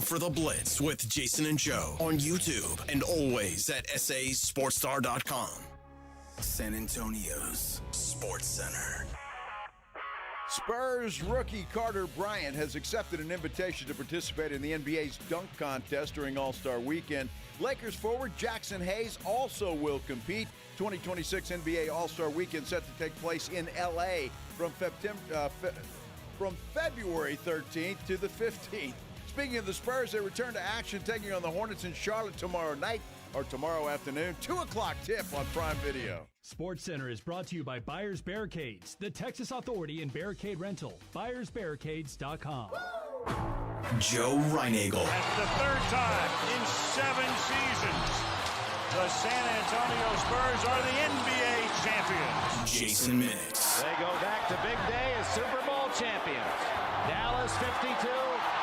for The Blitz with Jason and Joe on YouTube and always at sasportstar.com. San Antonio's Sports Center. Spurs rookie Carter Bryant has accepted an invitation to participate in the NBA's dunk contest during All-Star Weekend. Lakers forward Jackson Hayes also will compete. 2026 NBA All-Star Weekend set to take place in L.A. from February 13th to the 15th. Speaking of the Spurs, they return to action, taking on the Hornets in Charlotte tomorrow night or tomorrow afternoon. 2 o'clock tip on Prime Video. Sports Center is brought to you by Buyers Barricades, the Texas Authority in Barricade Rental. BuyersBarricades.com. Joe Reinagel. That's the third time in 7 seasons the San Antonio Spurs are the NBA champions. Jason Minix. They go back to big day as Super Bowl champions. Dallas 52,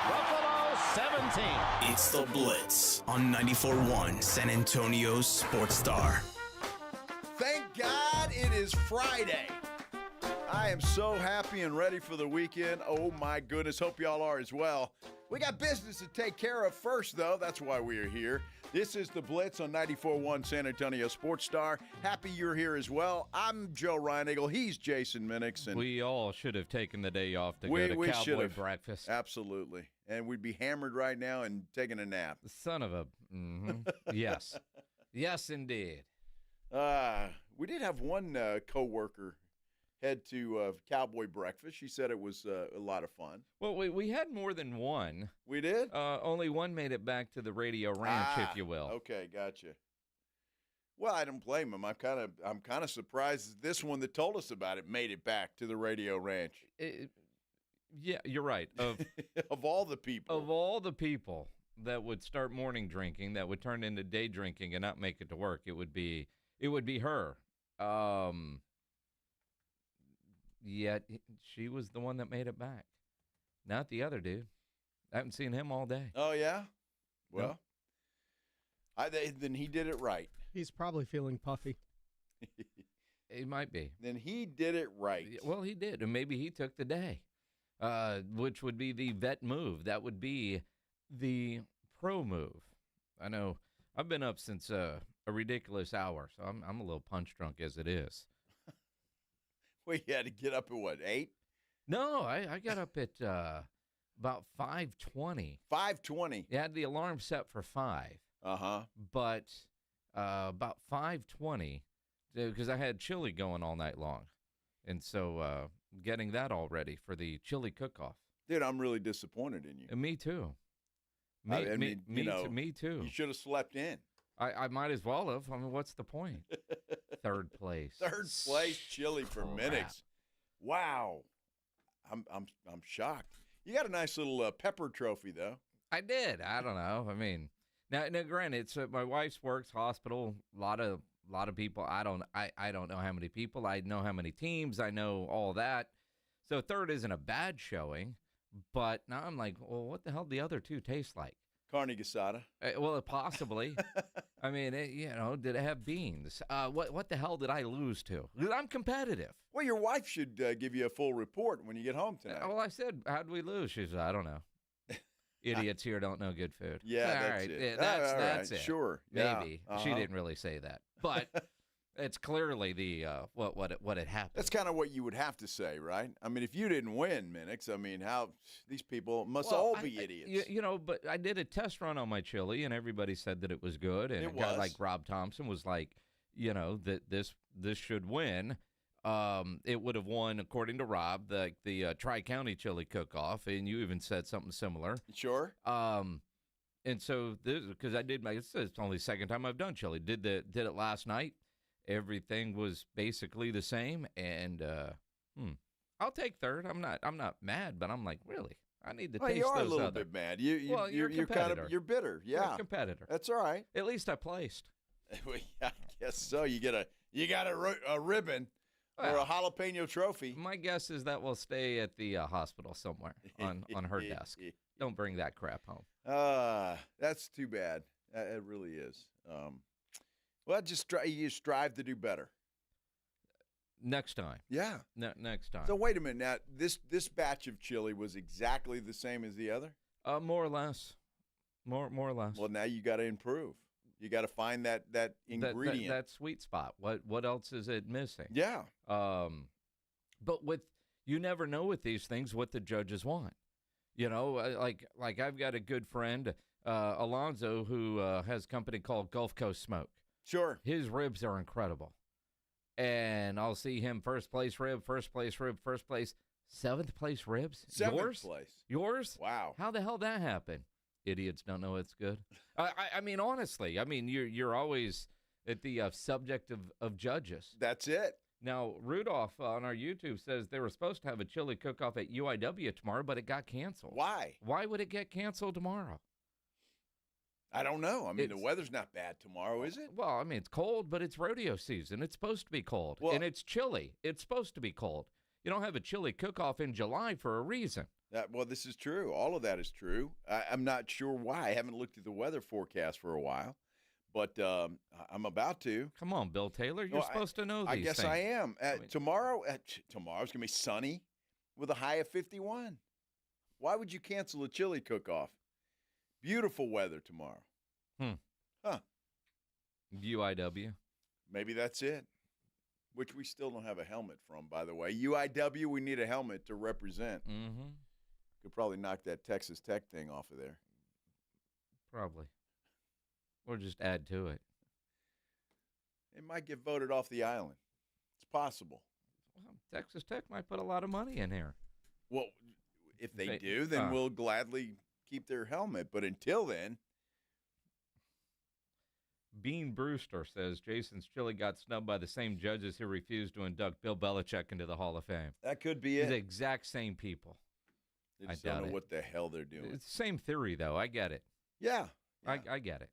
Buffalo 17. It's The Blitz on 94.1 San Antonio's Sports Star. Thank God it is Friday. I am so happy and ready for the weekend. Oh, my goodness. Hope y'all are as well. We got business to take care of first, though. That's why we are here. This is The Blitz on 94.1 San Antonio Sports Star. Happy you're here as well. I'm Joe Reinagel. He's Jason Minix. And we all should have taken the day off to go to Cowboy breakfast. Absolutely. And we'd be hammered right now and taking a nap. Son of a... Yes. Yes, indeed. We did have one coworker head to Cowboy breakfast. She said it was a lot of fun. Well, we had more than one. We did? Only one made it back to the radio ranch, if you will. Okay, gotcha. Well, I don't blame him. I'm kind of surprised this one that told us about it made it back to the radio ranch. Yeah, you're right. Of all the people. Of all the people that would start morning drinking, that would turn into day drinking and not make it to work, it would be her. Yet she was the one that made it back, not the other dude. I haven't seen him all day. Oh, yeah? Well, then he did it right. He's probably feeling puffy. He might be. Then he did it right. Well, he did, and maybe he took the day, which would be the vet move. That would be the pro move. I know I've been up since a ridiculous hour, so I'm a little punch drunk as it is. Well, you had to get up at what, 8? No, I got up at about 5:20. 5:20. You had the alarm set for 5. Uh-huh. But about 5:20, because I had chili going all night long. And so getting that all ready for the chili cook-off. Dude, I'm really disappointed in you. And me too. Me too. You should have slept in. I might as well have. I mean, what's the point? Third place. Third place chili for Minix. Wow. I'm shocked. You got a nice little pepper trophy, though. I did. I don't know. I mean, now granted, it's my wife's works hospital. A lot of people. I don't know how many people. I know how many teams. I know all that. So third isn't a bad showing. But now I'm like, well, what the hell do the other two taste like? Carne asada. Well, possibly. I mean, did it have beans? What the hell did I lose to? I'm competitive. Well, your wife should give you a full report when you get home tonight. Well, I said, how'd we lose? She said, I don't know. Idiots here don't know good food. Yeah, all that's right. it. That's right. it. Sure. Maybe. Yeah. She didn't really say that. But it's clearly the what had happened. That's kind of what you would have to say, right? I mean, if you didn't win, Minix, I mean, how these people must all be idiots. But I did a test run on my chili, and everybody said that it was good. And a guy like Rob Thompson was like, that this should win. It would have won, according to Rob, the Tri-County Chili Cook-Off, and you even said something similar. Sure. And so because it's only the second time I've done chili. Did it last night. Everything was basically the same, and I'll take third. I'm not mad, but I'm like, really, I need to taste those. You are a little bit mad. You're kind of bitter. Yeah, you're a competitor. That's all right. At least I placed. Well, yeah, I guess so. You got a ribbon or a jalapeno trophy. My guess is that will stay at the hospital somewhere on her desk. Don't bring that crap home. That's too bad. It really is. Well, you strive to do better. Next time. Yeah. Next time. So wait a minute. Now, this batch of chili was exactly the same as the other? More or less. More or less. Well, now you got to improve. You got to find that ingredient. That sweet spot. What else is it missing? Yeah. But you never know with these things what the judges want. You know, like I've got a good friend, Alonzo, who has a company called Gulf Coast Smoke. Sure. His ribs are incredible. And I'll see him first place rib, seventh place ribs. Seventh place. Yours? Wow. How the hell that happen? Idiots don't know it's good. I mean, honestly, you're always at the subject of judges. That's it. Now, Rudolph on our YouTube says they were supposed to have a chili cook-off at UIW tomorrow, but it got canceled. Why? Why would it get canceled tomorrow? I don't know. I mean, the weather's not bad tomorrow, is it? Well, I mean, it's cold, but it's rodeo season. It's supposed to be cold. Well, and it's chilly. It's supposed to be cold. You don't have a chili cook-off in July for a reason. Well, this is true. All of that is true. I'm not sure why. I haven't looked at the weather forecast for a while, but I'm about to. Come on, Bill Taylor. You're supposed to know these I guess things. I am. Tomorrow's going to be sunny with a high of 51. Why would you cancel a chili cook-off? Beautiful weather tomorrow. Huh. UIW. Maybe that's it, which we still don't have a helmet from, by the way. UIW, we need a helmet to represent. Mm-hmm. Could probably knock that Texas Tech thing off of there. Probably. Or just add to it. It might get voted off the island. It's possible. Well, Texas Tech might put a lot of money in here. Well, if they do, then we'll gladly keep their helmet. But until then. Bean Brewster says Jason's chili got snubbed by the same judges who refused to induct Bill Belichick into the Hall of Fame. That could be it. The exact same people. They just don't know what the hell they're doing. It's the same theory, though. I get it. Yeah. I get it.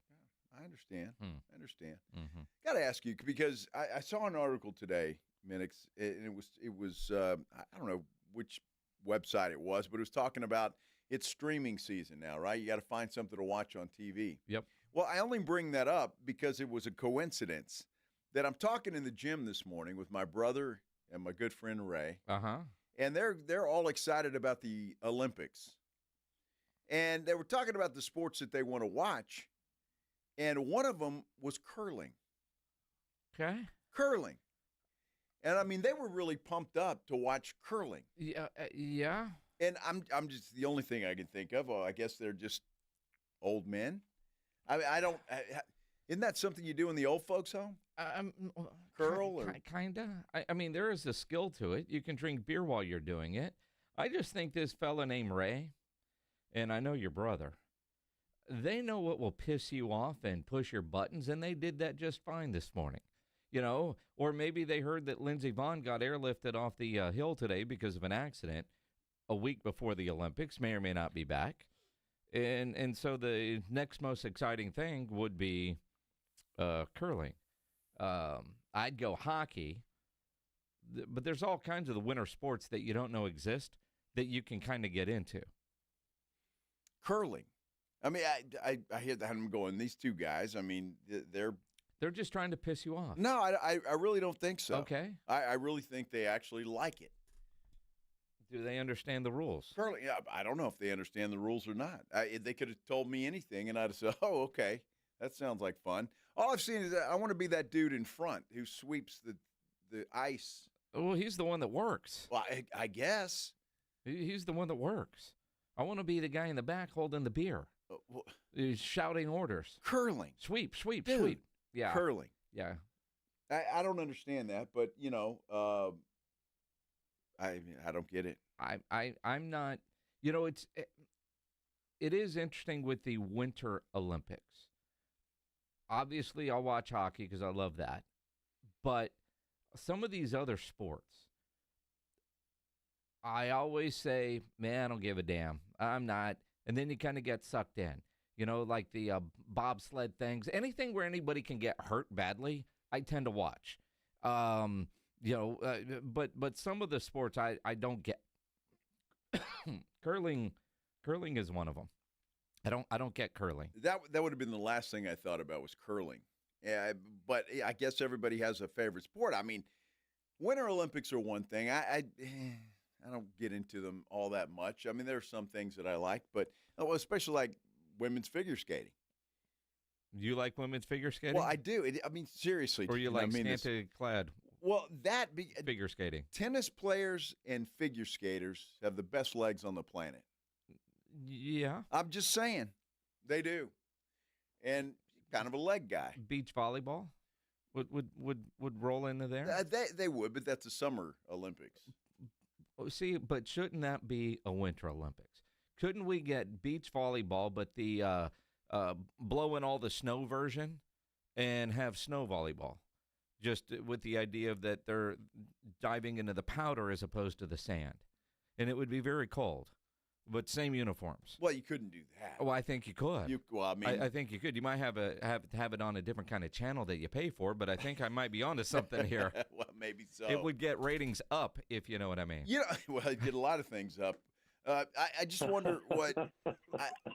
I understand. I understand. Mm-hmm. Got to ask you, because I saw an article today, Minix, and it was I don't know which website it was, but it was talking about it's streaming season now, right? You got to find something to watch on TV. Yep. Well, I only bring that up because it was a coincidence that I'm talking in the gym this morning with my brother and my good friend Ray. Uh-huh. And they're all excited about the Olympics. And they were talking about the sports that they want to watch. And one of them was curling. Okay. Curling. And I mean, they were really pumped up to watch curling. Yeah. Yeah. And I'm just the only thing I can think of. Well, I guess they're just old men. I don't. Isn't that something you do in the old folks' home? Curl or kinda. I mean, there is a skill to it. You can drink beer while you're doing it. I just think this fella named Ray, and I know your brother, they know what will piss you off and push your buttons, and they did that just fine this morning. You know, or maybe they heard that Lindsey Vonn got airlifted off the hill today because of an accident a week before the Olympics, may or may not be back. And so the next most exciting thing would be curling. I'd go hockey, but there's all kinds of the winter sports that you don't know exist that you can kind of get into. Curling. I mean, I hear that I'm going, these two guys, I mean, They're just trying to piss you off. No, I really don't think so. Okay. I really think they actually like it. Do they understand the rules? Curling, yeah, I don't know if they understand the rules or not. They could have told me anything, and I'd have said, oh, okay, that sounds like fun. All I've seen is that I want to be that dude in front who sweeps the ice. Well, he's the one that works. Well, I guess. He's the one that works. I want to be the guy in the back holding the beer. He's shouting orders. Curling. Sweep, sweep, Dude, sweep. Yeah. Curling. Yeah. I don't understand that, but, you know, I don't get it. I'm not, you know, it is interesting with the Winter Olympics. Obviously, I'll watch hockey because I love that. But some of these other sports, I always say, man, I don't give a damn. I'm not. And then you kind of get sucked in. You know, like the bobsled things. Anything where anybody can get hurt badly, I tend to watch. You know, but some of the sports I don't get. Curling is one of them. I don't get curling. That would have been the last thing I thought about was curling. Yeah, but I guess everybody has a favorite sport. I mean, Winter Olympics are one thing. I don't get into them all that much. I mean, there are some things that I like, but especially like women's figure skating. You like women's figure skating? Well, I do. Seriously. Or you like scantily-clad Well, figure skating? Tennis players and figure skaters have the best legs on the planet. Yeah. I'm just saying. They do. And kind of a leg guy. Beach volleyball would roll into there? They would, but that's the Summer Olympics. See, but shouldn't that be a Winter Olympics? Couldn't we get beach volleyball, but the blow in all the snow version and have snow volleyball? Just with the idea of that they're diving into the powder as opposed to the sand. And it would be very cold, but same uniforms. Well, you couldn't do that. Well, I think you could. I think you could. You might have it on a different kind of channel that you pay for, but I think I might be onto something here. Well, maybe so. It would get ratings up, if you know what I mean. Well, it did a lot of things up. I just wonder what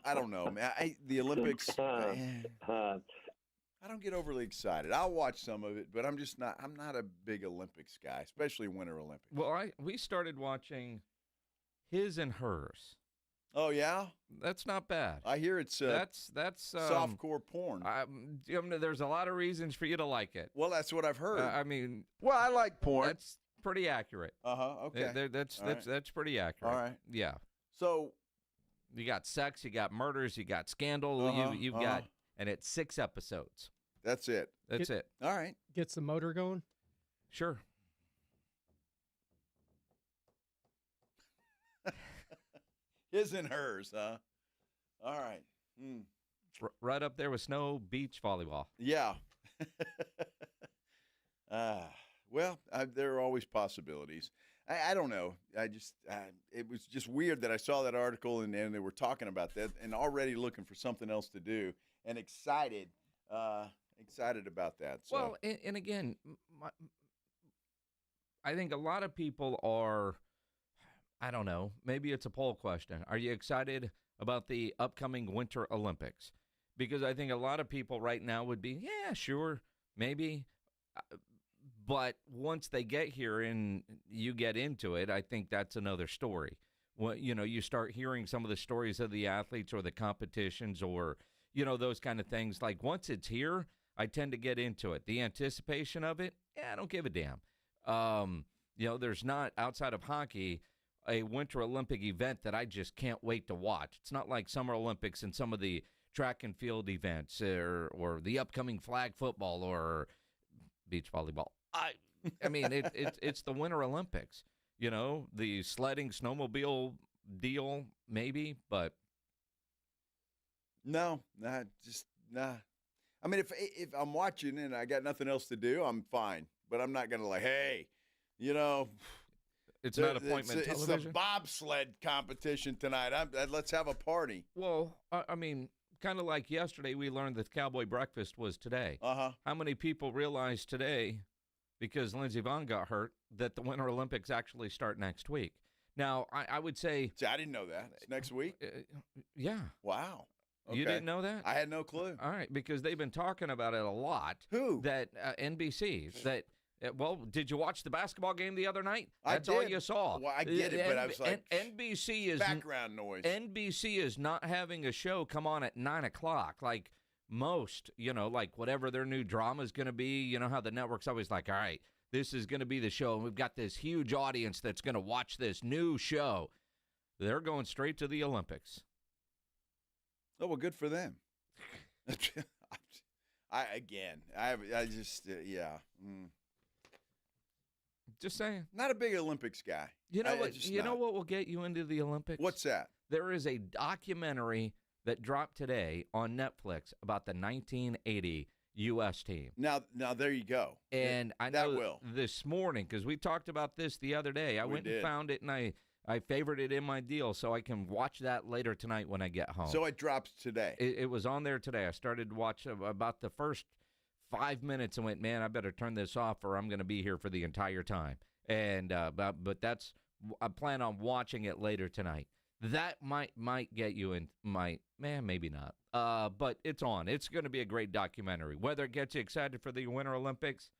I don't know, man. The Olympics. I don't get overly excited. I'll watch some of it, but I'm not a big Olympics guy, especially Winter Olympics. Well, we started watching His and Hers. Oh yeah, that's not bad. I hear it's that's softcore porn. There's a lot of reasons for you to like it. Well, that's what I've heard. Well, I like porn. That's pretty accurate. Okay. That's pretty accurate. All right. Yeah. So you got sex, you got murders, you got scandal. You've got, and it's 6 episodes. That's it. That's it. All right. Gets the motor going? Sure. His and Hers, huh? All right. Right up there with snow, beach, volleyball. Yeah. Well, there are always possibilities. I don't know. It was just weird that I saw that article and they were talking about that and already looking for something else to do and excited about that. So. Well, and again, I think a lot of people are, I don't know, maybe it's a poll question. Are you excited about the upcoming Winter Olympics? Because I think a lot of people right now would be, yeah, sure, maybe. But once they get here and you get into it, I think that's another story. Well, you start hearing some of the stories of the athletes or the competitions or, those kind of things. Like once it's here, I tend to get into it. The anticipation of it, I don't give a damn. There's not, outside of hockey, a Winter Olympic event that I just can't wait to watch. It's not like Summer Olympics and some of the track and field events or the upcoming flag football or beach volleyball. I mean, it's the Winter Olympics. The sledding, snowmobile deal, maybe, but no. I mean, if I'm watching and I got nothing else to do, I'm fine. But I'm not gonna hey, it's not appointment television. It's the bobsled competition tonight. Let's have a party. Well, I mean, kind of like yesterday, we learned that Cowboy breakfast was today. How many people realize today, because Lindsey Vonn got hurt, that the Winter Olympics actually start next week? Now, I would say... See, I didn't know that. It's next week? Yeah. Wow. Okay. You didn't know that? I had no clue. All right, because they've been talking about it a lot. Who? That NBC. That well, did you watch the basketball game the other night? That's I did. all you saw. Well, I get it, but I was like, NBC is background noise. NBC is not having a show come on at 9 o'clock like most. Like whatever their new drama is going to be. You know how the network's always like, all right, this is going to be the show, and we've got this huge audience that's going to watch this new show. They're going straight to the Olympics. Oh, well, good for them. Just saying. Not a big Olympics guy. Know what will get you into the Olympics? What's that? There is a documentary that dropped today on Netflix about the 1980 U.S. team. Now there you go. And I know this morning, because we talked about this the other day, I went and found it, and I favored it in my deal so I can watch that later tonight when I get home. So it drops today. It was on there today. I started to watch about the first 5 minutes and went, man, I better turn this off or I'm going to be here for the entire time. And but I plan on watching it later tonight. That might get you in. Maybe not. But it's on. It's going to be a great documentary. Whether it gets you excited for the Winter Olympics,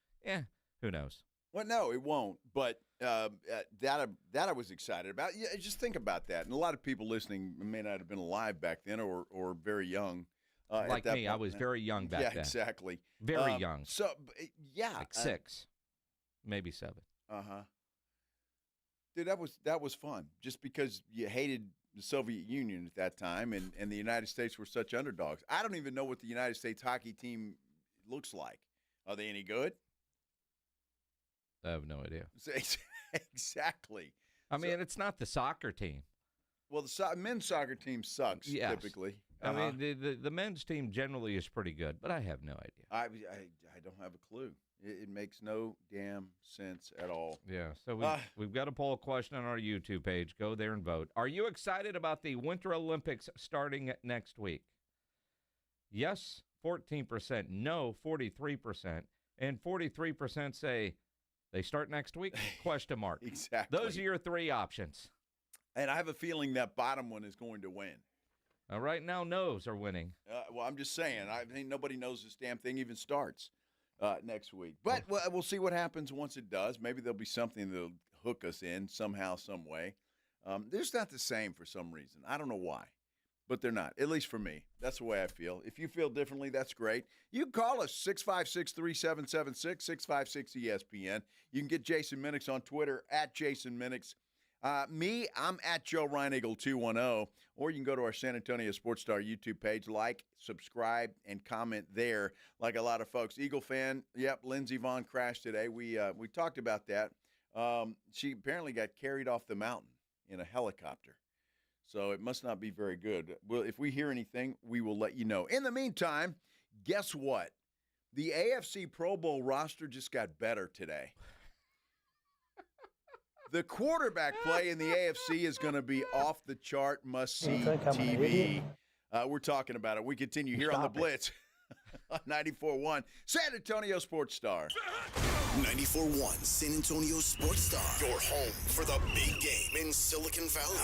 who knows? Well, no, it won't. But that I was excited about. Yeah, just think about that. And a lot of people listening may not have been alive back then or very young. Like me, I was very young back then. Yeah, exactly. Very young. So, yeah. Like 6, maybe 7. Uh-huh. Dude, that was fun. Just because you hated the Soviet Union at that time and the United States were such underdogs. I don't even know what the United States hockey team looks like. Are they any good? I have no idea. Exactly. I mean, it's not the soccer team. Well, the men's soccer team sucks typically. I mean, the men's team generally is pretty good, but I have no idea. I don't have a clue. It makes no damn sense at all. Yeah, so we've got a poll question on our YouTube page. Go there and vote. Are you excited about the Winter Olympics starting next week? Yes, 14%. No, 43%. And 43% say they start next week? Question mark. Exactly. Those are your 3 options. And I have a feeling that bottom one is going to win. Right now, no's are winning. Well, I'm just saying. I think nobody knows this damn thing even starts next week. But we'll see what happens once it does. Maybe there'll be something that'll hook us in somehow, some way. They're just not the same for some reason. I don't know why, but they're not, at least for me. That's the way I feel. If you feel differently, that's great. You can call us, 656-3776, 656-ESPN. You can get Jason Minix on Twitter, @JasonMinix. Me, I'm at Joe Reinagle 210, or you can go to our San Antonio Sports Star YouTube page, like, subscribe, and comment there like a lot of folks. Eagle fan, yep, Lindsey Vaughn crashed today. We talked about that. She apparently got carried off the mountain in a helicopter, so it must not be very good. Well, if we hear anything, we will let you know. In the meantime, guess what? The AFC Pro Bowl roster just got better today. The quarterback play in the AFC is going to be off the chart, must-see TV. We're talking about it. We continue here on the Blitz on 94.1 San Antonio Sports Star. 94.1 San Antonio Sports Star, your home for the big game in Silicon Valley.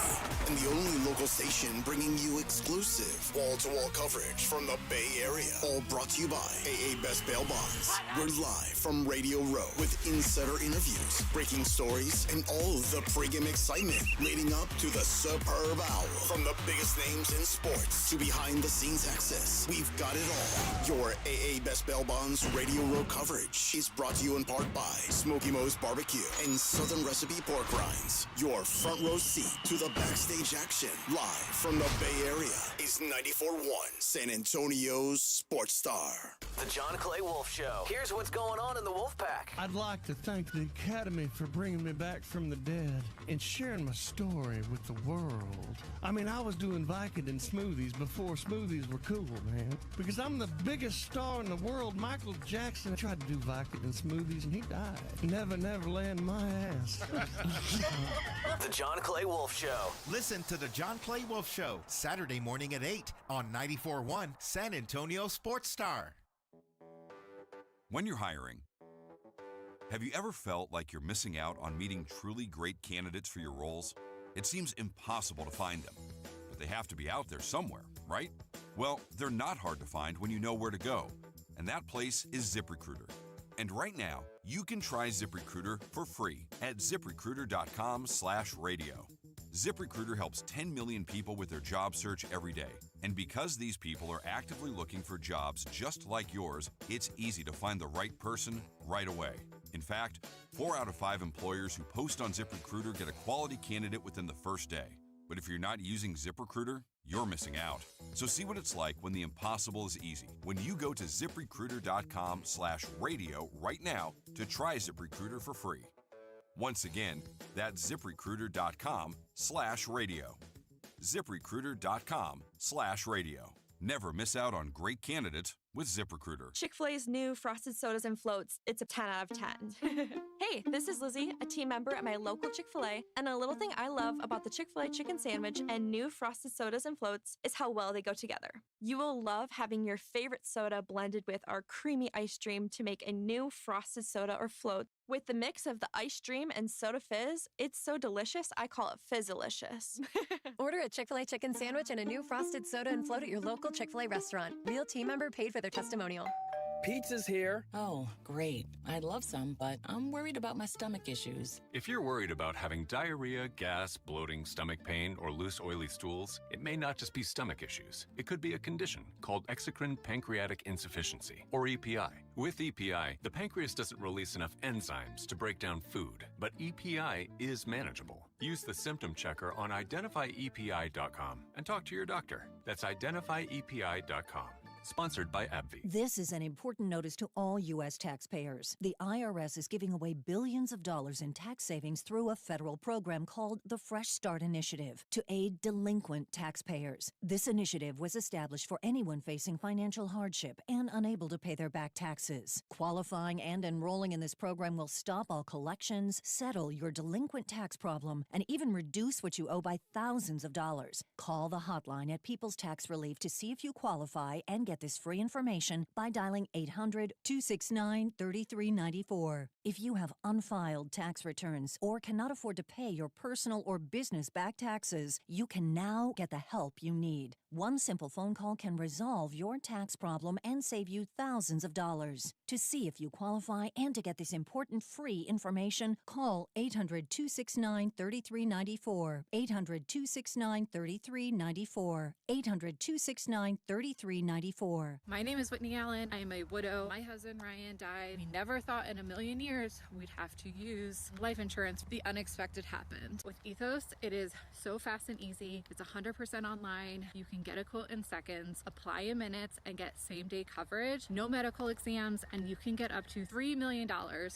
And the only local station bringing you exclusive wall-to-wall coverage from the Bay Area. All brought to you by AA Best Bail Bonds. We're live from Radio Row with insider interviews, breaking stories, and all the pregame excitement leading up to the superb hour. From the biggest names in sports to behind-the-scenes access, we've got it all. Your AA Best Bail Bonds Radio Row coverage is brought to you in part by Smoky Mo's Barbecue and Southern Recipe Pork Rinds. Your front row seat to the backstage action, live from the Bay Area, is 94.1 San Antonio's Sports Star. The John Clay Wolf Show. Here's what's going on in the Wolf Pack. I'd like to thank the Academy for bringing me back from the dead and sharing my story with the world. I mean, I was doing Vicodin smoothies before smoothies were cool, man. Because I'm the biggest star in the world. Michael Jackson tried to do Vicodin smoothies and he died. Never land my ass. The John Clay Wolf Show. Listen to the John Clay Wolf Show, Saturday morning at 8 on 94.1 San Antonio Sports Star. When you're hiring, have you ever felt like you're missing out on meeting truly great candidates for your roles? It seems impossible to find them, but they have to be out there somewhere, right? Well, they're not hard to find when you know where to go, and that place is ZipRecruiter. And right now, you can try ZipRecruiter for free at ZipRecruiter.com/radio. ZipRecruiter helps 10 million people with their job search every day. And because these people are actively looking for jobs just like yours, it's easy to find the right person right away. In fact, 4 out of 5 employers who post on ZipRecruiter get a quality candidate within the first day. But if you're not using ZipRecruiter, you're missing out. So see what it's like when the impossible is easy. When you go to ZipRecruiter.com/radio right now to try ZipRecruiter for free. Once again, that's ZipRecruiter.com/radio. ZipRecruiter.com/radio. Never miss out on great candidates with ZipRecruiter. Chick-fil-A's new frosted sodas and floats, it's a 10 out of 10. Hey, this is Lizzie, a team member at my local Chick-fil-A, and a little thing I love about the Chick-fil-A chicken sandwich and new frosted sodas and floats is how well they go together. You will love having your favorite soda blended with our creamy ice stream to make a new frosted soda or float. With the mix of the ice stream and soda fizz, it's so delicious, I call it Fizzalicious. Order a Chick-fil-A chicken sandwich and a new frosted soda and float at your local Chick-fil-A restaurant. Real team member paid for their testimonial. Pizza's here. Oh, great. I'd love some, but I'm worried about my stomach issues. If you're worried about having diarrhea, gas, bloating, stomach pain, or loose, oily stools, it may not just be stomach issues. It could be a condition called exocrine pancreatic insufficiency, or EPI. With EPI, the pancreas doesn't release enough enzymes to break down food, but EPI is manageable. Use the symptom checker on identifyepi.com and talk to your doctor. That's identifyepi.com. Sponsored by AbbVie. This is an important notice to all U.S. taxpayers. The IRS is giving away billions of dollars in tax savings through a federal program called the Fresh Start Initiative to aid delinquent taxpayers. This initiative was established for anyone facing financial hardship and unable to pay their back taxes. Qualifying and enrolling in this program will stop all collections, settle your delinquent tax problem, and even reduce what you owe by thousands of dollars. Call the hotline at People's Tax Relief to see if you qualify and get this free information by dialing 800-269-3394. If you have unfiled tax returns or cannot afford to pay your personal or business back taxes, you can now get the help you need. One simple phone call can resolve your tax problem and save you thousands of dollars. To see if you qualify and to get this important free information, call 800-269-3394. 800-269-3394. 800-269-3394. My name is Whitney Allen. I am a widow. My husband Ryan died. We never thought in a million years we'd have to use life insurance. The unexpected happened. With Ethos, it is so fast and easy. It's 100% online. You can get a quote in seconds, apply in minutes, and get same-day coverage. No medical exams, and you can get up to $3 million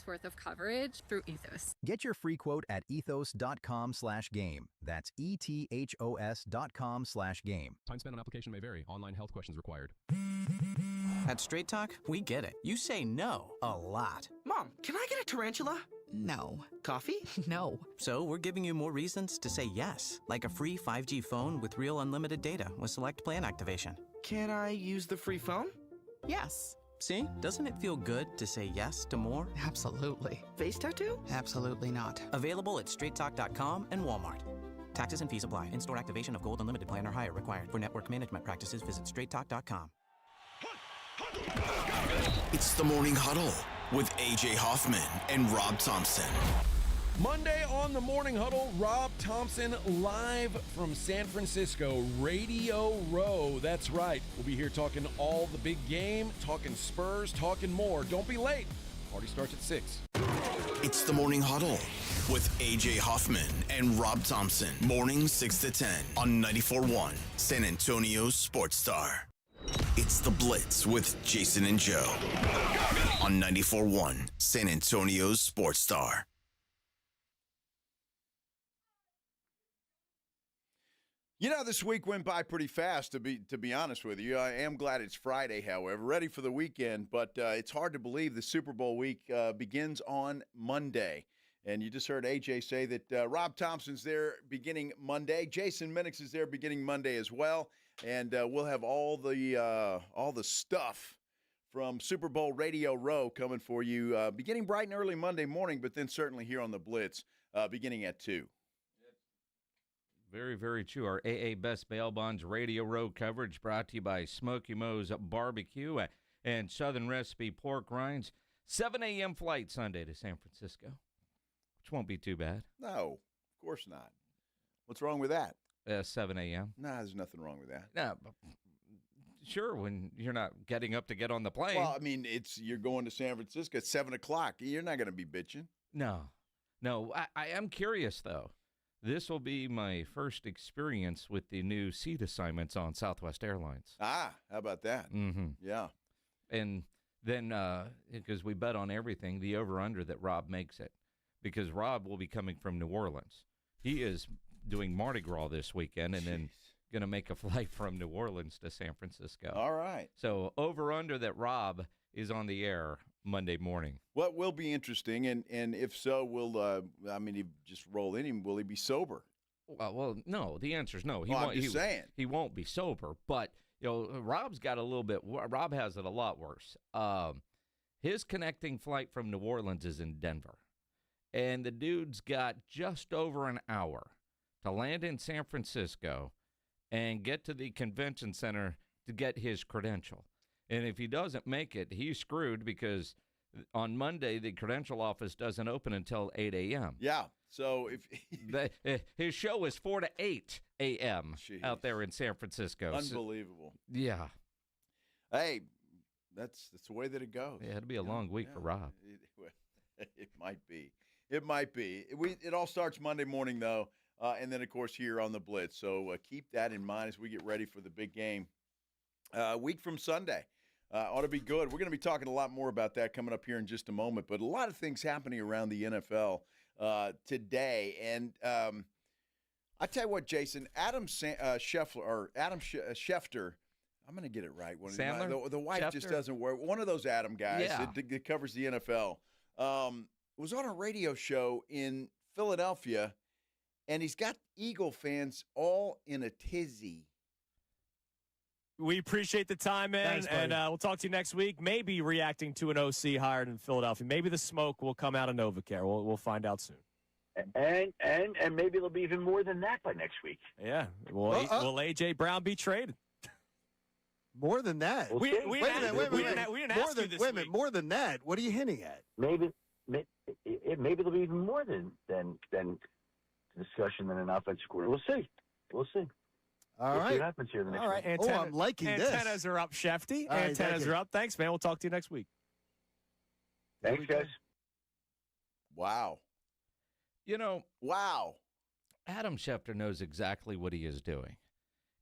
worth of coverage through Ethos. Get your free quote at ethos.com/game. That's ethos.com/game. Time spent on application may vary. Online health questions required. At Straight Talk, we get it. You say no a lot. Mom, can I get a tarantula? No. Coffee? No. So we're giving you more reasons to say yes, like a free 5G phone with real unlimited data with select plan activation. Can I use the free phone? Yes. See? Doesn't it feel good to say yes to more? Absolutely. Face tattoo? Absolutely not. Available at straighttalk.com and Walmart. Taxes and fees apply. In-store activation of Gold Unlimited plan or higher required. For network management practices, visit straighttalk.com. It's the Morning Huddle with A.J. Hoffman and Rob Thompson. Monday on the Morning Huddle, Rob Thompson live from San Francisco, Radio Row. That's right. We'll be here talking all the big game, talking Spurs, talking more. Don't be late. Party starts at 6. It's the Morning Huddle with A.J. Hoffman and Rob Thompson. Morning 6 to 10 on 94.1 San Antonio Sports Star. It's the Blitz with Jason and Joe on 94.1 San Antonio Sports Star. You know, this week went by pretty fast, to be honest with you. I am glad it's Friday, however, ready for the weekend, but it's hard to believe the Super Bowl week begins on Monday. And you just heard AJ say that Rob Thompson's there beginning Monday. Jason Minix is there beginning Monday as well. And we'll have all the stuff from Super Bowl Radio Row coming for you beginning bright and early Monday morning, but then certainly here on the Blitz beginning at 2. Very, very true. Our AA Best Bail Bonds Radio Row coverage brought to you by Smoky Mo's Barbecue and Southern Recipe Pork Rinds. 7 a.m. flight Sunday to San Francisco, which won't be too bad. No, of course not. What's wrong with that? 7 a.m. Nah, there's nothing wrong with that. No, sure, when you're not getting up to get on the plane. Well, I mean, you're going to San Francisco at 7 o'clock. You're not going to be bitching. No. I am curious, though. This will be my first experience with the new seat assignments on Southwest Airlines. Ah, how about that? Mm-hmm. Yeah. And then, because we bet on everything, the over-under that Rob makes it. Because Rob will be coming from New Orleans. He is doing Mardi Gras this weekend and then going to make a flight from New Orleans to San Francisco. All right. So over-under that Rob is on the air Monday morning. What will be interesting, and if so, he just roll in him, will he be sober? Well, no, the answer is no. I'm just saying. He won't be sober, but, Rob's got a little bit, Rob has it a lot worse. His connecting flight from New Orleans is in Denver, and the dude's got just over an hour to land in San Francisco and get to the convention center to get his credential. And if he doesn't make it, he's screwed because on Monday the credential office doesn't open until 8 a.m. Yeah. So if his show is 4 to 8 a.m. out there in San Francisco. Unbelievable. Yeah. Hey, that's the way that it goes. Yeah, it'll be a long week for Rob. It might be. It might be. It all starts Monday morning, though, and then, of course, here on the Blitz. So keep that in mind as we get ready for the big game. A week from Sunday. Ought to be good. We're going to be talking a lot more about that coming up here in just a moment. But a lot of things happening around the NFL today. And I tell you what, Jason, Adam Schefter, I'm going to get it right. Sandler? The wife Schefter? just doesn't work. One of those Adam guys Yeah. that covers the NFL was on a radio show in Philadelphia, and he's got Eagle fans all in a tizzy. We appreciate the time, man, Thanks, and we'll talk to you next week. Maybe reacting to an OC hired in Philadelphia. Maybe the smoke will come out of NovaCare. We'll find out soon. And maybe it'll be even more than that by next week. Yeah. Will A.J. Brown be traded? More than that. We'll We see. didn't Wait a ask you this week. More than that. What are you hinting at? Maybe it'll be even more than discussion than an offensive coordinator. We'll see. All We'll see right. what happens here the next All right. week. I'm liking this. Antennas are up, Shefty. All right, Antennas thank you. are up. Thanks, man. We'll talk to you next week. Thanks, guys. Wow. Wow. Adam Schefter knows exactly what he is doing.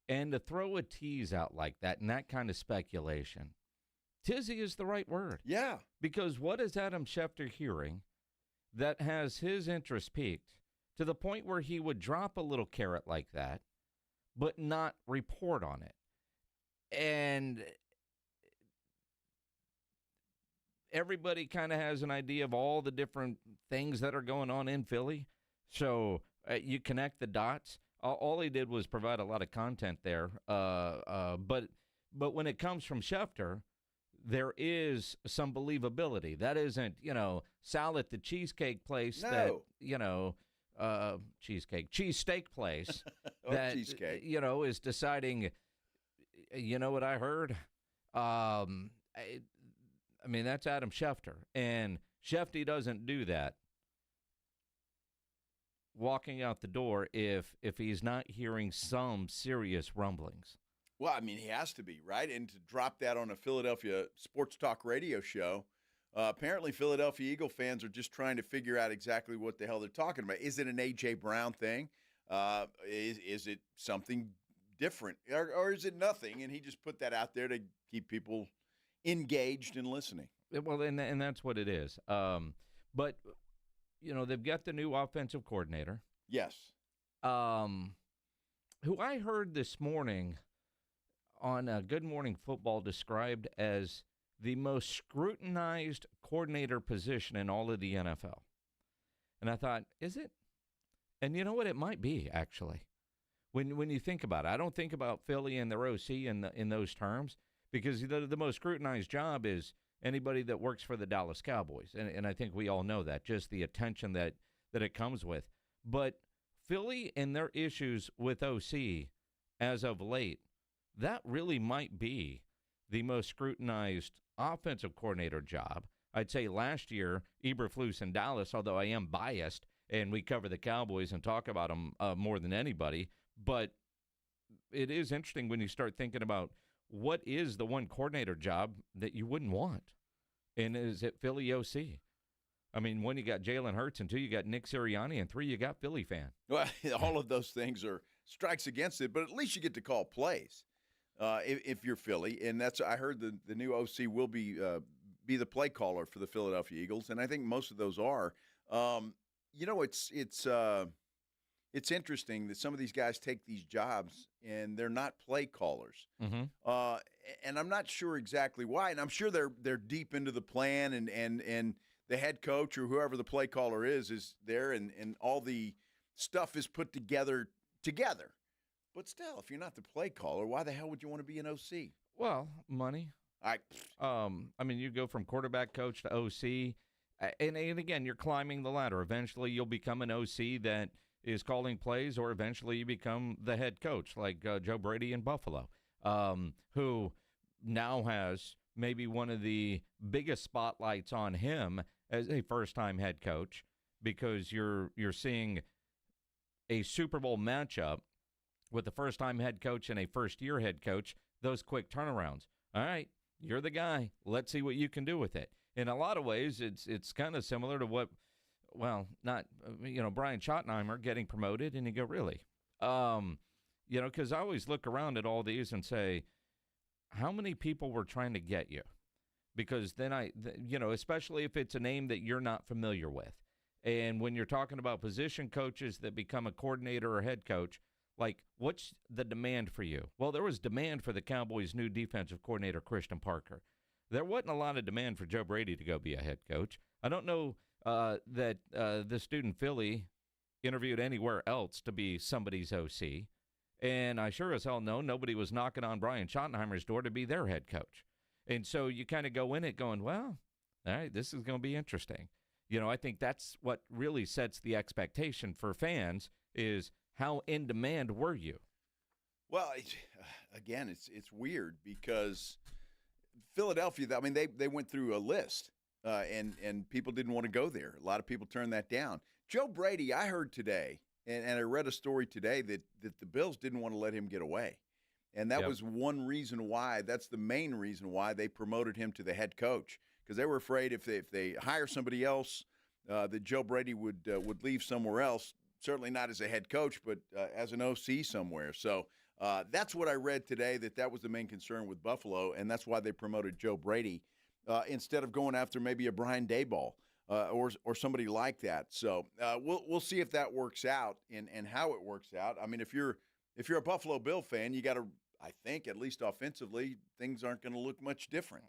And to throw a tease out like that and that kind of speculation, tizzy is the right word. Yeah. Because what is Adam Schefter hearing that has his interest piqued to the point where he would drop a little carrot like that, but not report on it? And everybody kind of has an idea of all the different things that are going on in Philly. So you connect the dots. All he did was provide a lot of content there. But when it comes from Schefter, there is some believability. That isn't, Sal at the cheesecake place cheesesteak place that, cheesecake. Is deciding, you know what I heard? I mean, that's Adam Schefter. And Shefty doesn't do that walking out the door if he's not hearing some serious rumblings. Well, I mean, he has to be, right? And to drop that on a Philadelphia sports talk radio show, apparently Philadelphia Eagle fans are just trying to figure out exactly what the hell they're talking about. Is it an A.J. Brown thing? Is it something different? Or is it nothing? And he just put that out there to keep people engaged and listening. Well, and that's what it is. But, they've got the new offensive coordinator. Yes. Who I heard this morning on Good Morning Football described as the most scrutinized coordinator position in all of the NFL. And I thought, is it? And you know what? It might be, actually. When you think about it, I don't think about Philly and their OC in those terms, because the most scrutinized job is anybody that works for the Dallas Cowboys. And I think we all know that, just the attention that it comes with. But Philly and their issues with OC as of late, that really might be the most scrutinized offensive coordinator job. I'd say last year, Eberflus in Dallas, although I am biased, and we cover the Cowboys and talk about them more than anybody. But it is interesting when you start thinking about what is the one coordinator job that you wouldn't want. And is it Philly OC? I mean, one, you got Jalen Hurts, and two, you got Nick Sirianni, and three, you got Philly fan. Well, all of those things are strikes against it, but at least you get to call plays if you're Philly. And that's, I heard the new OC will be the play caller for the Philadelphia Eagles, and I think most of those are. It's interesting that some of these guys take these jobs and they're not play callers. Mm-hmm. And I'm not sure exactly why. And I'm sure they're deep into the plan and the head coach or whoever the play caller is there and all the stuff is put together. But still, if you're not the play caller, why the hell would you want to be an OC? Well, money. I mean, you go from quarterback coach to OC, and again, you're climbing the ladder. Eventually, you'll become an OC that is calling plays, or eventually you become the head coach, like Joe Brady in Buffalo, who now has maybe one of the biggest spotlights on him as a first-time head coach, because you're seeing a Super Bowl matchup with the first-time head coach and a first-year head coach, those quick turnarounds. All right, you're the guy. Let's see what you can do with it. In a lot of ways, it's kind of similar to what, well, not, Brian Schottenheimer getting promoted, and you go, really? Because I always look around at all these and say, how many people were trying to get you? Because then especially if it's a name that you're not familiar with. And when you're talking about position coaches that become a coordinator or head coach, like, what's the demand for you? Well, there was demand for the Cowboys' new defensive coordinator, Christian Parker. There wasn't a lot of demand for Joe Brady to go be a head coach. I don't know that the student Philly interviewed anywhere else to be somebody's OC. And I sure as hell know nobody was knocking on Brian Schottenheimer's door to be their head coach. And so you kind of go in it going, well, all right, this is going to be interesting. I think that's what really sets the expectation for fans is how in demand were you? Well, again, it's weird because Philadelphia, I mean, they went through a list and people didn't want to go there. A lot of people turned that down. Joe Brady, I heard today, and I read a story today that the Bills didn't want to let him get away. And that was one reason why, that's the main reason why they promoted him to the head coach, because they were afraid if they hire somebody else, that Joe Brady would leave somewhere else, certainly not as a head coach, but as an OC somewhere. So that's what I read today, that was the main concern with Buffalo, and that's why they promoted Joe Brady instead of going after maybe a Brian Daboll or somebody like that. So we'll see if that works out and how it works out. I mean, if you're a Buffalo Bill fan, you got to, I think, at least offensively, things aren't going to look much different.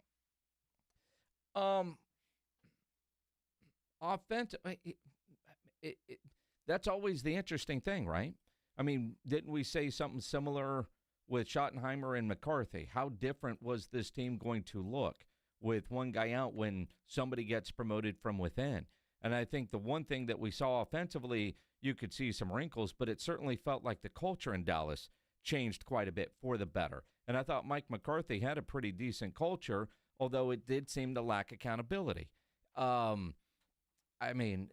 That's always the interesting thing, right? I mean, didn't we say something similar with Schottenheimer and McCarthy? How different was this team going to look with one guy out when somebody gets promoted from within? And I think the one thing that we saw offensively, you could see some wrinkles, but it certainly felt like the culture in Dallas changed quite a bit for the better. And I thought Mike McCarthy had a pretty decent culture, although it did seem to lack accountability. I mean,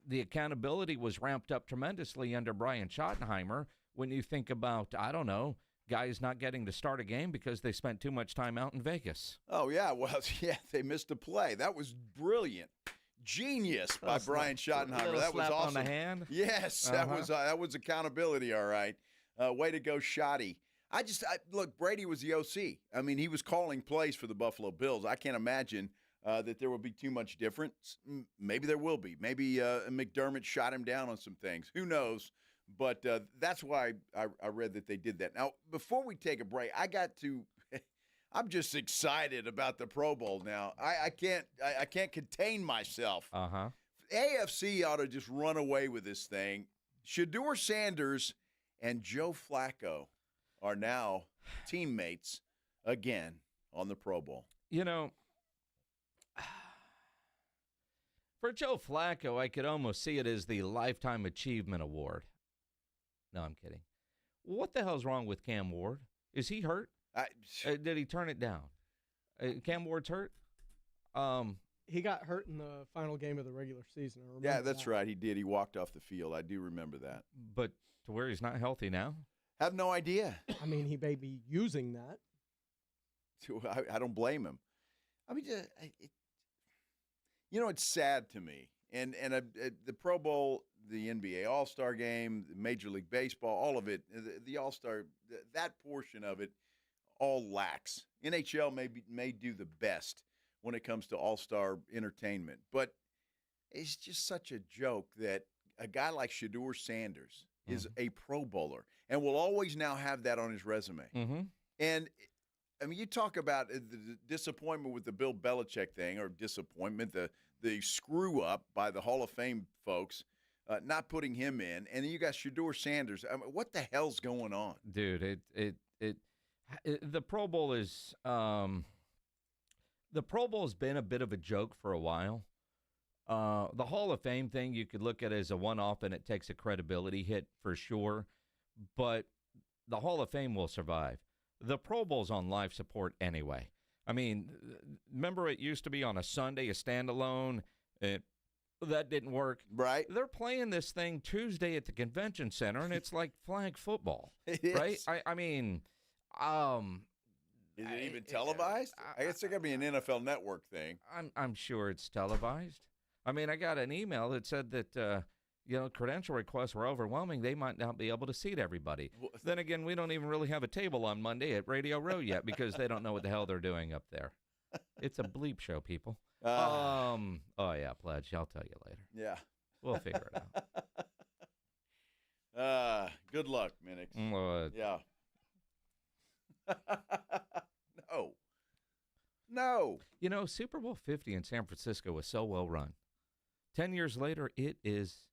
the accountability was ramped up tremendously under Brian Schottenheimer when you think about, I don't know, guys not getting to start a game because they spent too much time out in Vegas. Oh, yeah. Well, yeah, they missed a play. That was brilliant. Genius by Brian Schottenheimer. That was awesome. On the hand? Yes, that was accountability, all right. Way to go, Shotty. Look, Brady was the OC. I mean, he was calling plays for the Buffalo Bills. I can't imagine that there will be too much difference. Maybe there will be. Maybe McDermott shot him down on some things. Who knows? But that's why I read that they did that. Now, before we take a break, I'm just excited about the Pro Bowl now. I can't contain myself. AFC ought to just run away with this thing. Shedeur Sanders and Joe Flacco are now teammates again on the Pro Bowl. For Joe Flacco, I could almost see it as the Lifetime Achievement Award. No, I'm kidding. What the hell's wrong with Cam Ward? Is he hurt? Did he turn it down? Cam Ward's hurt? He got hurt in the final game of the regular season. Yeah, that's right. He did. He walked off the field. I do remember that. But to where he's not healthy now? Have no idea. I mean, he may be using that. I don't blame him. I mean, it's sad to me. And the Pro Bowl, the NBA All-Star Game, the Major League Baseball, all of it, the All-Star, that portion of it all lacks. NHL may do the best when it comes to All-Star entertainment. But it's just such a joke that a guy like Shedeur Sanders is a Pro Bowler and will always now have that on his resume. And, I mean, you talk about the disappointment with the Bill Belichick thing, or disappointment, the screw-up by the Hall of Fame folks, not putting him in, and then you got Shedeur Sanders. I mean, what the hell's going on? Dude, the Pro Bowl is the Pro Bowl's been a bit of a joke for a while. The Hall of Fame thing you could look at as a one-off, and it takes a credibility hit for sure, but the Hall of Fame will survive. the Pro Bowl's on life support anyway. I mean, remember it used to be on a Sunday, a standalone. That didn't work. Right. They're playing this thing Tuesday at the convention center, and it's like flag football. It is. Right? I mean, is it even televised? I guess it's going to be an NFL Network thing. I'm sure it's televised. I mean, I got an email that said that, credential requests were overwhelming. They might not be able to seat everybody. Then again, we don't even really have a table on Monday at Radio Row yet because they don't know what the hell they're doing up there. It's a bleep show, people. Oh, yeah, Pledge. I'll tell you later. Yeah. We'll figure it out. Good luck, Minix. Yeah. No. You know, Super Bowl 50 in San Francisco was so well run. 10 years later, it is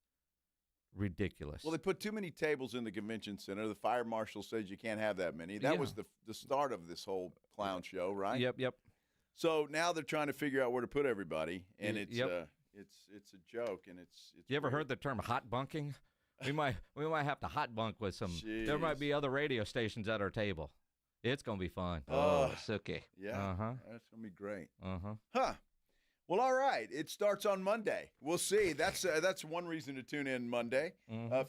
ridiculous. Well, they put too many tables in the convention center. The fire marshal says you can't have that many. That was the start of this whole clown show, right? Yep. So now they're trying to figure out where to put everybody, and it's a joke, and it's. You ever heard the term hot bunking? We might have to hot bunk with some. Jeez. There might be other radio stations at our table. It's gonna be fun. Oh, Circa. Yeah. That's gonna be great. Huh. Well, all right. It starts on Monday. We'll see. That's one reason to tune in Monday.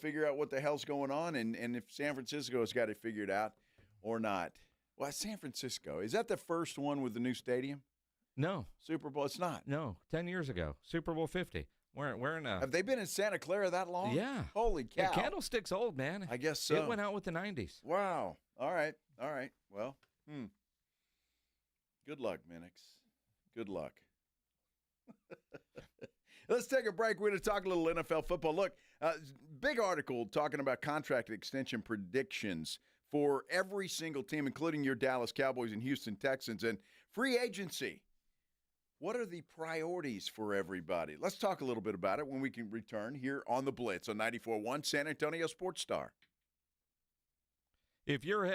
Figure out what the hell's going on, and if San Francisco has got it figured out or not. Well, San Francisco, is that the first one with the new stadium? No. Super Bowl? It's not. No. 10 years ago, Super Bowl 50. We're in a. Have they been in Santa Clara that long? Yeah. Holy cow. Yeah, Candlestick's old, man. I guess so. It went out with the 90s. Wow. All right. Well, good luck, Minix. Good luck. Let's take a break. We're going to talk a little NFL football. Look, big article talking about contract extension predictions for every single team, including your Dallas Cowboys and Houston Texans, and free agency. What are the priorities for everybody? Let's talk a little bit about it when we can return here on the Blitz on 94.1 San Antonio Sports Star. If you're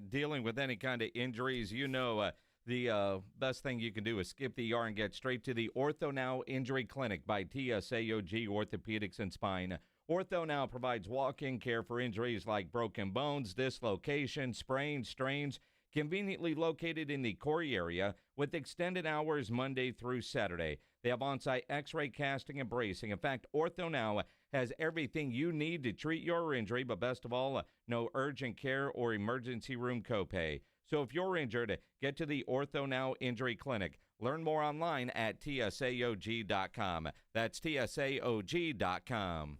dealing with any kind of injuries, the best thing you can do is skip the ER and get straight to the Ortho Now Injury Clinic by TSAOG Orthopedics and Spine. Ortho Now provides walk-in care for injuries like broken bones, dislocation, sprains, strains, conveniently located in the Corey area with extended hours Monday through Saturday. They have on-site x-ray casting and bracing. In fact, Ortho Now has everything you need to treat your injury, but best of all, no urgent care or emergency room copay. So if you're injured, get to the Ortho Now Injury Clinic. Learn more online at tsaog.com. That's tsaog.com.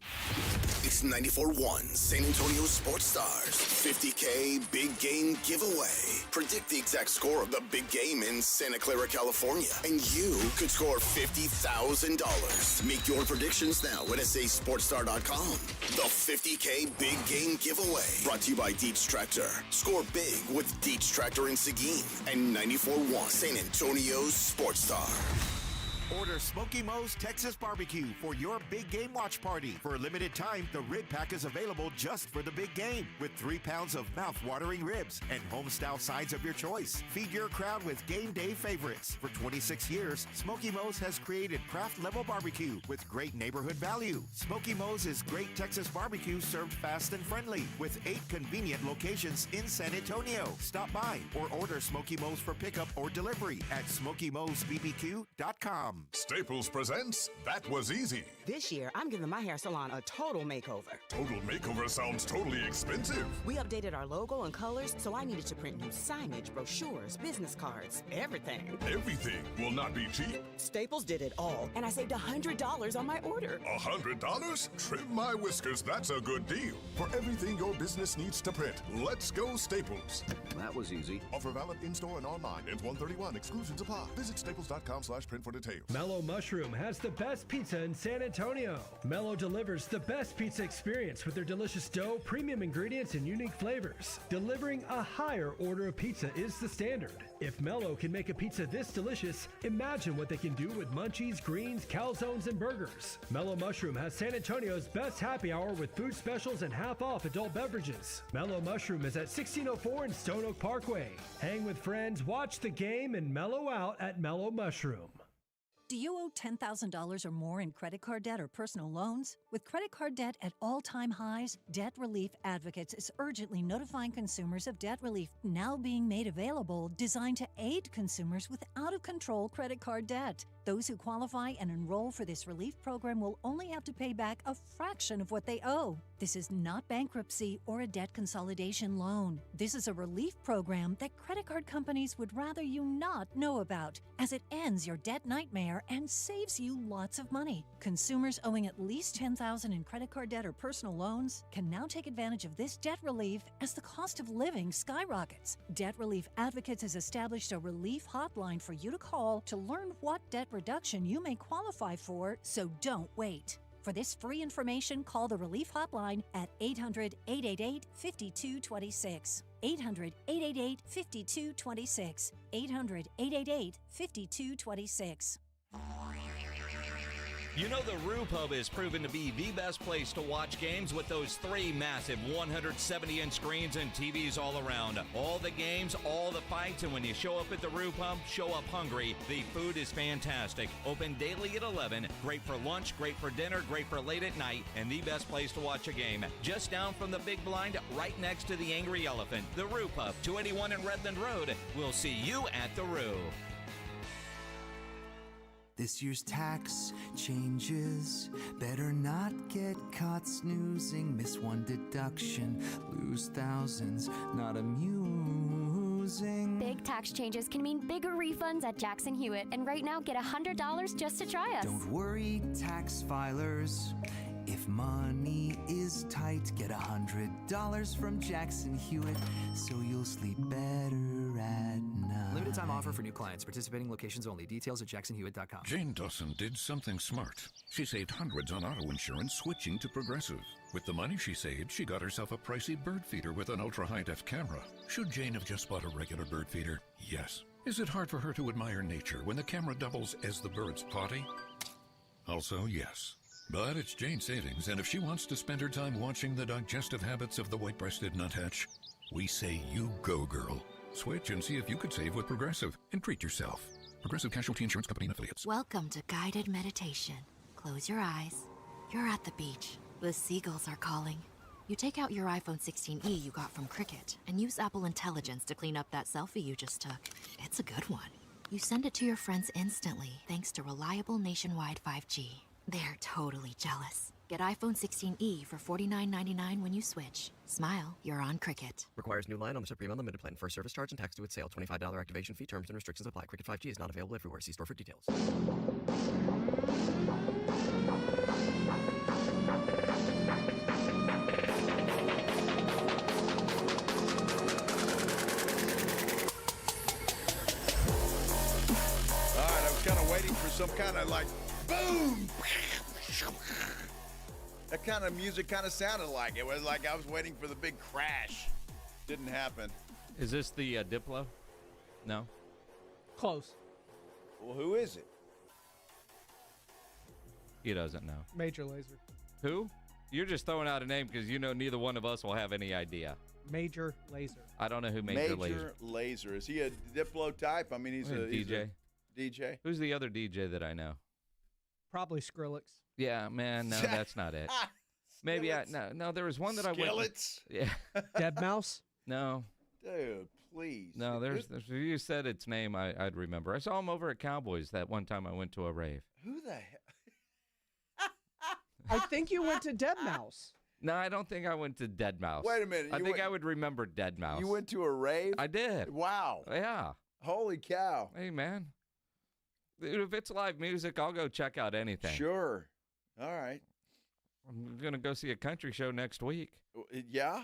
It's 94.1 San Antonio Sports Stars 50K Big Game Giveaway. Predict the exact score of the big game in Santa Clara, California, and you could score $50,000. Make your predictions now at sasportstar.com. The 50K Big Game Giveaway, brought to you by Dietz Tractor. Score big with Dietz Tractor in Seguin and 94.1 San Antonio's Sports Star. Order Smoky Mo's Texas Barbecue for your big game watch party. For a limited time, the rib pack is available just for the big game with 3 pounds of mouth-watering ribs and home-style sides of your choice. Feed your crowd with game day favorites. For 26 years, Smoky Mo's has created craft-level barbecue with great neighborhood value. Smoky Mo's is great Texas barbecue served fast and friendly with 8 convenient locations in San Antonio. Stop by or order Smoky Mo's for pickup or delivery at SmokyMo'sBBQ.com. Staples presents That Was Easy. This year, I'm giving my hair salon a total makeover. Total makeover sounds totally expensive. We updated our logo and colors, so I needed to print new signage, brochures, business cards, everything. Everything will not be cheap. Staples did it all, and I saved $100 on my order. $100? Trim my whiskers, that's a good deal. For everything your business needs to print, let's go Staples. That was easy. Offer valid in-store and online. Ends 1/31. Exclusions apply. Visit staples.com/print for details. Mellow Mushroom has the best pizza in San Antonio. Mellow delivers the best pizza experience with their delicious dough, premium ingredients, and unique flavors. Delivering a higher order of pizza is the standard. If Mellow can make a pizza this delicious, imagine what they can do with munchies, greens, calzones, and burgers. Mellow Mushroom has San Antonio's best happy hour with food specials and half-off adult beverages. Mellow Mushroom is at 1604 in Stone Oak Parkway. Hang with friends, watch the game, and mellow out at Mellow Mushroom. Do you owe $10,000 or more in credit card debt or personal loans? With credit card debt at all-time highs, Debt Relief Advocates is urgently notifying consumers of debt relief now being made available, designed to aid consumers with out-of-control credit card debt. Those who qualify and enroll for this relief program will only have to pay back a fraction of what they owe. This is not bankruptcy or a debt consolidation loan. This is a relief program that credit card companies would rather you not know about, as it ends your debt nightmare and saves you lots of money. Consumers owing at least $10,000 in credit card debt or personal loans can now take advantage of this debt relief as the cost of living skyrockets. Debt Relief Advocates has established a relief hotline for you to call to learn what debt reduction you may qualify for, so don't wait. For this free information, call the Relief Hotline at 800-888-5226. 800-888-5226. 800-888-5226. You know the Roo Pub is proven to be the best place to watch games with those 3 massive 170-inch screens and TVs all around. All the games, all the fights, and when you show up at the Roo Pub, show up hungry. The food is fantastic. Open daily at 11. Great for lunch, great for dinner, great for late at night, and the best place to watch a game. Just down from the big blind, right next to the Angry Elephant. The Roo Pub, 281 in Redland Road. We'll see you at the Roo. This year's tax changes. Better not get caught snoozing. Miss one deduction, lose thousands. Not amusing. Big tax changes can mean bigger refunds at Jackson Hewitt. And right now, get $100 just to try us. Don't worry, tax filers. If money is tight, get $100 from Jackson Hewitt, so you'll sleep better at night. Limited time offer for new clients. Participating locations only. Details at jacksonhewitt.com. Jane Dawson did something smart. She saved hundreds on auto insurance switching to Progressive. With the money she saved, she got herself a pricey bird feeder with an ultra-high-def camera. Should Jane have just bought a regular bird feeder? Yes. Is it hard for her to admire nature when the camera doubles as the bird's potty? Also, yes. But it's Jane's savings, and if she wants to spend her time watching the digestive habits of the white-breasted nuthatch, we say you go, girl. Switch and see if you could save with Progressive and treat yourself. Progressive Casualty Insurance Company and Affiliates. Welcome to guided meditation. Close your eyes. You're at the beach. The seagulls are calling. You take out your iPhone 16e you got from Cricket and use Apple Intelligence to clean up that selfie you just took. It's a good one. You send it to your friends instantly thanks to reliable nationwide 5G. They're totally jealous. Get iPhone 16e for $49.99 when you switch. Smile, you're on Cricket. Requires new line on the Supreme Unlimited plan. First service charge and tax due at sale. $25 activation fee. Terms and restrictions apply. Cricket 5G is not available everywhere. See store for details. All right, I was kind of waiting for some kind of like boom. That kind of music kind of sounded like it was like I was waiting for the big crash. Didn't happen. Is this the Diplo? No. Close. Well, who is it? He doesn't know. Major Lazer. Who? You're just throwing out a name because you know neither one of us will have any idea. Major Lazer. I don't know who Major Lazer. Is he a Diplo type? I mean, he's a DJ. DJ. Who's the other DJ that I know? Probably Skrillex. Yeah, man, no, that's not it. Maybe no. There was one that I went. Skillets? Yeah. Dead Mouse? No. Dude, please. No, there's if you said its name, I'd remember. I saw him over at Cowboys that one time I went to a rave. Who the hell? I think you went to Dead Mouse. No, I don't think I went to Dead Mouse. Wait a minute. I think I would remember Dead Mouse. You went to a rave? I did. Wow. Yeah. Holy cow. Hey, man. Dude, if it's live music, I'll go check out anything. Sure. All right. I'm going to go see a country show next week. Yeah?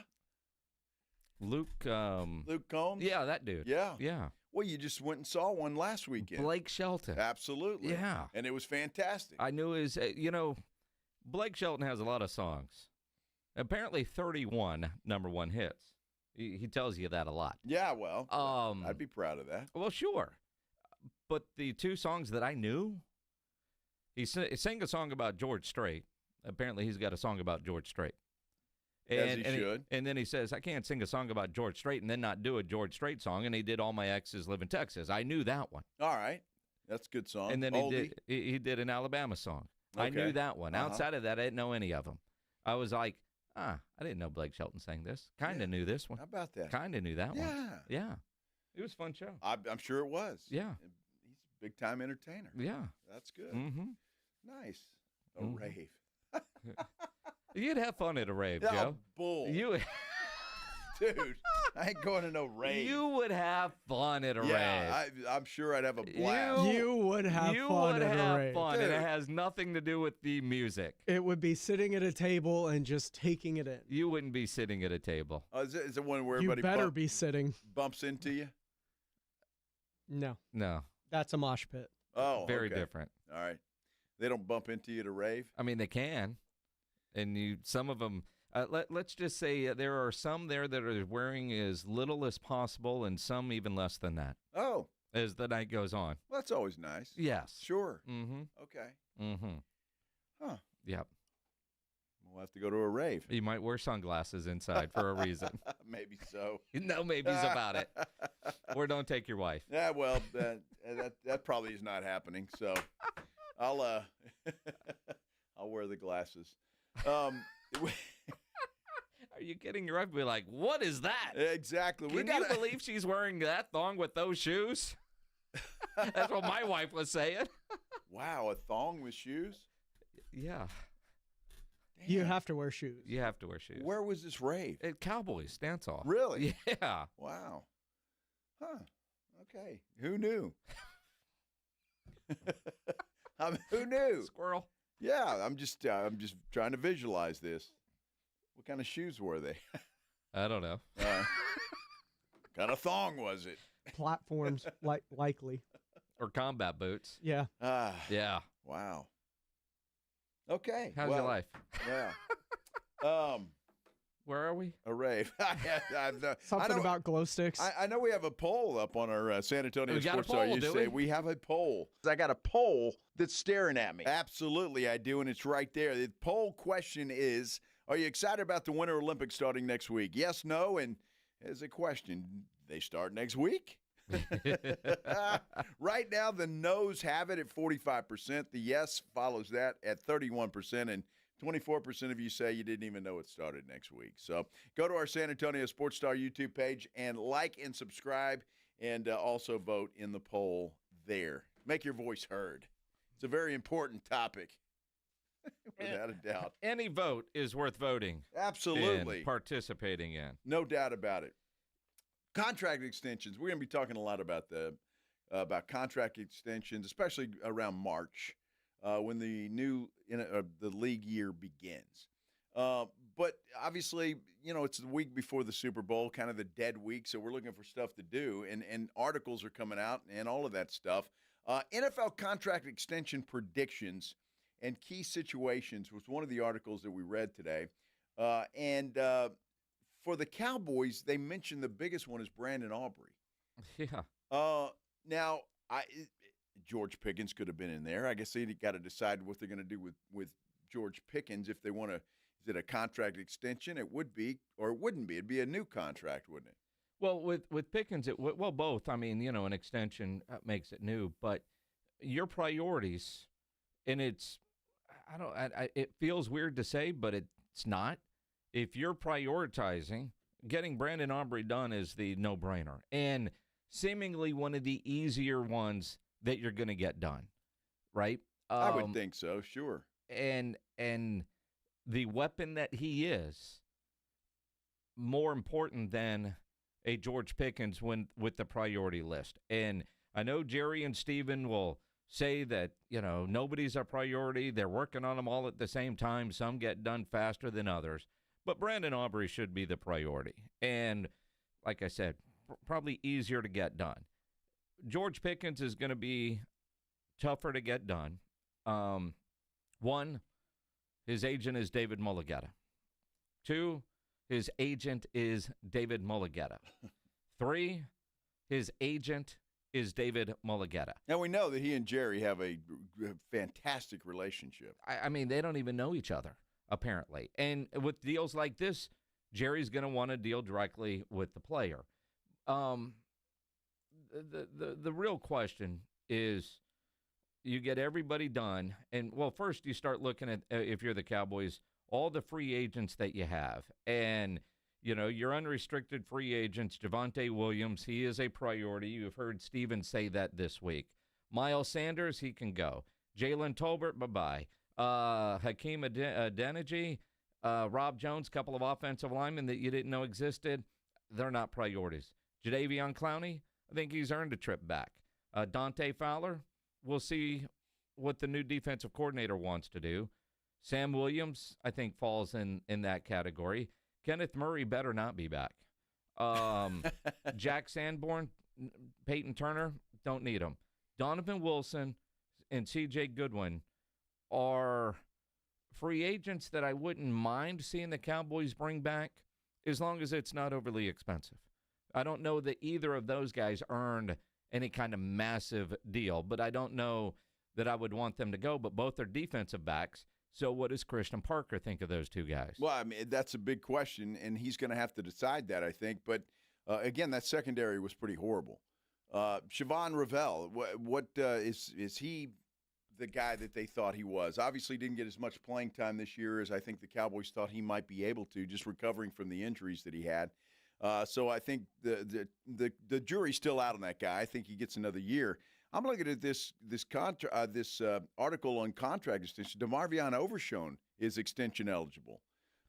Luke Combs? Yeah, that dude. Yeah. Yeah. Well, you just went and saw one last weekend. Blake Shelton. Absolutely. Yeah. And it was fantastic. I knew his, Blake Shelton has a lot of songs. Apparently 31 number one hits. He tells you that a lot. Yeah, well, I'd be proud of that. Well, sure. But the 2 songs that I knew, he sang a song about George Strait. Apparently he's got a song about George Strait. As he should. And then he says, I can't sing a song about George Strait and then not do a George Strait song. And he did All My Exes Live in Texas. I knew that one. All right. That's a good song. And then he did an Alabama song. I Okay. knew that one. Uh-huh. Outside of that, I didn't know any of them. I was like, I didn't know Blake Shelton sang this. Kind of knew this one. How about that? Kind of knew that one. Yeah. Yeah. It was a fun show. I'm sure it was. Yeah. He's a big-time entertainer. Yeah. That's good. Mm-hmm. Nice. A Mhm. rave. You'd have fun at a rave, Oh, Joe. bull. You, Dude, I ain't going to no rave. you would have fun at a yeah, rave. I'm sure I'd have a blast. You would have You fun would at a have rave. fun, and it Dude. has nothing to do with the music. It would be sitting at a table and just taking it in. You wouldn't be sitting at a table. Is it one where You everybody better be sitting. bumps into you? No, No, that's a mosh pit. Oh, very okay. different. All right. They don't bump into you at a rave? I mean, they can, and some of them. Let's just say there are some there that are wearing as little as possible, and some even less than that. Oh, as the night goes on. well, that's always nice. Yes. Sure. Mm-hmm. Okay. Mm-hmm. Huh. Yep. We'll have to go to a rave. You might wear sunglasses inside for a reason. Maybe so. No maybes about it. Or don't take your wife. Yeah, well, that probably is not happening. So I'll I'll wear the glasses. Are you kidding? Your wife would be like, what is that? Exactly. Can you believe she's wearing that thong with those shoes? That's what my wife was saying. Wow, a thong with shoes? Yeah. You have to wear shoes. You have to wear shoes. Where was this rave? At Cowboys dance off. Really? Yeah. Wow. Huh. Okay. Who knew? Who knew? Squirrel. Yeah, I'm just trying to visualize this. What kind of shoes were they? I don't know. What kind of thong was it? Platforms, likely. Or combat boots. Yeah. Yeah. Wow. Okay. How's your life? Yeah. Where are we? A rave. Something about glow sticks. I know we have a poll up on our San Antonio We got a Sports Star. poll, You do say we? we have a poll. I got a poll that's staring at me. Absolutely, I do, and it's right there. The poll question is: are you excited about the Winter Olympics starting next week? Yes, no, and as a question, they start next week. Right now, the no's have it at 45%. The yes follows that at 31%, and 24% of you say you didn't even know it started next week. So go to our San Antonio Sports Star YouTube page and like and subscribe, and also vote in the poll there. Make your voice heard. It's a very important topic, without a doubt. Any vote is worth voting. Absolutely. And participating in. No doubt about it. Contract extensions. We're going to be talking a lot about about contract extensions, especially around March, when the new the league year begins. But obviously, it's the week before the Super Bowl, kind of the dead week, so we're looking for stuff to do, and articles are coming out and all of that stuff. NFL contract extension predictions and key situations was one of the articles that we read today. For the Cowboys, they mentioned the biggest one is Brandon Aubrey. Yeah. Now, George Pickens could have been in there. I guess they got to decide what they're going to do with George Pickens if they want to. Is it a contract extension? It would be, or it wouldn't be. It'd be a new contract, wouldn't it? Well, with Pickens, both. I mean, an extension makes it new, but your priorities, and it feels weird to say, but it's not. If you're prioritizing, getting Brandon Aubrey done is the no-brainer, and seemingly one of the easier ones that you're going to get done, right? I would think so, sure. And the weapon that he is, more important than a George Pickens with the priority list. And I know Jerry and Steven will say that, nobody's a priority. They're working on them all at the same time. Some get done faster than others. But Brandon Aubrey should be the priority. And like I said, probably easier to get done. George Pickens is going to be tougher to get done. One, his agent is David Mulligetta. Two, his agent is David Mulligetta. Three, his agent is David Mulligetta. Now, we know that he and Jerry have a fantastic relationship. I mean, they don't even know each other, apparently. And with deals like this, Jerry's going to want to deal directly with the player. The real question is, you get everybody done. And, well, first you start looking at, if you're the Cowboys, all the free agents that you have. And, your unrestricted free agents, Javonte Williams, he is a priority. You've heard Steven say that this week. Miles Sanders, he can go. Jalen Tolbert, bye-bye. Hakeem Adeniji, Rob Jones, couple of offensive linemen that you didn't know existed, they're not priorities. Jadeveon Clowney, I think he's earned a trip back. Dante Fowler, we'll see what the new defensive coordinator wants to do. Sam Williams, I think, falls in that category. Kenneth Murray better not be back. Jack Sanborn, Peyton Turner, don't need him. Donovan Wilson and C.J. Goodwin are free agents that I wouldn't mind seeing the Cowboys bring back as long as it's not overly expensive. I don't know that either of those guys earned any kind of massive deal, but I don't know that I would want them to go. But both are defensive backs. So what does Christian Parker think of those two guys? Well, I mean, that's a big question, and he's going to have to decide that, I think. But, again, that secondary was pretty horrible. Siobhan Ravel, is he the guy that they thought he was? Obviously didn't get as much playing time this year as I think the Cowboys thought he might be able to, just recovering from the injuries that he had. So I think the jury's still out on that guy. I think he gets another year. I'm looking at this article on contract extension. DeMarvion Overshown is extension eligible.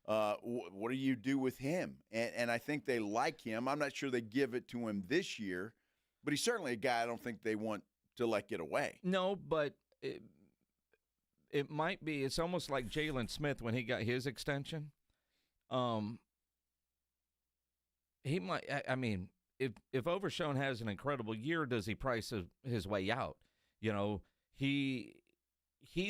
What do you do with him? And I think they like him. I'm not sure they give it to him this year, but he's certainly a guy I don't think they want to let get away. No, but it might be. It's almost like Jalen Smith when he got his extension. He might. I mean, if Overshown has an incredible year, does he price his way out? He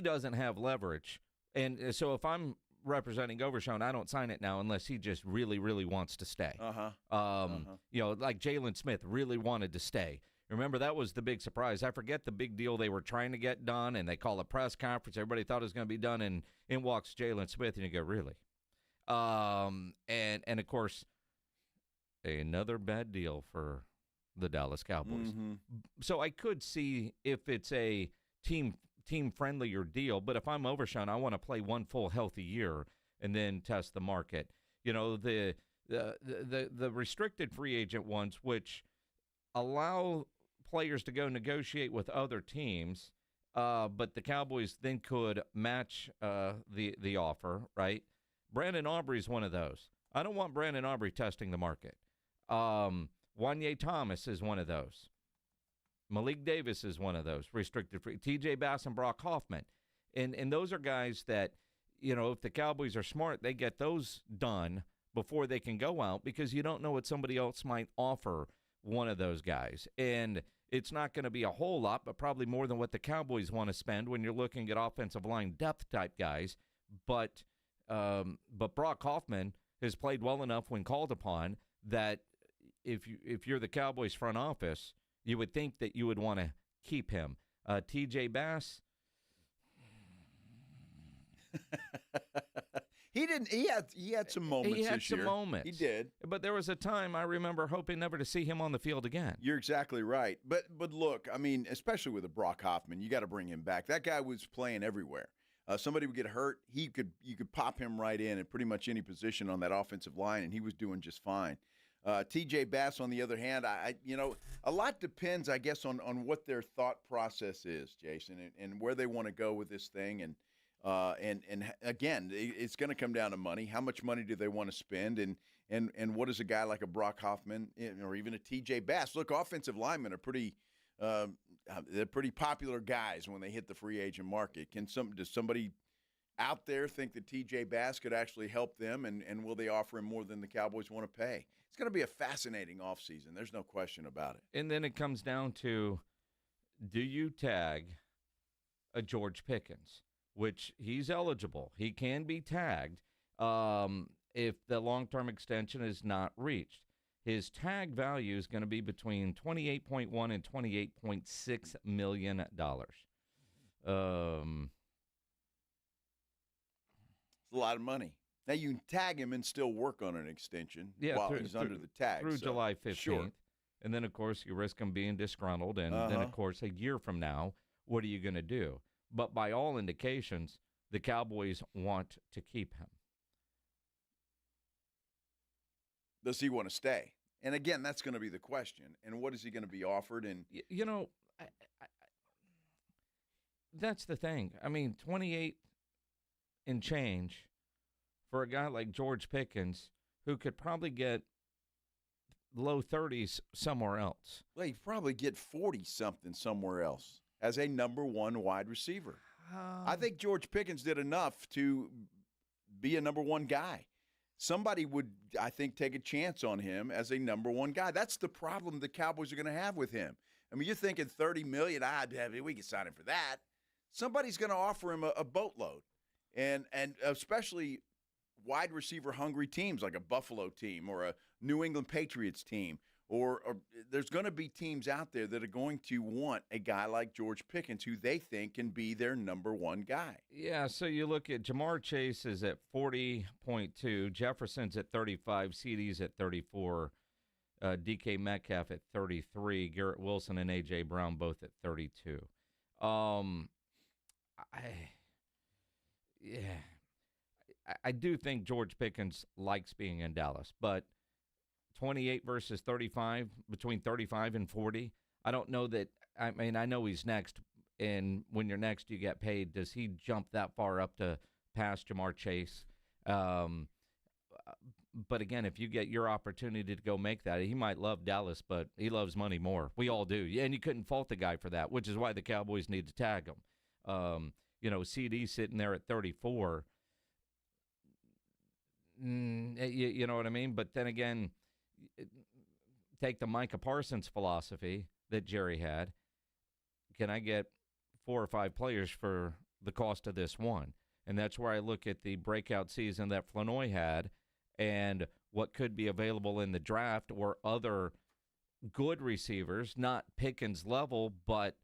doesn't have leverage, and so if I'm representing Overshown, I don't sign it now unless he just really, really wants to stay. Like Jalen Smith really wanted to stay. Remember, that was the big surprise. I forget the big deal they were trying to get done, and they call a press conference. Everybody thought it was going to be done, and in walks Jalen Smith, and you go, really? And of course, another bad deal for the Dallas Cowboys. Mm-hmm. So I could see if it's a team-friendlier deal, but if I'm Overshown, I want to play one full healthy year and then test the market. The restricted free agent ones, which allow players to go negotiate with other teams, but the Cowboys then could match the offer, right? Brandon Aubrey is one of those. I don't want Brandon Aubrey testing the market. Wanye Thomas is one of those. Malik Davis is one of those restricted free. TJ Bass and Brock Hoffman. And those are guys that, if the Cowboys are smart, they get those done before they can go out because you don't know what somebody else might offer one of those guys. And it's not going to be a whole lot, but probably more than what the Cowboys want to spend when you're looking at offensive line depth type guys. But Brock Hoffman has played well enough when called upon that if you're the Cowboys front office, you would think that you would want to keep him. TJ Bass. He had some moments He had this some year. moments. He did. But there was a time I remember hoping never to see him on the field again. You're exactly right. But look, I mean, especially with a Brock Hoffman, you got to bring him back. That guy was playing everywhere. Somebody would get hurt, you could pop him right in pretty much any position on that offensive line, and he was doing just fine. TJ Bass, on the other hand, a lot depends, I guess, on what their thought process is, Jason, and where they want to go with this thing. And again, it's going to come down to money. How much money do they want to spend? And what is a guy like a Brock Hoffman or even a TJ Bass? Look, offensive linemen are they're pretty popular guys when they hit the free agent market. Does somebody out there think that TJ Bass could actually help them, and will they offer him more than the Cowboys want to pay? It's going to be a fascinating offseason. There's no question about it. And then it comes down to, do you tag a George Pickens, which he's eligible. He can be tagged if the long-term extension is not reached. His tag value is going to be between $28.1 and $28.6 million. It's a lot of money. Now, you can tag him and still work on an extension while he's under the tag. Through July 15th. Sure. And then, of course, you risk him being disgruntled. And then, of course, a year from now, what are you going to do? But by all indications, the Cowboys want to keep him. Does he want to stay? And again, that's going to be the question. And what is he going to be offered? And you know, that's the thing. I mean, 28 and change for a guy like George Pickens, who could probably get low 30s somewhere else. Well, he'd probably get 40-something somewhere else as a number one wide receiver. I think George Pickens did enough to be a number one guy. Somebody would, I think, take a chance on him as a number one guy. That's the problem the Cowboys are going to have with him. I mean, you're thinking $30 million, we can sign him for that. Somebody's going to offer him a boatload, and especially wide receiver hungry teams like a Buffalo team or a New England Patriots team, or there's going to be teams out there that are going to want a guy like George Pickens who they think can be their number one guy. Yeah, so you look at Jamar Chase is at 40.2, Jefferson's at 35, CD's at 34, DK Metcalf at 33, Garrett Wilson and A.J. Brown both at 32. I do think George Pickens likes being in Dallas, but 28 versus 35, between 35 and 40, I don't know that. I mean, I know he's next, and when you're next, you get paid. Does he jump that far up to past Jamar Chase? But again, if you get your opportunity to go make that, he might love Dallas, but he loves money more. We all do. And you couldn't fault the guy for that, which is why the Cowboys need to tag him. CD sitting there at 34. You know what I mean? But then again, take the Micah Parsons philosophy that Jerry had. Can I get 4 or 5 players for the cost of this one? And that's where I look at the breakout season that Flanoy had and what could be available in the draft or other good receivers, not Pickens level, but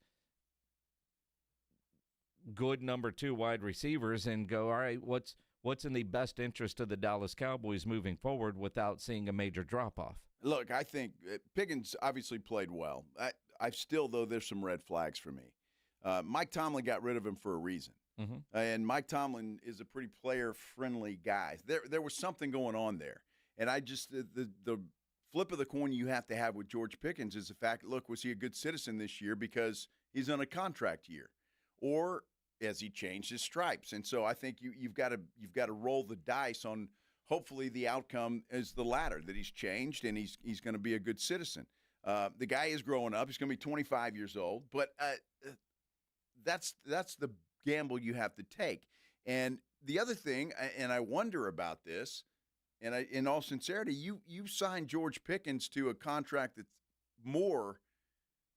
good number 2 wide receivers, and go, all right, what's in the best interest of the Dallas Cowboys moving forward without seeing a major drop-off? Look, I think Pickens obviously played well. I still, though, there's some red flags for me. Mike Tomlin got rid of him for a reason. Mm-hmm. And Mike Tomlin is a pretty player-friendly guy. There was something going on there. And I just the flip of the coin you have to have with George Pickens is the fact, look, was he a good citizen this year because he's on a contract year? Or has he changed his stripes? And so I think you've got to roll the dice on hopefully the outcome is the latter, that he's changed and he's going to be a good citizen. The guy is growing up. He's going to be 25 years old. But that's the gamble you have to take. And the other thing, and I wonder about this, and in all sincerity, you signed George Pickens to a contract that's more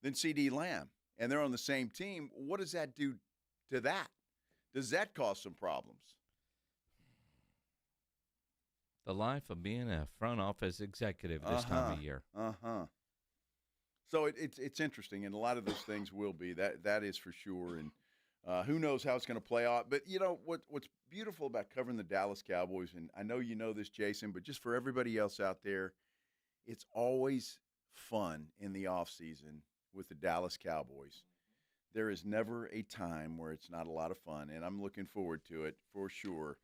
than CD Lamb, and they're on the same team. What does that do to that? Does that cause some problems? The life of being a front office executive this time of year. So it's interesting, and a lot of those things will be. That is for sure, and who knows how it's going to play out. But, you know, what's beautiful about covering the Dallas Cowboys, and I know you know this, Jason, but just for everybody else out there, it's always fun in the offseason with the Dallas Cowboys. There is never a time where it's not a lot of fun, and I'm looking forward to it for sure.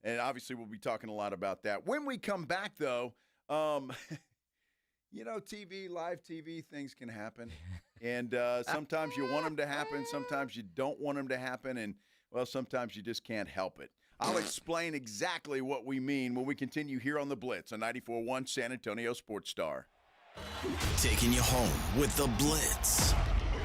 And obviously we'll be talking a lot about that. When we come back, though, you know, live TV, things can happen. And sometimes you want them to happen. Sometimes you don't want them to happen. And, well, sometimes you just can't help it. I'll explain exactly what we mean when we continue here on The Blitz on 94.1 San Antonio Sports Star. Taking you home with The Blitz.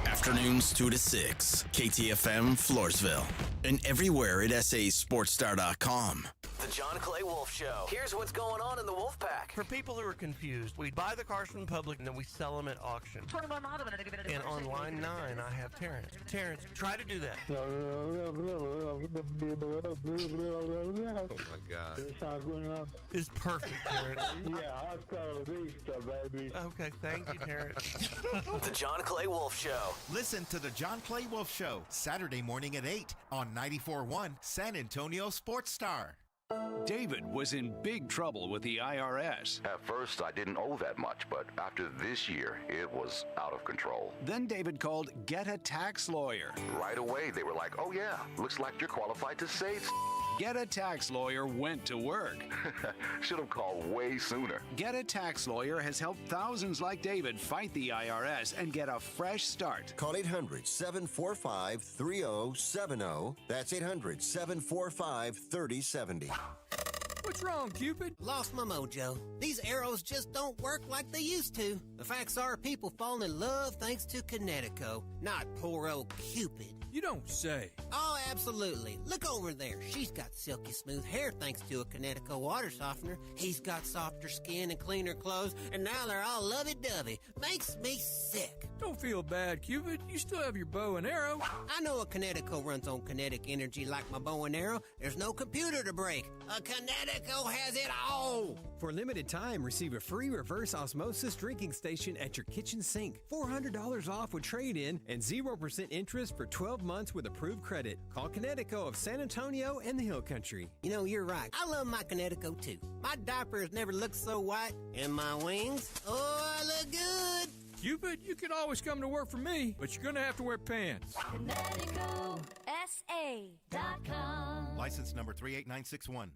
Afternoons 2 to 6. KTFM Floresville. And everywhere at sasportstar.com. The John Clay Wolf Show. Here's what's going on in the Wolf Pack. For people who are confused, we buy the cars from the public and then we sell them at auction. And on line 9, I have Terrence. Terrence, try to do that. Oh my God. It's perfect, Terrence. baby. Okay, thank you, Terrence. The John Clay Wolf Show. Listen to The John Clay Wolf Show, Saturday morning at 8 on 94.1 San Antonio Sports Star. David was in big trouble with the IRS. At first, I didn't owe that much, but after this year, it was out of control. Then David called Get a Tax Lawyer. Right away, they were like, oh yeah, looks like you're qualified to save. Get a Tax Lawyer went to work. Should have called way sooner. Get a Tax Lawyer has helped thousands like David fight the IRS and get a fresh start. Call 800-745-3070. That's 800-745-3070. What's wrong, Cupid? Lost my mojo. These arrows just don't work like they used to. The facts are people fall in love thanks to Connecticut, not poor old Cupid. You don't say. Oh, absolutely. Look over there. She's got silky smooth hair thanks to a Connecticut water softener. He's got softer skin and cleaner clothes, and now they're all lovey-dovey. Makes me sick. Don't feel bad, Cupid. You still have your bow and arrow. I know a Connecticut runs on kinetic energy like my bow and arrow. There's no computer to break. A Connecticut has it all. For a limited time, receive a free reverse osmosis drinking station at your kitchen sink. $400 off with trade-in and 0% interest for 12 months with approved credit. Call Connecticut of San Antonio and the Hill Country. You know, you're right. I love my Connecticut too. My diaper has never looked so white. And my wings, oh, I look good. Cupid, you can always come to work for me, but you're going to have to wear pants. ConnecticutSA.com. License number 38961.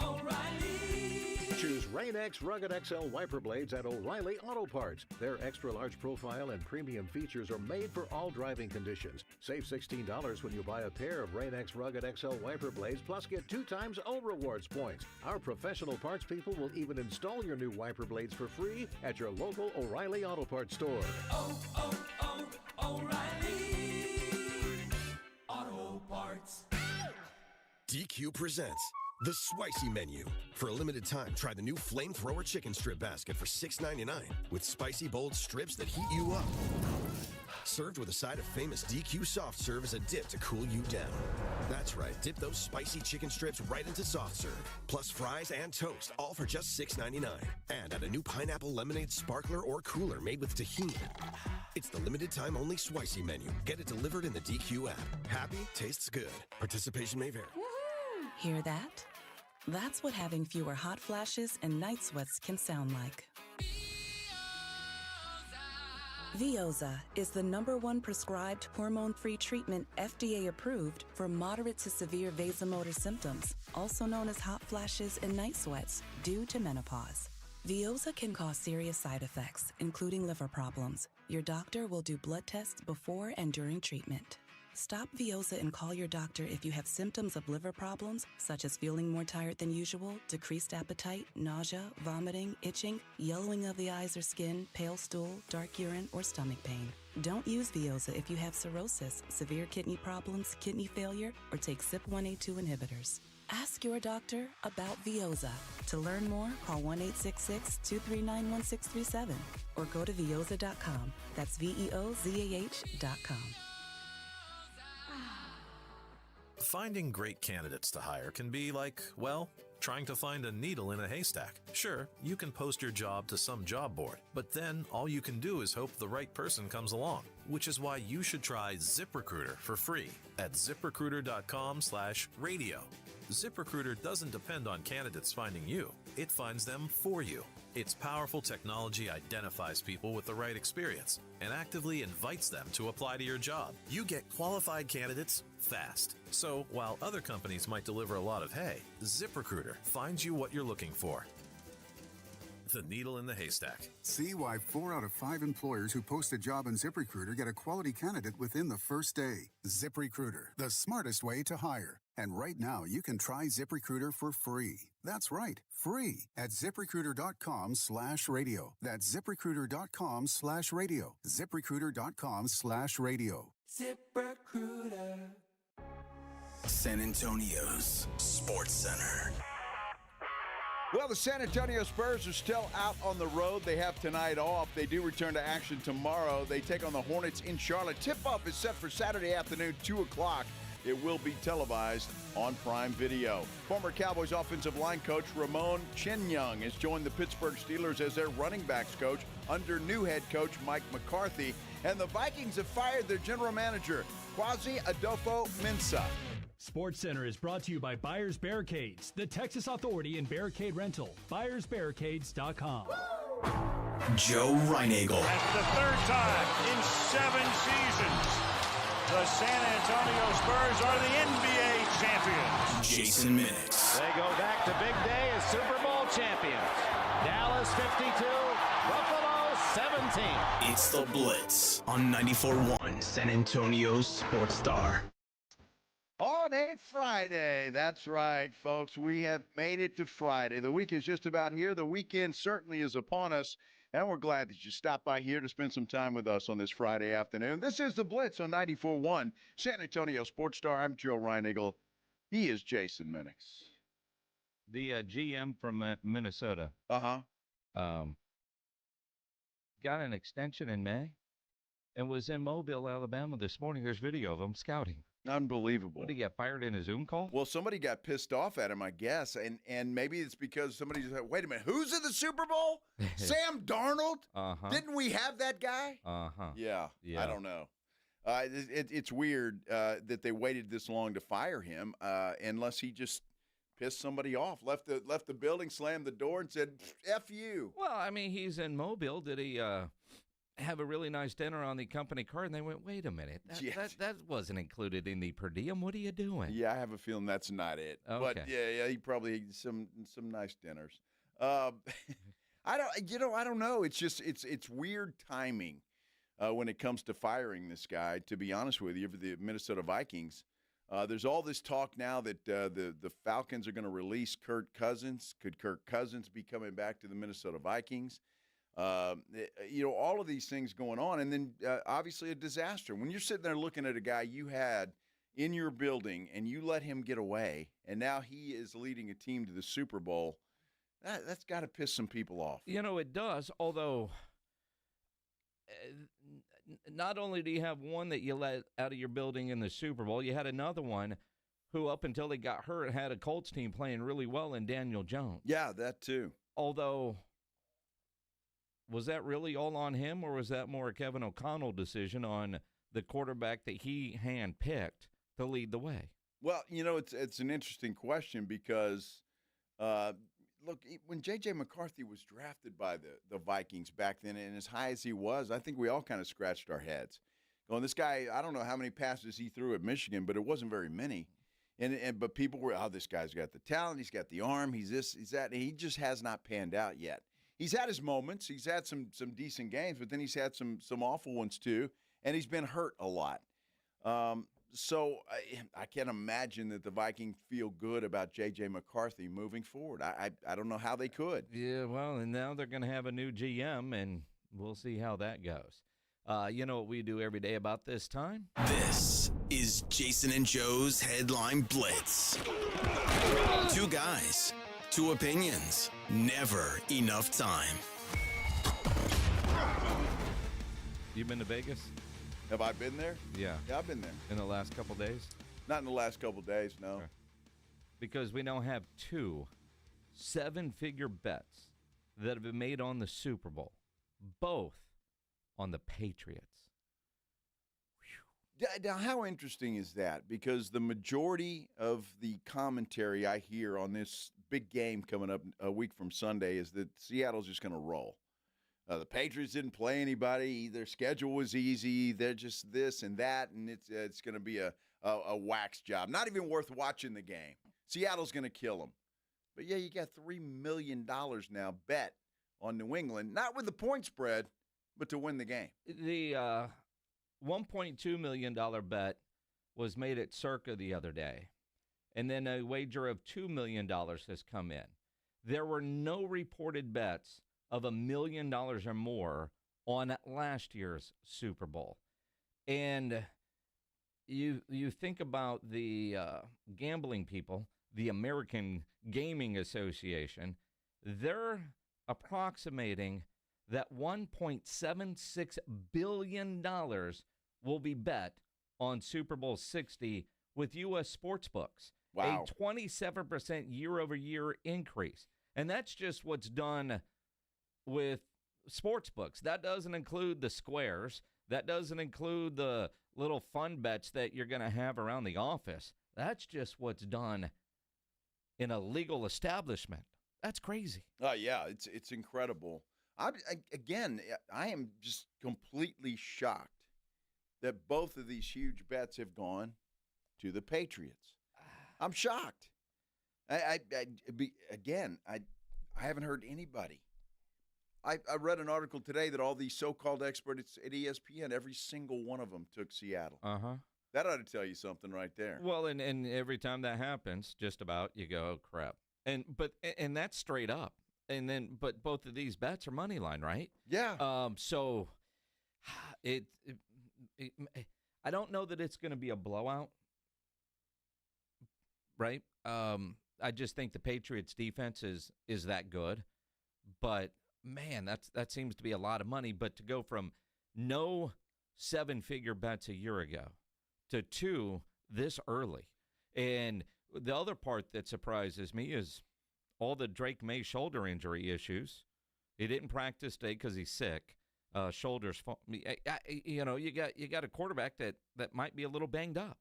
O'Reilly. Choose Rain-X Rugged XL wiper blades at O'Reilly Auto Parts. Their extra large profile and premium features are made for all driving conditions. Save $16 when you buy a pair of Rain-X Rugged XL wiper blades, plus get 2 times O Rewards points. Our professional parts people will even install your new wiper blades for free at your local O'Reilly Auto Parts store. O'Reilly Auto Parts. DQ presents the Spicy Menu. For a limited time, try the new Flamethrower Chicken Strip Basket for $6.99 with spicy, bold strips that heat you up. Served with a side of famous DQ Soft Serve as a dip to cool you down. That's right, dip those spicy chicken strips right into Soft Serve. Plus fries and toast, all for just $6.99. And add a new pineapple lemonade sparkler or cooler made with tahini. It's the limited time only Spicy Menu. Get it delivered in the DQ app. Happy tastes good. Participation may vary. Hear that? That's what having fewer hot flashes and night sweats can sound like. Veoza is the #1 prescribed hormone-free treatment FDA approved for moderate to severe vasomotor symptoms, also known as hot flashes and night sweats, due to menopause. Veoza can cause serious side effects, including liver problems. Your doctor will do blood tests before and during treatment. Stop Veoza and call your doctor if you have symptoms of liver problems, such as feeling more tired than usual, decreased appetite, nausea, vomiting, itching, yellowing of the eyes or skin, pale stool, dark urine, or stomach pain. Don't use Veoza if you have cirrhosis, severe kidney problems, kidney failure, or take CYP1A2 inhibitors. Ask your doctor about Veoza. To learn more, call 1-866-239-1637 or go to Veoza.com. That's VEOZAH.com. Finding great candidates to hire can be like, well, trying to find a needle in a haystack. Sure, you can post your job to some job board, but then all you can do is hope the right person comes along, which is why you should try ZipRecruiter for free at ZipRecruiter.com/radio. ZipRecruiter doesn't depend on candidates finding you. It finds them for you. Its powerful technology identifies people with the right experience and actively invites them to apply to your job. You get qualified candidates fast. So while other companies might deliver a lot of hay, ZipRecruiter finds you what you're looking for. The needle in the haystack. See why 4 out of 5 employers who post a job on ZipRecruiter get a quality candidate within the first day. ZipRecruiter, the smartest way to hire. And right now, you can try ZipRecruiter for free. That's right, free at ZipRecruiter.com/radio. That's ZipRecruiter.com/radio. ZipRecruiter.com/radio. ZipRecruiter. San Antonio's Sports Center. Well, the San Antonio Spurs are still out on the road. They have tonight off. They do return to action tomorrow. They take on the Hornets in Charlotte. Tip-off is set for Saturday afternoon, 2 o'clock. It will be televised on Prime Video. Former Cowboys offensive line coach Ramon Chenyoung has joined the Pittsburgh Steelers as their running backs coach under new head coach Mike McCarthy. And the Vikings have fired their general manager, Kwesi Adolfo-Mensah. SportsCenter is brought to you by Buyers Barricades, the Texas authority in barricade rental. BuyersBarricades.com. Joe Reinagel. That's the third time in 7 seasons the San Antonio Spurs are the NBA champions. Jason Minix. They go back to big day as Super Bowl champions. Dallas 52, Buffalo 17. It's the Blitz on 94.1 San Antonio Sports Star. On a Friday. That's right, folks. We have made it to Friday. The week is just about here. The weekend certainly is upon us, and we're glad that you stopped by here to spend some time with us on this Friday afternoon. This is the Blitz on 94.1 San Antonio Sports Star. I'm Joe Reinagel. He is Jason Minix. The GM from Minnesota. Uh-huh. Got an extension in May and was in Mobile, Alabama this morning. There's video of him scouting. Unbelievable. What, did he get fired in a Zoom call? Well, somebody got pissed off at him, I guess, and maybe it's because somebody said, wait a minute, who's in the Super Bowl? Sam Darnold? Uh-huh. Didn't we have that guy? Uh-huh. Yeah, I don't know. It's weird that they waited this long to fire him, unless he just pissed somebody off, left the building, slammed the door, and said, F you. Well, I mean, he's in Mobile. Did he have a really nice dinner on the company card? And they went, wait a minute, that wasn't included in the per diem. What are you doing? Yeah, I have a feeling that's not it. Okay. But yeah, he probably ate some nice dinners. I don't know. It's just it's weird timing when it comes to firing this guy. To be honest with you, for the Minnesota Vikings, there's all this talk now that the Falcons are going to release Kirk Cousins. Could Kirk Cousins be coming back to the Minnesota Vikings? All of these things going on, and then obviously a disaster. When you're sitting there looking at a guy you had in your building and you let him get away, and now he is leading a team to the Super Bowl, that's got to piss some people off. It does, although not only do you have one that you let out of your building in the Super Bowl, you had another one who, up until they got hurt, had a Colts team playing really well in Daniel Jones. Yeah, that too. Although, was that really all on him, or was that more a Kevin O'Connell decision on the quarterback that he handpicked to lead the way? Well, it's an interesting question because, look, when J.J. McCarthy was drafted by the Vikings back then, and as high as he was, I think we all kind of scratched our heads. Going, this guy, I don't know how many passes he threw at Michigan, but it wasn't very many. But people were, this guy's got the talent, he's got the arm, he's this, he's that, and he just has not panned out yet. He's had his moments. He's had some decent games, but then he's had some awful ones too, and he's been hurt a lot. So I can't imagine that the Vikings feel good about J.J. McCarthy moving forward. I don't know how they could. Yeah, well, and now they're going to have a new GM, and we'll see how that goes. You know what we do every day about this time? This is Jason and Joe's Headline Blitz. 2 guys, 2 opinions, never enough time. You been to Vegas? Have I been there? Yeah. Yeah, I've been there. In the last couple days? Not in the last couple days, no. Okay. Because we now have 2 7-figure bets that have been made on the Super Bowl, both on the Patriots. Now, how interesting is that? Because the majority of the commentary I hear on this big game coming up a week from Sunday is that Seattle's just going to roll. The Patriots didn't play anybody. Their schedule was easy. They're just this and that, and it's going to be a wax job. Not even worth watching the game. Seattle's going to kill them. But, yeah, you got $3 million now bet on New England, not with the point spread, but to win the game. The $1.2 million bet was made at Circa the other day, and then a wager of $2 million has come in. There were no reported bets of $1 million or more on last year's Super Bowl. And you think about the gambling people, the American Gaming Association, they're approximating that $1.76 billion will be bet on Super Bowl 60 with U.S. sportsbooks. Wow. A 27% year-over-year increase. And that's just what's done with sportsbooks. That doesn't include the squares. That doesn't include the little fun bets that you're going to have around the office. That's just what's done in a legal establishment. That's crazy. Yeah, it's incredible. I am just completely shocked that both of these huge bets have gone to the Patriots. I'm shocked. I haven't heard anybody. I read an article today that all these so-called experts at ESPN, every single one of them took Seattle. That ought to tell you something right there. Well, and every time that happens, just about, you go, oh, crap. And that's straight up. But both of these bets are money line, right? Yeah. So I don't know that it's going to be a blowout, right? I just think the Patriots defense is that good. But man, that seems to be a lot of money. But to go from no 7-figure bets a year ago to 2 this early. And the other part that surprises me is all the Drake May shoulder injury issues. He didn't practice today because he's sick. Shoulders, you got a quarterback that might be a little banged up.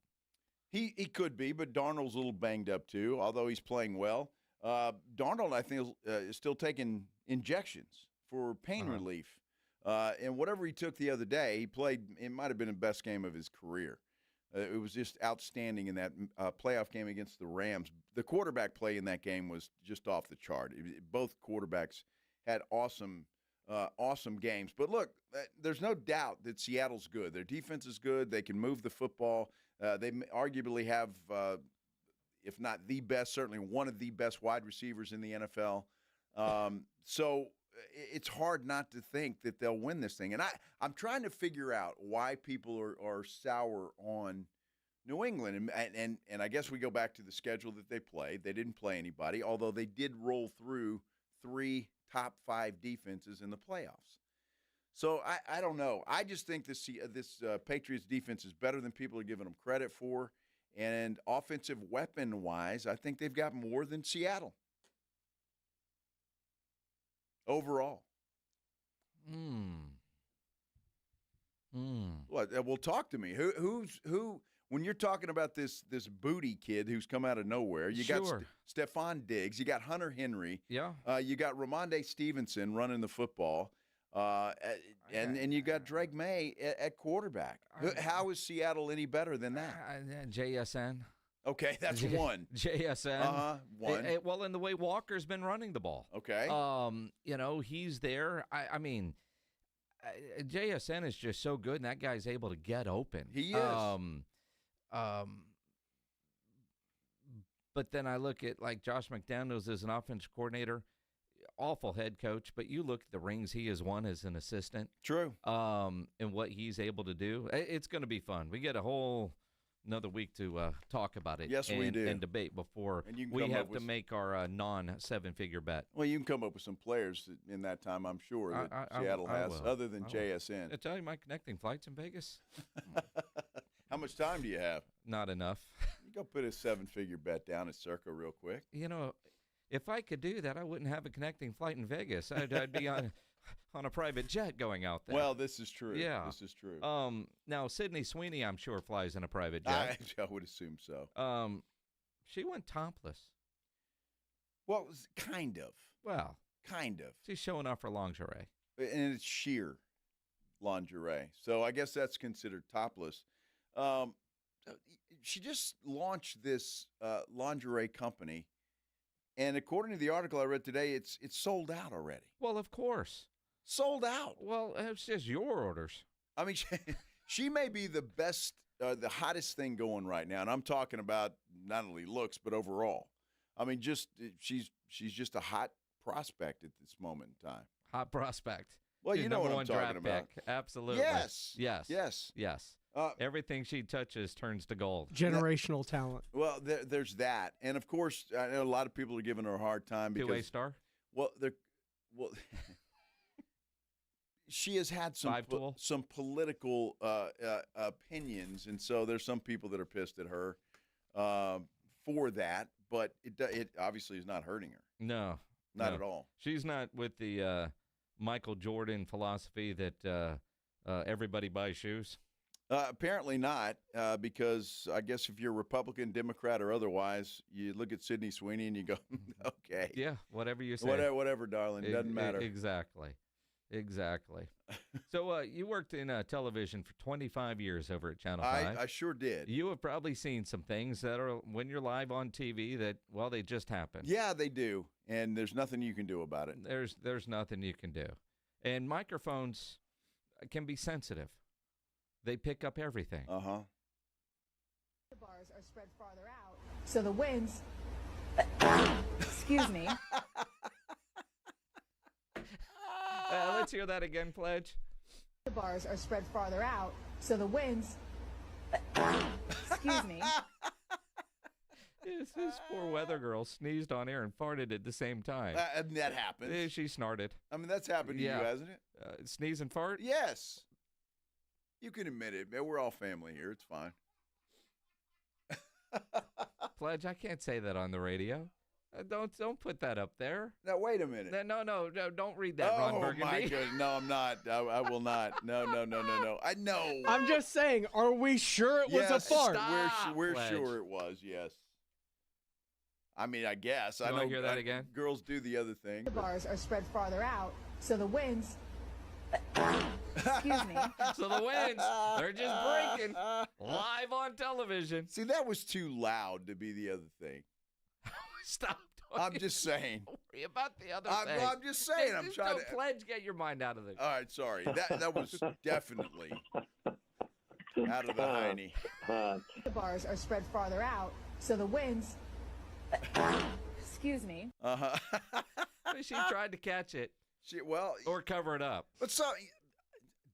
He could be, but Darnold's a little banged up too, although he's playing well. Darnold, I think, is still taking injections for pain relief. And whatever he took the other day, he played. It might have been the best game of his career. It was just outstanding in that playoff game against the Rams. The quarterback play in that game was just off the chart. Both quarterbacks had awesome games. But look, there's no doubt that Seattle's good. Their defense is good. They can move the football. They arguably have, if not the best, certainly one of the best wide receivers in the NFL. So it's hard not to think that they'll win this thing. And I'm trying to figure out why people are sour on New England. And I guess we go back to the schedule that they played. They didn't play anybody, although they did roll through 3 top 5 defenses in the playoffs. So I don't know. I just think this Patriots defense is better than people are giving them credit for. And offensive weapon-wise, I think they've got more than Seattle. Overall. Well, talk to me. Who? When you're talking about this booty kid who's come out of nowhere, you got Stephon Diggs, you got Hunter Henry, you got Ramondre Stevenson running the football, and you got Drake May at quarterback. How is Seattle any better than that? JSN. Okay, that's one. JSN. One. Well, and the way Walker's been running the ball. Okay. He's there. I mean, JSN is just so good, and that guy's able to get open. He is. But then I look at, like, Josh McDaniels as an offensive coordinator, awful head coach, but you look at the rings he has won as an assistant. True. And what he's able to do. It's going to be fun. We get another week to talk about it. Yes, we do. And debate before we have to make our non-7-figure bet. Well, you can come up with some players in that time, I'm sure, that Seattle has, other than JSN. I tell you, my connecting flights in Vegas. How much time do you have? Not enough. You go put a 7-figure bet down at Circa real quick. If I could do that, I wouldn't have a connecting flight in Vegas. I'd be on a private jet going out there. Well, this is true. Yeah. This is true. Now, Sydney Sweeney, I'm sure, flies in a private jet. I would assume so. She went topless. Well, kind of. Well, kind of. She's showing off her lingerie. And it's sheer lingerie. So I guess that's considered topless. She just launched this lingerie company. And according to the article I read today, it's sold out already. Well, of course. Sold out. Well, it's just your orders. I mean, she may be the best, the hottest thing going right now. And I'm talking about not only looks, but overall. I mean, she's just a hot prospect at this moment in time. Hot prospect. Well, you know what I'm talking about. Pick. Absolutely. Yes. Everything she touches turns to gold. Generational talent. Well, there's that, and of course, I know a lot of people are giving her a hard time because 2-way star. Well, she has had some political opinions, and so there's some people that are pissed at her for that. But it obviously is not hurting her. No, not at all. She's not with the Michael Jordan philosophy that everybody buys shoes. Apparently not, because I guess if you're Republican, Democrat, or otherwise, you look at Sydney Sweeney and you go, okay. Yeah, whatever you say. Whatever, darling. Doesn't matter. Exactly. So you worked in television for 25 years over at Channel 5. I sure did. You have probably seen some things that are, when you're live on TV, that, well, they just happen. Yeah, they do, and there's nothing you can do about it. There's nothing you can do. And microphones can be sensitive. They pick up everything. Uh-huh. The bars are spread farther out, so the winds... Excuse me. Let's hear that again, Pledge. The bars are spread farther out, so the winds... Excuse me. This poor weather girl sneezed on air and farted at the same time. That happens. She snorted. I mean, that's happened to you, hasn't it? Sneeze and fart? Yes. You can admit it. We're all family here. It's fine. Pledge, I can't say that on the radio. Don't put that up there. Now, wait a minute. No, don't read that, Ron Burgundy. Oh, my goodness. No, I'm not. I will not. No. I know. I'm just saying, are we sure it was a fart? We're sure it was, yes. I mean, I guess. I don't hear that again. Girls do the other thing. The bars are spread farther out, so the winds... Excuse me. So the winds, they're just breaking live on television. See, that was too loud to be the other thing. Stop. I'm just saying. Don't worry about the other thing. I'm just saying. I'm trying to. Pledge, get your mind out of it. All right, sorry. That was definitely out of the hiney. The bars are spread farther out, so the winds... Excuse me. Uh-huh. She tried to catch it. Or cover it up. But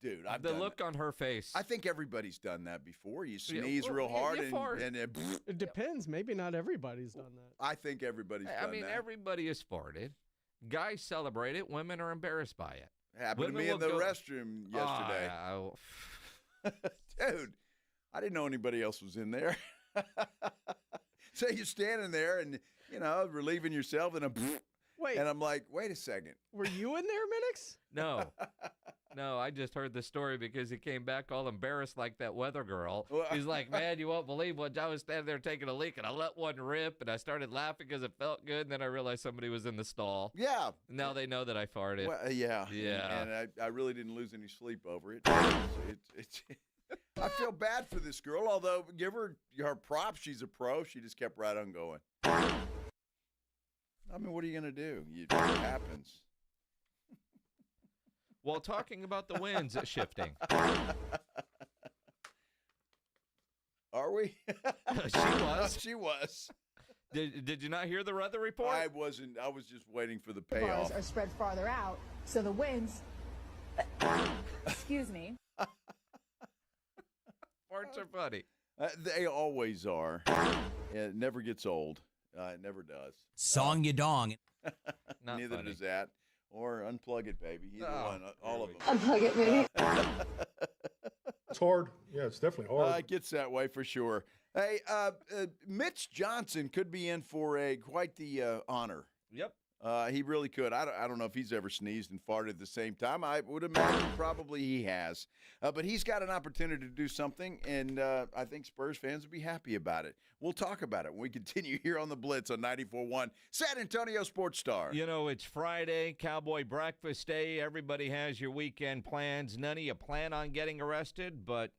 dude, the look on her face. I think everybody's done that before. You sneeze real hard and it depends. Maybe not everybody's done that. I think everybody's done that. I mean, everybody has farted. Guys celebrate it. Women are embarrassed by it. Happened to me in the restroom yesterday. Dude, I didn't know anybody else was in there. So you're standing there and, relieving yourself and Wait. And I'm like, wait a second. Were you in there, Minix? No, I just heard the story because he came back all embarrassed like that weather girl. He's like, man, you won't believe what I was standing there taking a leak, and I let one rip, and I started laughing because it felt good, and then I realized somebody was in the stall. Yeah. Now they know that I farted. Well, yeah. Yeah. And I really didn't lose any sleep over it. I feel bad for this girl, although give her props. She's a pro. She just kept right on going. I mean, what are you going to do? It happens. Well, talking about the winds shifting. Are we? She was. Did you not hear the weather report? I wasn't. I was just waiting for the The payoff. bars are spread farther out, so the winds... Excuse me. Farts are funny. They always are. It never gets old. It never does. Song you dong. Neither does that. Or unplug it, baby. Either one. All of them. Unplug it, baby. It's hard. Yeah, it's definitely hard. It gets that way for sure. Hey, Mitch Johnson could be in for quite the honor. Yep. He really could. I don't know if he's ever sneezed and farted at the same time. I would imagine probably he has. But he's got an opportunity to do something, and I think Spurs fans would be happy about it. We'll talk about it when we continue here on the Blitz on 94.1 San Antonio Sports Star. It's Friday, Cowboy breakfast day. Everybody has your weekend plans. None of you plan on getting arrested, but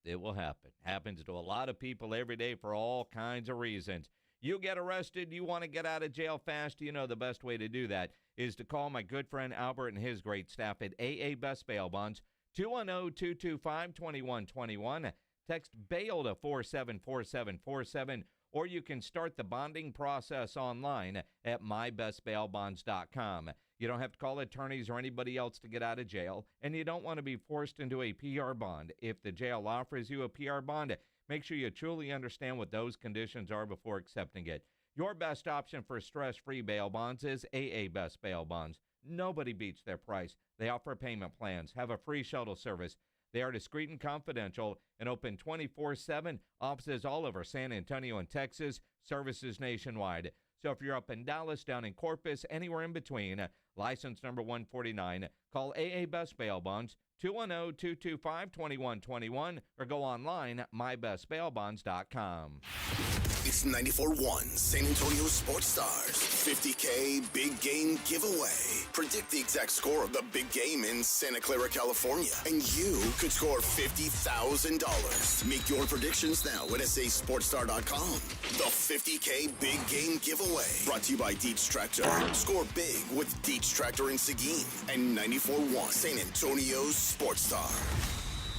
it will happen. Happens to a lot of people every day for all kinds of reasons. You get arrested, you want to get out of jail fast, the best way to do that is to call my good friend Albert and his great staff at AA Best Bail Bonds, 210-225-2121. Text BAIL to 474747, or you can start the bonding process online at mybestbailbonds.com. You don't have to call attorneys or anybody else to get out of jail, and you don't want to be forced into a PR bond. If the jail offers you a PR bond, make sure you truly understand what those conditions are before accepting it. Your best option for stress-free bail bonds is AA Best Bail Bonds. Nobody beats their price. They offer payment plans, have a free shuttle service. They are discreet and confidential and open 24/7. Offices all over San Antonio and Texas, services nationwide. So if you're up in Dallas, down in Corpus, anywhere in between, license number 149, call AA Best Bail Bonds, 210-225-2121, or go online at mybestbailbonds.com. It's 94.1 San Antonio Sports Stars 50K Big Game Giveaway. Predict the exact score of the big game in Santa Clara, California, and you could score $50,000. Make your predictions now at sasportstar.com. The 50K Big Game Giveaway, brought to you by Dietz Tractor. Score big with Dietz Tractor in Seguin and 94.1 San Antonio Sports Star.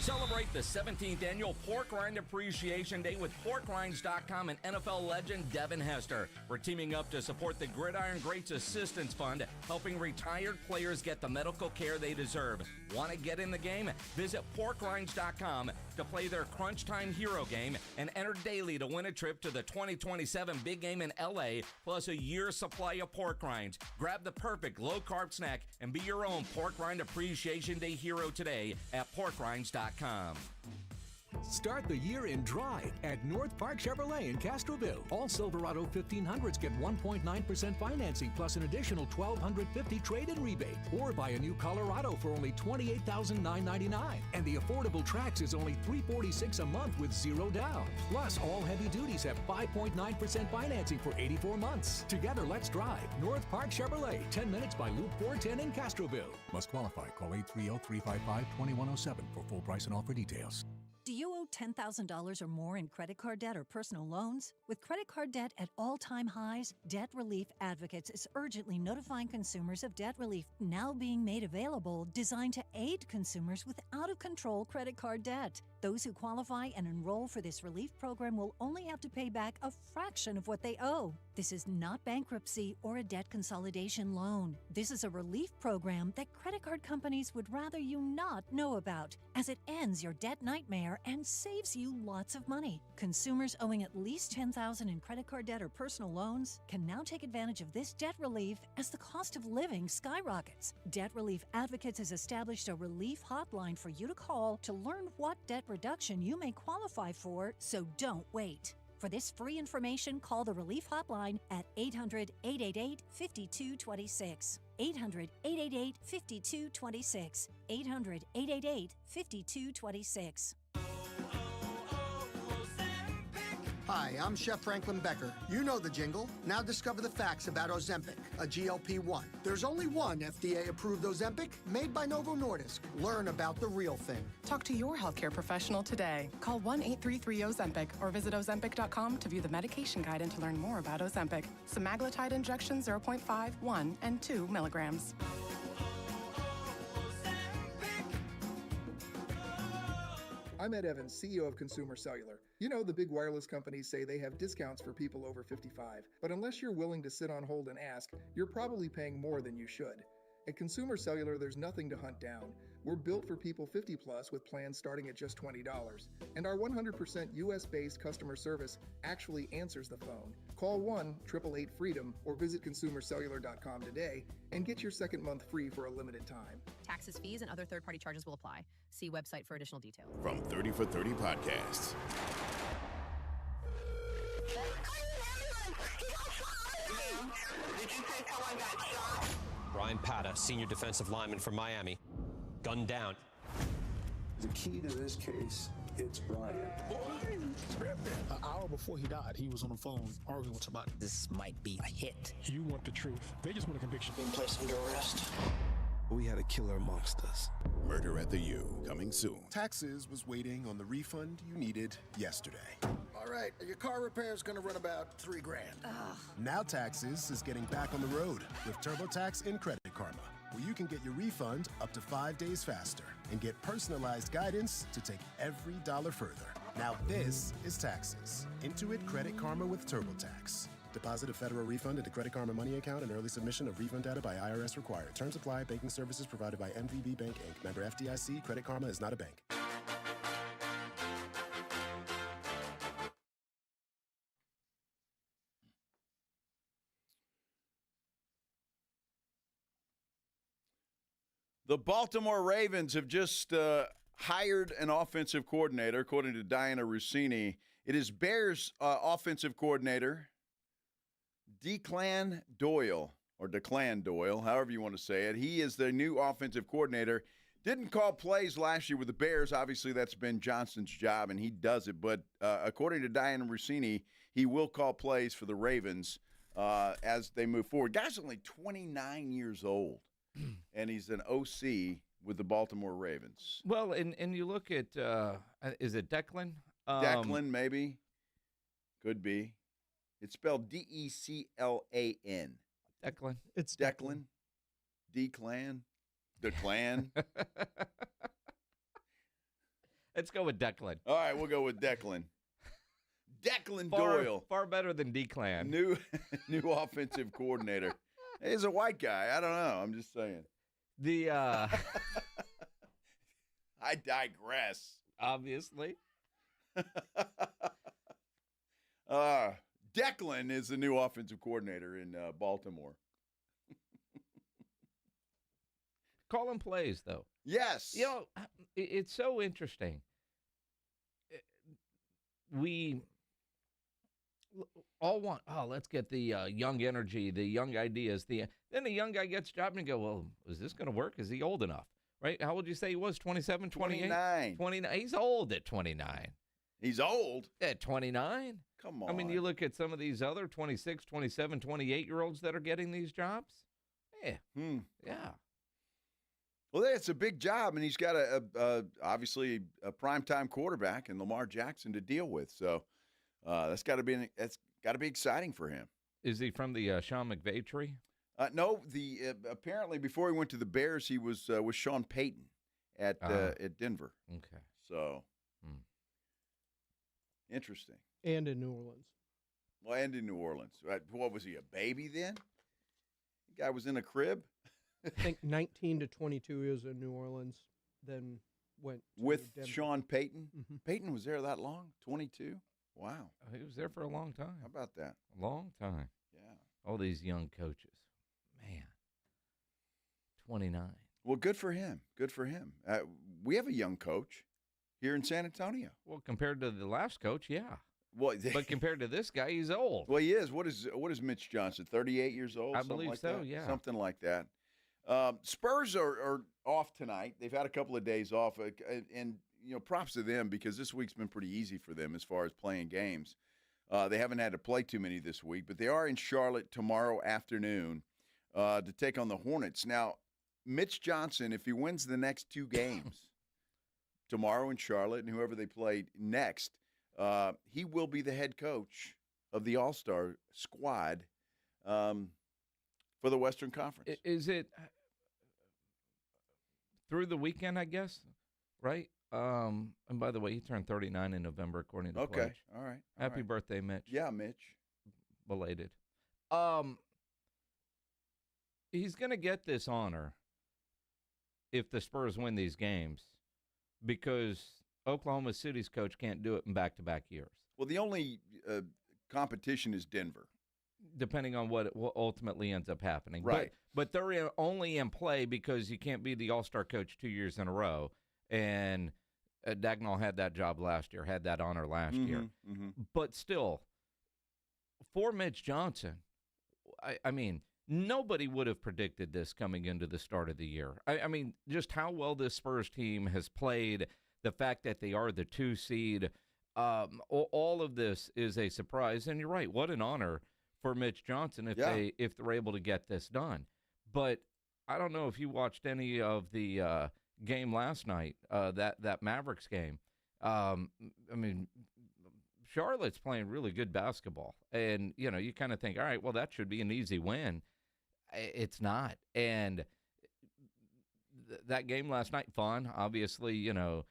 Celebrate the 17th annual Pork Rind Appreciation Day with PorkRinds.com and NFL legend Devin Hester. We're teaming up to support the Gridiron Greats Assistance Fund, helping retired players get the medical care they deserve. Want to get in the game? Visit PorkRinds.com to play their Crunch Time Hero game and enter daily to win a trip to the 2027 big game in LA, plus a year's supply of pork rinds. Grab the perfect low-carb snack and be your own Pork Rind Appreciation Day hero today at PorkRinds.com. Start the year in dry at North Park Chevrolet in Castroville. All Silverado 1500s get 1.9% financing plus an additional $1,250 trade-in rebate. Or buy a new Colorado for only $28,999. And the affordable Trax is only $346 a month with zero down. Plus, all heavy duties have 5.9% financing for 84 months. Together, let's drive. North Park Chevrolet, 10 minutes by Loop 410 in Castroville. Must qualify. Call 830-355-2107 for full price and offer details. Do you owe $10,000 or more in credit card debt or personal loans? With credit card debt at all-time highs, Debt Relief Advocates is urgently notifying consumers of debt relief now being made available, designed to aid consumers with out-of-control credit card debt. Those who qualify and enroll for this relief program will only have to pay back a fraction of what they owe. This is not bankruptcy or a debt consolidation loan. This is a relief program that credit card companies would rather you not know about, as it ends your debt nightmare and saves you lots of money. Consumers owing at least $10,000 in credit card debt or personal loans can now take advantage of this debt relief as the cost of living skyrockets. Debt Relief Advocates has established a relief hotline for you to call to learn what debt reduction you may qualify for, so don't wait. For this free information, call the Relief Hotline at 800-888-5226. 800-888-5226. 800-888-5226. Hi, I'm Chef Franklin Becker. You know the jingle. Now discover the facts about Ozempic, a GLP-1. There's only one FDA-approved Ozempic made by Novo Nordisk. Learn about the real thing. Talk to your healthcare professional today. Call 1-833-OZEMPIC or visit Ozempic.com to view the medication guide and to learn more about Ozempic. Semaglutide injection 0.5, 1, and 2 milligrams. I'm Ed Evans, CEO of Consumer Cellular. You know, the big wireless companies say they have discounts for people over 55, but unless you're willing to sit on hold and ask, you're probably paying more than you should. At Consumer Cellular, there's nothing to hunt down. We're built for people 50 plus with plans starting at just $20. And our 100% US-based customer service actually answers the phone. Call 1-888-FREEDOM or visit consumercellular.com today and get your second month free for a limited time. Taxes, fees, and other third-party charges will apply. See website for additional details. From 30 for 30 podcasts. Brian Pata, senior defensive lineman from Miami, gunned down. The key to this case, it's Brian. An hour before he died, he was on the phone arguing with somebody. This might be a hit. You want the truth. They just want a conviction. Being placed under arrest. We had a killer amongst us. Murder at the U, coming soon. Taxes was waiting on the refund you needed yesterday. All right, your car repair is going to run about $3,000. Now Taxes is getting back on the road with TurboTax and Credit Karma, where you can get your refund up to 5 days faster and get personalized guidance to take every dollar further. Now this is Taxes. Intuit Credit Karma with TurboTax. Deposit a federal refund into Credit Karma Money account and early submission of refund data by IRS required. Terms apply. Banking services provided by MVB Bank, Inc. Member FDIC. Credit Karma is not a bank. The Baltimore Ravens have just hired an offensive coordinator, according to Diana Rossini. It is Bears offensive coordinator, Declan Doyle, however you want to say it. He is the new offensive coordinator. Didn't call plays last year with the Bears. Obviously, that's been Johnson's job, and he does it. But according to Diana Rossini, he will call plays for the Ravens as they move forward. Guy's only 29 years old, and he's an OC with the Baltimore Ravens. Well, and you look at, is it Declan? Declan, maybe. Could be. It's spelled D-E-C-L-A-N. Declan. It's Declan. D-Clan. The Clan. Let's go with Declan. All right, we'll go with Declan. Declan Far, Doyle. Far better than D-Clan. New offensive coordinator. He's a white guy. I don't know. I'm just saying. I digress. Obviously. Declan is the new offensive coordinator in Baltimore. Calling plays, though. Yes. You know, it's so interesting. We all want, let's get the young energy, the young ideas. Then the young guy gets a job and you go, well, is this going to work? Is he old enough? Right? How old did you say he was? 27, 28? 29. He's old at 29. He's old? At 29? Come on. I mean, you look at some of these other 26, 27, 28-year-olds that are getting these jobs. Yeah. Yeah. Well, it's a big job, and he's got obviously a primetime quarterback in Lamar Jackson to deal with. So that's got to be exciting for him. Is he from the Sean McVay tree? No. Apparently before he went to the Bears, he was with Sean Payton at Denver. Okay. So interesting. And in New Orleans. Well, and in New Orleans. What was he, a baby then? The guy was in a crib. I think 19 to 22 he was in New Orleans, then went to with Denver. Sean Payton. Mm-hmm. Payton was there that long? 22? Wow. He was there for a long time. How about that? A long time. Yeah. All these young coaches. Man. 29. Well, good for him. Good for him. We have a young coach here in San Antonio. Well, compared to the last coach, yeah. Well, but compared to this guy, he's old. Well, he is. What is Mitch Johnson? 38 years old? I believe like so, that? yeah. Something like that. Spurs are off tonight. They've had a couple of days off, and props to them because this week's been pretty easy for them as far as playing games. They haven't had to play too many this week, but they are in Charlotte tomorrow afternoon to take on the Hornets. Now, Mitch Johnson, if he wins the next two games, tomorrow in Charlotte and whoever they play next, he will be the head coach of the All-Star squad for the Western Conference. Is it through the weekend, I guess, right? And by the way, he turned 39 in November, according to Pledge. All right. Happy birthday, Mitch. Yeah, Mitch. Belated. He's going to get this honor if the Spurs win these games because Oklahoma City's coach can't do it in back-to-back years. Well, the only competition is Denver. Depending on what ultimately ends up happening. Right. But they're only in play because you can't be the all-star coach 2 years in a row. And Dagnall had that job last year, had that honor last year. Mm-hmm. But still, for Mitch Johnson, I mean, nobody would have predicted this coming into the start of the year. I mean, just how well this Spurs team has played, the fact that they are the 2 seed, all of this is a surprise. And you're right, what an honor for Mitch Johnson if they're able to get this done. But I don't know if you watched any of the game last night, that Mavericks game. I mean, Charlotte's playing really good basketball. And, you kind of think, all right, well, that should be an easy win. It's not. And that game last night, fun. Obviously, a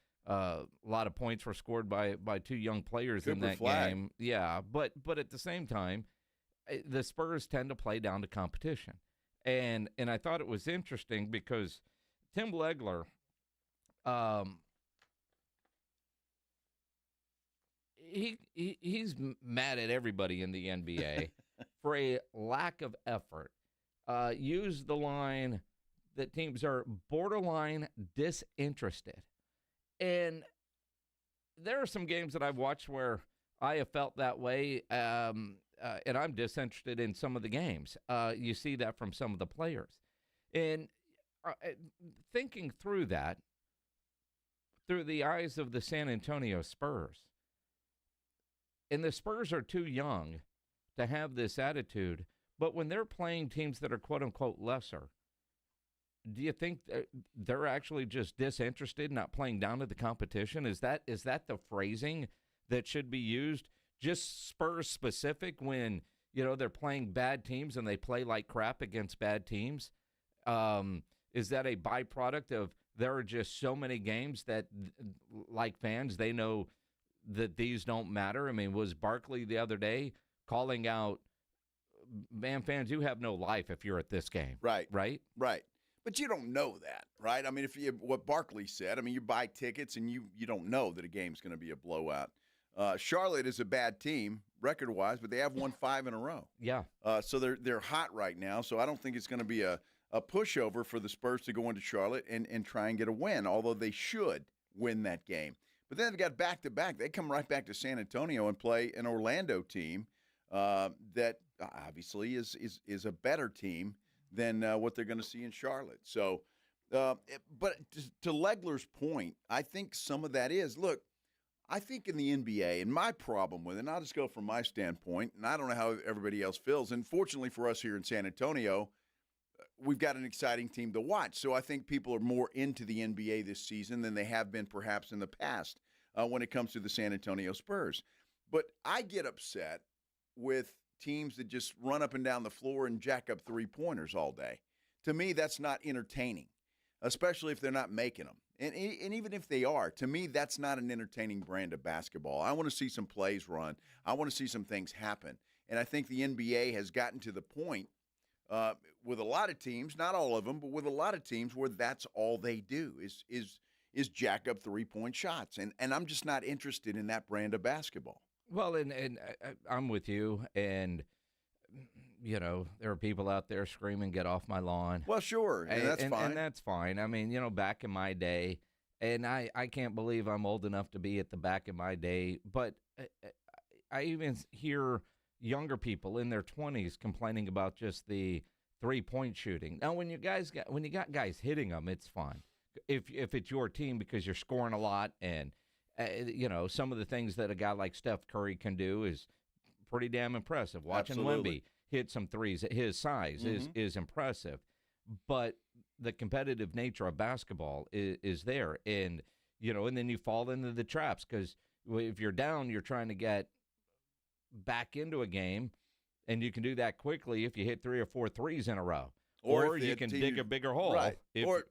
lot of points were scored by 2 young players in that game. Yeah, but at the same time, the Spurs tend to play down to competition. And I thought it was interesting because Tim Legler, he's mad at everybody in the NBA for a lack of effort. Used the line that teams are borderline disinterested. And there are some games that I've watched where I have felt that way, and I'm disinterested in some of the games. You see that from some of the players. And thinking through that, through the eyes of the San Antonio Spurs, and the Spurs are too young to have this attitude, but when they're playing teams that are quote-unquote lesser, do you think they're actually just disinterested, not playing down to the competition? Is that the phrasing that should be used? Just Spurs specific when, they're playing bad teams and they play like crap against bad teams? Is that a byproduct of there are just so many games that, like fans, they know that these don't matter? I mean, was Barkley the other day calling out, man, fans, you have no life if you're at this game. Right. Right? Right. But you don't know that, right? I mean, what Barkley said, I mean, you buy tickets and you don't know that a game's going to be a blowout. Charlotte is a bad team record-wise, but they have won 5 in a row. Yeah. So they're hot right now. So I don't think it's going to be a pushover for the Spurs to go into Charlotte and try and get a win, although they should win that game. But then they've got back-to-back. They come right back to San Antonio and play an Orlando team that obviously is a better team than what they're going to see in Charlotte. So, but to Legler's point, I think some of that is, look, I think in the NBA, and my problem with it, and I'll just go from my standpoint, and I don't know how everybody else feels, and fortunately for us here in San Antonio, we've got an exciting team to watch. So I think people are more into the NBA this season than they have been perhaps in the past when it comes to the San Antonio Spurs. But I get upset with teams that just run up and down the floor and jack up three-pointers all day. To me, that's not entertaining, especially if they're not making them. And even if they are, to me, that's not an entertaining brand of basketball. I want to see some plays run. I want to see some things happen. And I think the NBA has gotten to the point with a lot of teams, not all of them, but with a lot of teams where that's all they do is jack up three-point shots. And I'm just not interested in that brand of basketball. Well, and I'm with you, and, there are people out there screaming, get off my lawn. Well, sure, and that's fine. And that's fine. I mean, back in my day, and I can't believe I'm old enough to be at the back of my day, but I even hear younger people in their 20s complaining about just the three-point shooting. Now, when you got guys hitting them, it's fine. If it's your team because you're scoring a lot and some of the things that a guy like Steph Curry can do is pretty damn impressive. Watching Wemby hit some threes at his size is impressive. But the competitive nature of basketball is there. And, and then you fall into the traps because if you're down, you're trying to get back into a game, and you can do that quickly if you hit 3 or 4 threes in a row. Or you can dig a bigger hole. Right. Or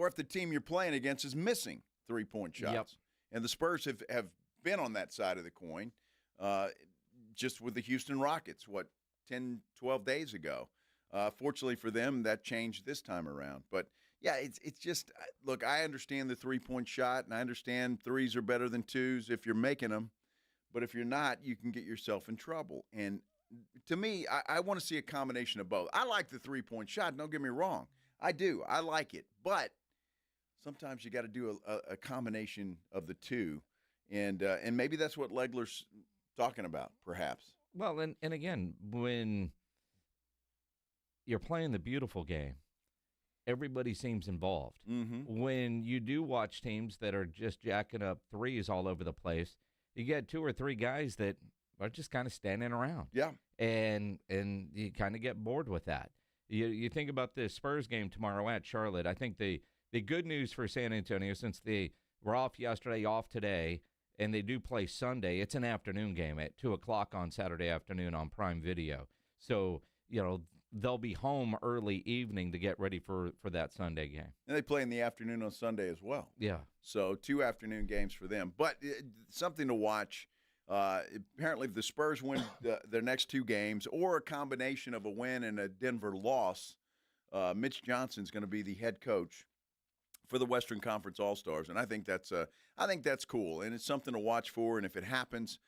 if the team you're playing against is missing three-point shots. Yep. And the Spurs have been on that side of the coin just with the Houston Rockets, 10, 12 days ago. Fortunately for them, that changed this time around. But, yeah, it's just – look, I understand the three-point shot, and I understand threes are better than twos if you're making them. But if you're not, you can get yourself in trouble. And to me, I want to see a combination of both. I like the three-point shot. Don't get me wrong. I do. I like it. But – sometimes you got to do a combination of the two, and maybe that's what Legler's talking about, perhaps. Well, and again, when you're playing the beautiful game, everybody seems involved. Mm-hmm. When you do watch teams that are just jacking up threes all over the place, you get 2 or 3 guys that are just kind of standing around. Yeah. And you kind of get bored with that. You think about this Spurs game tomorrow at Charlotte. I think the good news for San Antonio, since they were off yesterday, off today, and they do play Sunday, it's an afternoon game at 2 o'clock on Saturday afternoon on Prime Video. So, they'll be home early evening to get ready for that Sunday game. And they play in the afternoon on Sunday as well. Yeah. So 2 afternoon games for them. But something to watch. Apparently, if the Spurs win their next 2 games or a combination of a win and a Denver loss, Mitch Johnson's going to be the head coach for the Western Conference All-Stars, and I think that's cool, and it's something to watch for. And if it happens,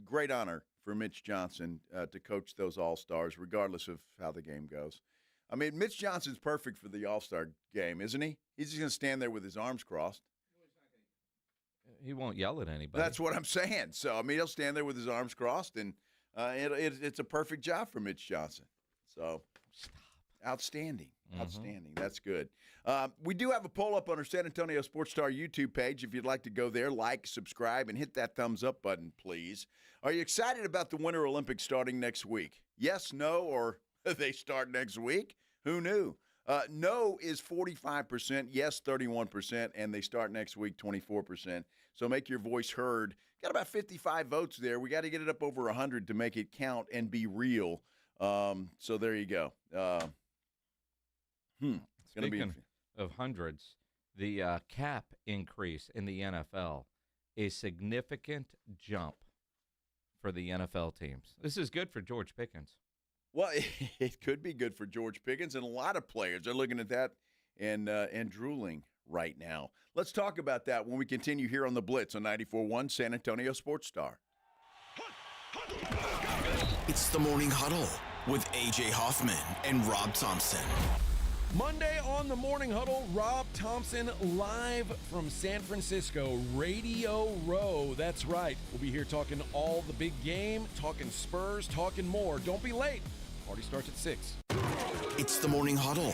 great honor for Mitch Johnson to coach those All-Stars, regardless of how the game goes. I mean, Mitch Johnson's perfect for the All-Star game, isn't he? He's just going to stand there with his arms crossed. He won't yell at anybody. That's what I'm saying. So, I mean, he'll stand there with his arms crossed, and it's a perfect job for Mitch Johnson. So, outstanding. Outstanding. That's good. We do have a poll up on our San Antonio Sports Star YouTube page. If you'd like to go there, like, subscribe, and hit that thumbs up button, please. Are you excited about the Winter Olympics starting next week? Yes, no, or they start next week? Who knew? No is 45%, yes 31%, and they start next week 24%. So make your voice heard. Got about 55 votes there. We got to get it up over 100 to make it count and be real. So there you go. Speaking of hundreds, the cap increase in the NFL, a significant jump for the NFL teams. This is good for George Pickens. Well, it could be good for George Pickens, and a lot of players are looking at that and drooling right now. Let's talk about that when we continue here on the Blitz on 94.1 San Antonio Sports Star. It's the Morning Huddle with A.J. Hoffman and Rob Thompson. Monday on the Morning Huddle, Rob Thompson live from San Francisco, Radio Row. That's right. We'll be here talking all the big game, talking Spurs, talking more. Don't be late. Party starts at 6. It's the Morning Huddle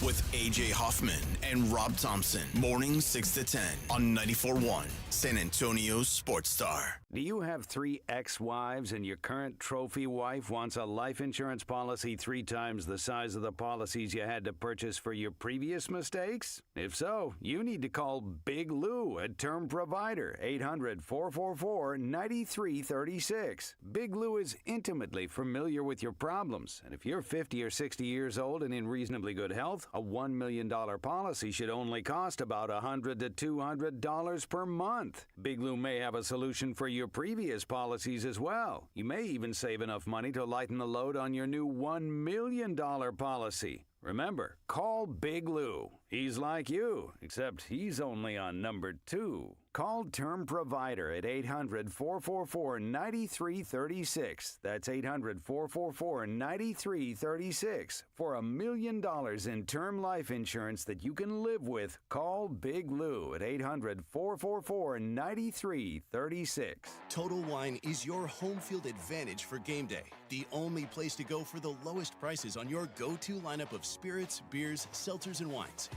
with A.J. Hoffman and Rob Thompson. Mornings 6 to 10 on 94.1 San Antonio Sports Star. Do you have 3 ex-wives and your current trophy wife wants a life insurance policy 3 times the size of the policies you had to purchase for your previous mistakes? If so, you need to call Big Lou, a term provider, 800-444-9336. Big Lou is intimately familiar with your problems, and if you're 50 or 60 years old and in reasonably good health, a $1 million policy should only cost about $100 to $200 per month. Big Lou may have a solution for your previous policies as well. You may even save enough money to lighten the load on your new $1 million policy. Remember, call Big Lou. He's like you, except he's only on number 2. Call Term Provider at 800-444-9336. That's 800-444-9336. For $1 million in term life insurance that you can live with, call Big Lou at 800-444-9336. Total Wine is your home field advantage for game day. The only place to go for the lowest prices on your go-to lineup of spirits, beers, seltzers, and wines.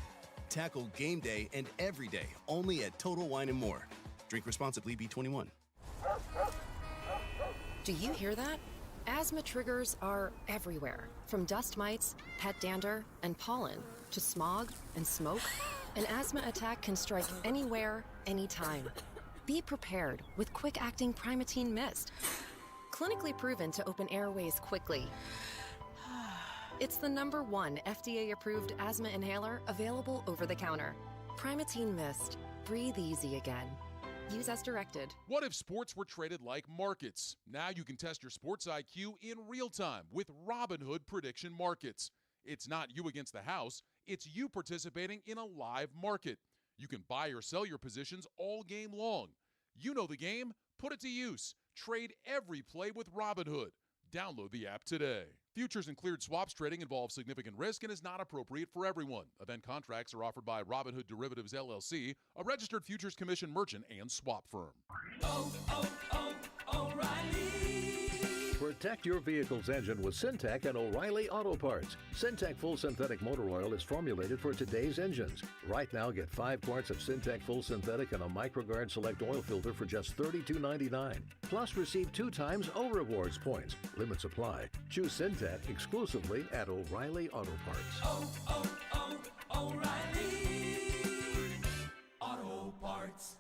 Tackle game day and every day only at Total Wine & More. Drink responsibly, B21. Do you hear that? Asthma triggers are everywhere. From dust mites, pet dander, and pollen, to smog and smoke, an asthma attack can strike anywhere, anytime. Be prepared with quick-acting Primatene Mist. Clinically proven to open airways quickly. It's the #1 FDA-approved asthma inhaler available over the counter. Primatene Mist. Breathe easy again. Use as directed. What if sports were traded like markets? Now you can test your sports IQ in real time with Robinhood Prediction Markets. It's not you against the house. It's you participating in a live market. You can buy or sell your positions all game long. You know the game. Put it to use. Trade every play with Robinhood. Download the app today. Futures and cleared swaps trading involves significant risk and is not appropriate for everyone. Event contracts are offered by Robinhood Derivatives LLC, a registered futures commission merchant and swap firm. Protect your vehicle's engine with Syntec and O'Reilly Auto Parts. Syntec Full Synthetic Motor Oil is formulated for today's engines. Right now, get 5 quarts of Syntec Full Synthetic and a MicroGuard Select oil filter for just $32.99. Plus, receive 2 times O Rewards points. Limits apply. Choose Syntec exclusively at O'Reilly Auto Parts. O'Reilly Auto Parts.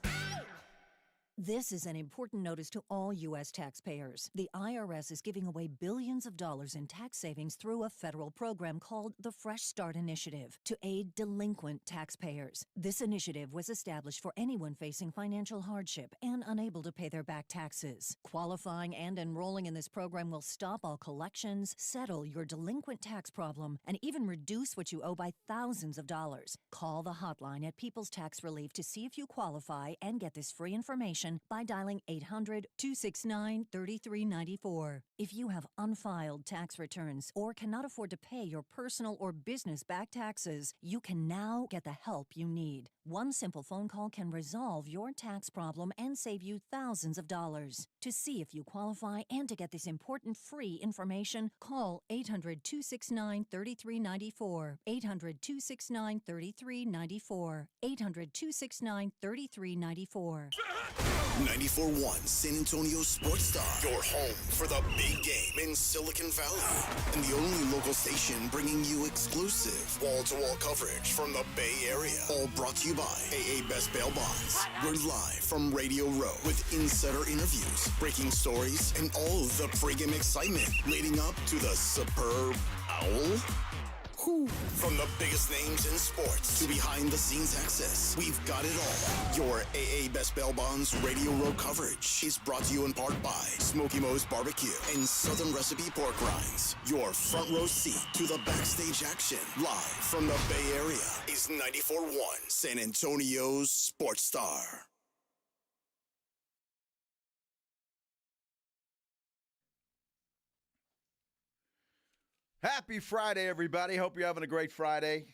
This is an important notice to all U.S. taxpayers. The IRS is giving away billions of dollars in tax savings through a federal program called the Fresh Start Initiative to aid delinquent taxpayers. This initiative was established for anyone facing financial hardship and unable to pay their back taxes. Qualifying and enrolling in this program will stop all collections, settle your delinquent tax problem, and even reduce what you owe by thousands of dollars. Call the hotline at People's Tax Relief to see if you qualify and get this free information information by dialing 800-269-3394. If you have unfiled tax returns or cannot afford to pay your personal or business back taxes, you can now get the help you need. One simple phone call can resolve your tax problem and save you thousands of dollars. To see if you qualify and to get this important free information, call 800-269-3394. 800-269-3394. 800-269-3394. 94.1 San Antonio Sports Star. Your home for the big game in Silicon Valley. And the only local station bringing you exclusive wall-to-wall coverage from the Bay Area. All brought to you by AA Best Bail Bonds. We're live from Radio Row with insider interviews, breaking stories, and all the pregame excitement leading up to the superb Owl. From the biggest names in sports to behind-the-scenes access, we've got it all. Your AA Best Bail Bonds Radio Row coverage is brought to you in part by Smoky Mo's Barbecue and Southern Recipe Pork Rinds. Your front row seat to the backstage action, live from the Bay Area, is 94.1 San Antonio's Sports Star. Happy Friday, everybody. Hope you're having a great Friday.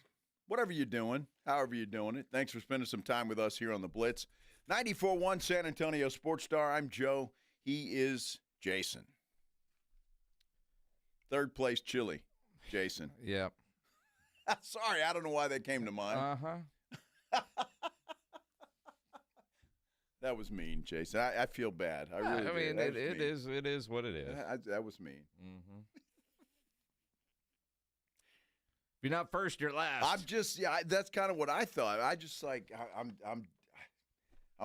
Whatever you're doing, however you're doing it. Thanks for spending some time with us here on the Blitz. 94.1 San Antonio Sports Star. I'm Joe. He is Jason. Third place chili, Jason. Yep. Sorry, I don't know why that came to mind. Uh-huh. That was mean, Jason. I feel bad. I really I mean, did. it is what it is. That was mean. Mm-hmm. If you're not first, you're last. I'm just, that's kind of what I thought. I just I'm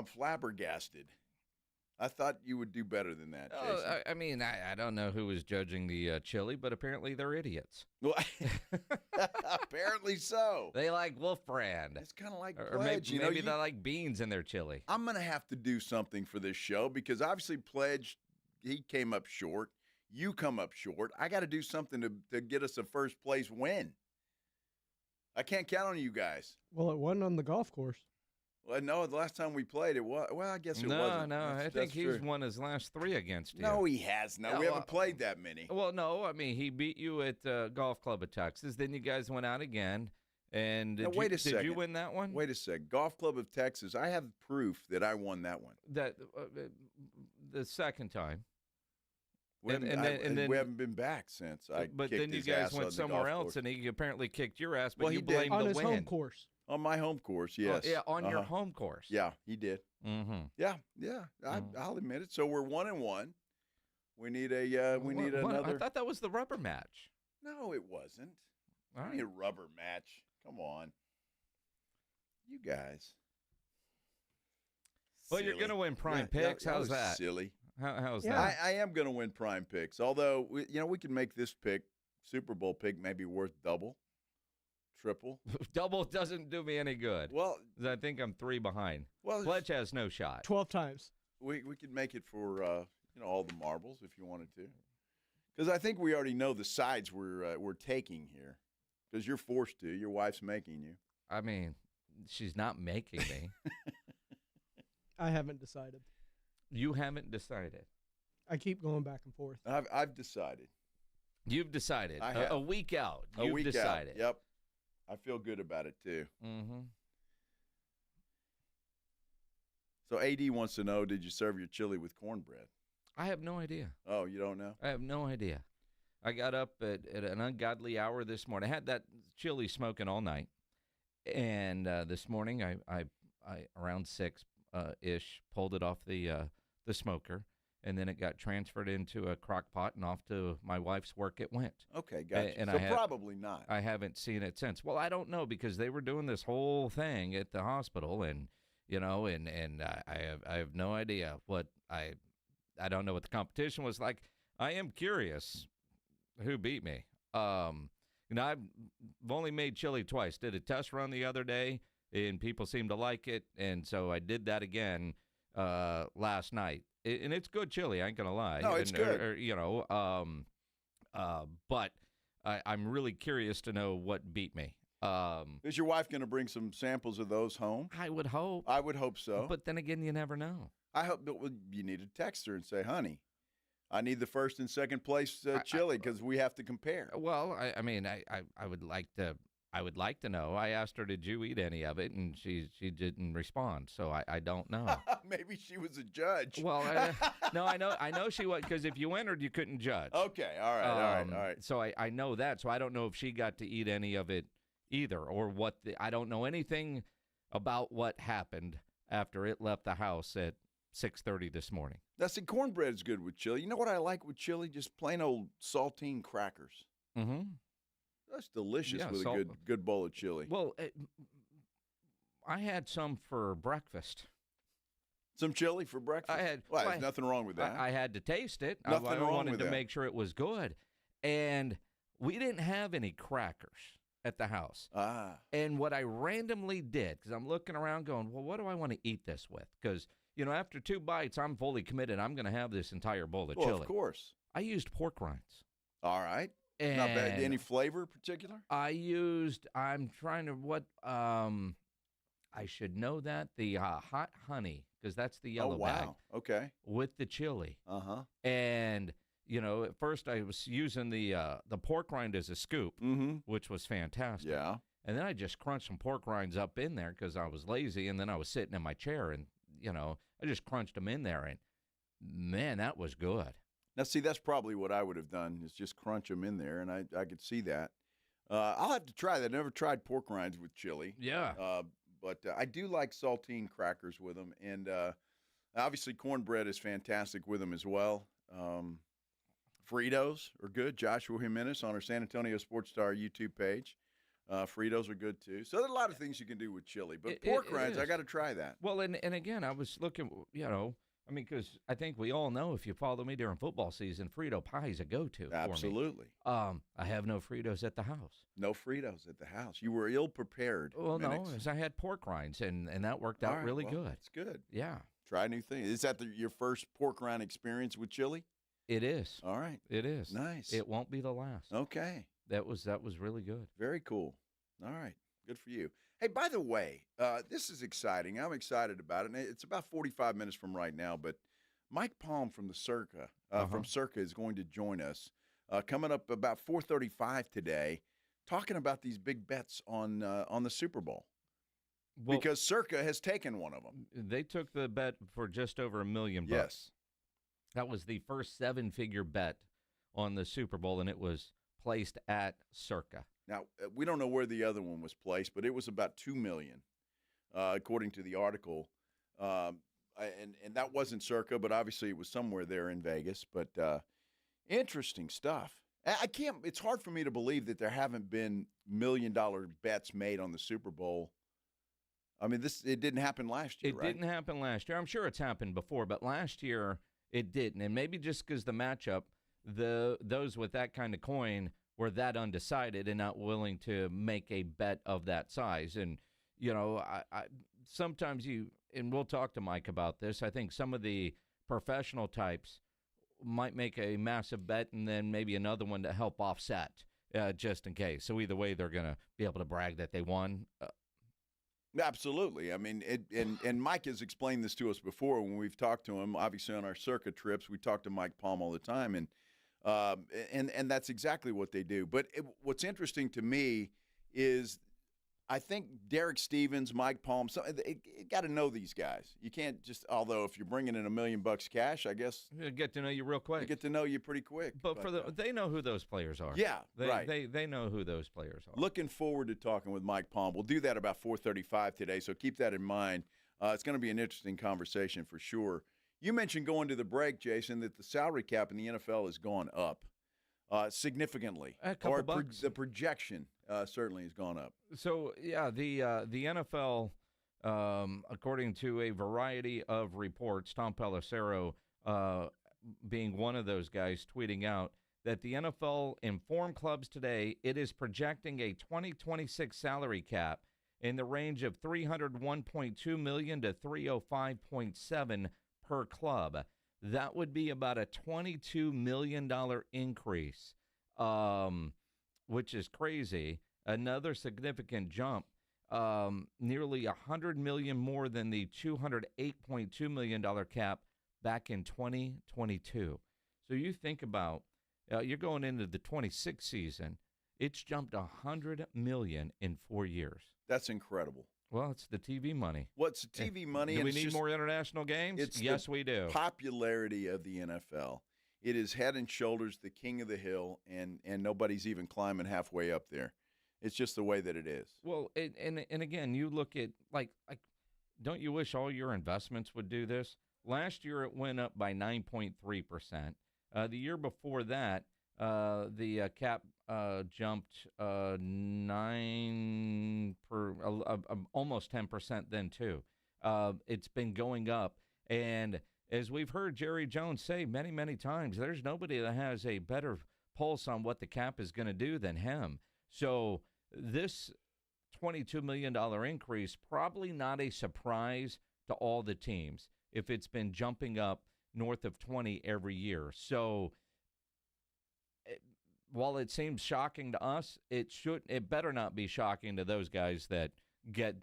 flabbergasted. I thought you would do better than that, Jason. I mean, I don't know who was judging the chili, but apparently they're idiots. Well, apparently so. They like Wolf Brand. It's kind of like or Pledge. maybe they like beans in their chili. I'm going to have to do something for this show because obviously Pledge, he came up short. You come up short. I got to do something to get us a first place win. I can't count on you guys. Well, it wasn't on the golf course. Well, no, the last time we played, it was. Well, I guess it wasn't. No, I think he's won his last 3 against you. No, he has. No, we haven't played that many. Well, no, I mean, he beat you at Golf Club of Texas. Then you guys went out again. And now, wait a second. Did you win that one? Wait a second. Golf Club of Texas. I have proof that I won that one. That the second time. And then we haven't been back since. But then you guys went somewhere else, and he apparently kicked your ass. But well, you blamed on the his win. home course. On my home course, yes. Oh, yeah, on your home course. Yeah, he did. Mm-hmm. Yeah. I'll admit it. So we're 1-1. We need another. I thought that was the rubber match. No, it wasn't. All right. I need a rubber match. Come on, you guys. Well, you're going to win Prime Picks. How's that? Silly. How's that? I am going to win Prime Picks. Although, we can make this pick, Super Bowl pick, maybe worth double, triple. Double doesn't do me any good. Well, I think I'm 3 behind. Well, Fletch has no shot. 12 times. We could make it for all the marbles if you wanted to, because I think we already know the sides we're taking here, because you're forced to. Your wife's making you. I mean, she's not making me. I haven't decided. You haven't decided. I keep going back and forth. I've decided. You've decided. I have. A week out. You've decided. Out. Yep. I feel good about it too. Mm-hmm. So AD wants to know: did you serve your chili with cornbread? I have no idea. Oh, you don't know? I have no idea. I got up at an ungodly hour this morning. I had that chili smoking all night, and this morning I around 6 ish pulled it off the smoker, and then it got transferred into a crock pot and off to my wife's work it went. Okay, gotcha. And so probably not. I haven't seen it since. Well, I don't know, because they were doing this whole thing at the hospital, and I have no idea what I don't know what the competition was like. I am curious who beat me. I've only made chili twice. Did a test run the other day, and people seem to like it, and so I did that again last night. And it's good chili, I ain't gonna lie. No, it's good. But I'm really curious to know what beat me. Is your wife going to bring some samples of those home? I would hope. I would hope so. But then again, you never know. I hope you need to text her and say, honey, I need the first and second place chili because we have to compare. Well, I mean, I would like to. I would like to know. I asked her, "Did you eat any of it?" And she didn't respond. So I don't know. Maybe she was a judge. Well, no, I know she was, because if you entered, you couldn't judge. Okay, all right. So I know that. So I don't know if she got to eat any of it either, or what. I don't know anything about what happened after it left the house at 6:30 this morning. Now, see, cornbread is good with chili. You know what I like with chili? Just plain old saltine crackers. Mm-hmm. That's delicious with a good bowl of chili. Well, I had some for breakfast. Some chili for breakfast? There's nothing wrong with that. I had to taste it. Nothing I wrong wanted with to that. make sure it was good. And we didn't have any crackers at the house. And what I randomly did, because I'm looking around going, well, what do I want to eat this with? Because, after 2 bites, I'm fully committed. I'm going to have this entire bowl of chili. Of course. I used pork rinds. All right. And not bad. Any flavor in particular? I'm trying to, I should know that, the hot honey, because that's the yellow bag. Okay. With the chili. Uh-huh. And, at first I was using the pork rind as a scoop, which was fantastic. Yeah. And then I just crunched some pork rinds up in there because I was lazy, and then I was sitting in my chair, and, I just crunched them in there, and, man, that was good. Now, see, that's probably what I would have done, is just crunch them in there, and I could see that. I'll have to try that. I never tried pork rinds with chili. Yeah. But I do like saltine crackers with them, and obviously cornbread is fantastic with them as well. Fritos are good. Joshua Jimenez on our San Antonio Sports Star YouTube page. Fritos are good, too. So there are a lot of things you can do with chili. But pork rinds, I got to try that. Well, and again, I was looking, because I think we all know, if you follow me during football season, Frito pie is a go-to. Absolutely. For me. I have no Fritos at the house. No Fritos at the house. You were ill-prepared. Well, no, as I had pork rinds, and that worked out really good. That's good. Yeah. Try new things. Is that your first pork rind experience with chili? It is. All right. It is. Nice. It won't be the last. Okay. That was really good. Very cool. All right. Good for you. Hey, by the way, this is exciting. I'm excited about it. And it's about 45 minutes from right now, but Mike Palm from the Circa, from Circa, is going to join us coming up about 4:35 today, talking about these big bets on the Super Bowl. Well, because Circa has taken one of them. They took the bet for just over $1 million. Yes. That was the first 7-figure bet on the Super Bowl, and it was placed at Circa. Now, we don't know where the other one was placed, but it was about $2 million, according to the article. And that wasn't Circa, but obviously it was somewhere there in Vegas. But interesting stuff. It's hard for me to believe that there haven't been $1 million bets made on the Super Bowl. I mean, it didn't happen last year, right? It didn't happen last year. I'm sure it's happened before, but last year it didn't. And maybe just because the matchup, those with that kind of coin were that undecided and not willing to make a bet of that size. And, sometimes and we'll talk to Mike about this, I think some of the professional types might make a massive bet and then maybe another one to help offset just in case. So either way, they're going to be able to brag that they won. Absolutely. I mean, and Mike has explained this to us before when we've talked to him. Obviously, on our Circa trips, we talk to Mike Palm all the time, and that's exactly what they do. But what's interesting to me is I think Derek Stevens, Mike Palm, you got to know these guys. You can't just, although if you're bringing in $1 million cash, I guess. They'll get to know you real quick. They get to know you pretty quick. But they know who those players are. Yeah, right. They know who those players are. Looking forward to talking with Mike Palm. We'll do that about 4:35 today, so keep that in mind. It's going to be an interesting conversation for sure. You mentioned going to the break, Jason, that the salary cap in the NFL has gone up significantly. A couple bucks. The projection certainly has gone up. So, yeah, the NFL, according to a variety of reports, Tom Pelissero being one of those guys, tweeting out that the NFL informed clubs today it is projecting a 2026 salary cap in the range of $301.2 million to $305.7 per club. That would be about a $22 million increase, which is crazy. Another significant jump. nearly $100 million more than the $208.2 million cap back in 2022. So you think about, you're going into the 26th season. It's jumped $100 million in 4 years. That's incredible. Well, it's the TV money. What's the TV money? Do and we it's need just, more international games? Yes, we do. Popularity of the NFL. It is head and shoulders the king of the hill, and nobody's even climbing halfway up there. It's just the way that it is. Well, and again, you look at, like, don't you wish all your investments would do this? Last year, it went up by 9.3%. The year before that, the cap jumped almost 10% then, too. It's been going up. And as we've heard Jerry Jones say many, many times, there's nobody that has a better pulse on what the cap is going to do than him. So this $22 million increase, probably not a surprise to all the teams if it's been jumping up north of 20 every year. So while it seems shocking to us, it better not be shocking to those guys that get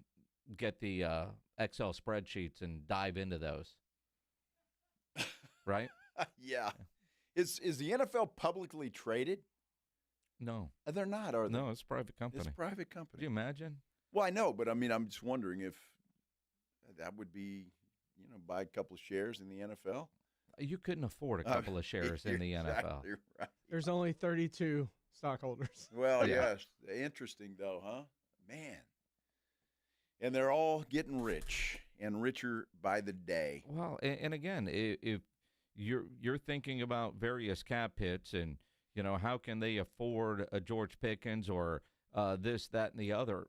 the Excel spreadsheets and dive into those. Right? Yeah. Is the NFL publicly traded? No. They're not, are they? No, it's a private company. It's a private company. Could you imagine? Well, I know, but I mean, I'm just wondering if that would be, buy a couple of shares in the NFL. You couldn't afford a couple of shares in the NFL. Right. There's only 32 stockholders. Well, yes. Interesting, though, huh? Man. And they're all getting rich and richer by the day. Well, and again, if you're thinking about various cap hits and, how can they afford a George Pickens or this, that, and the other,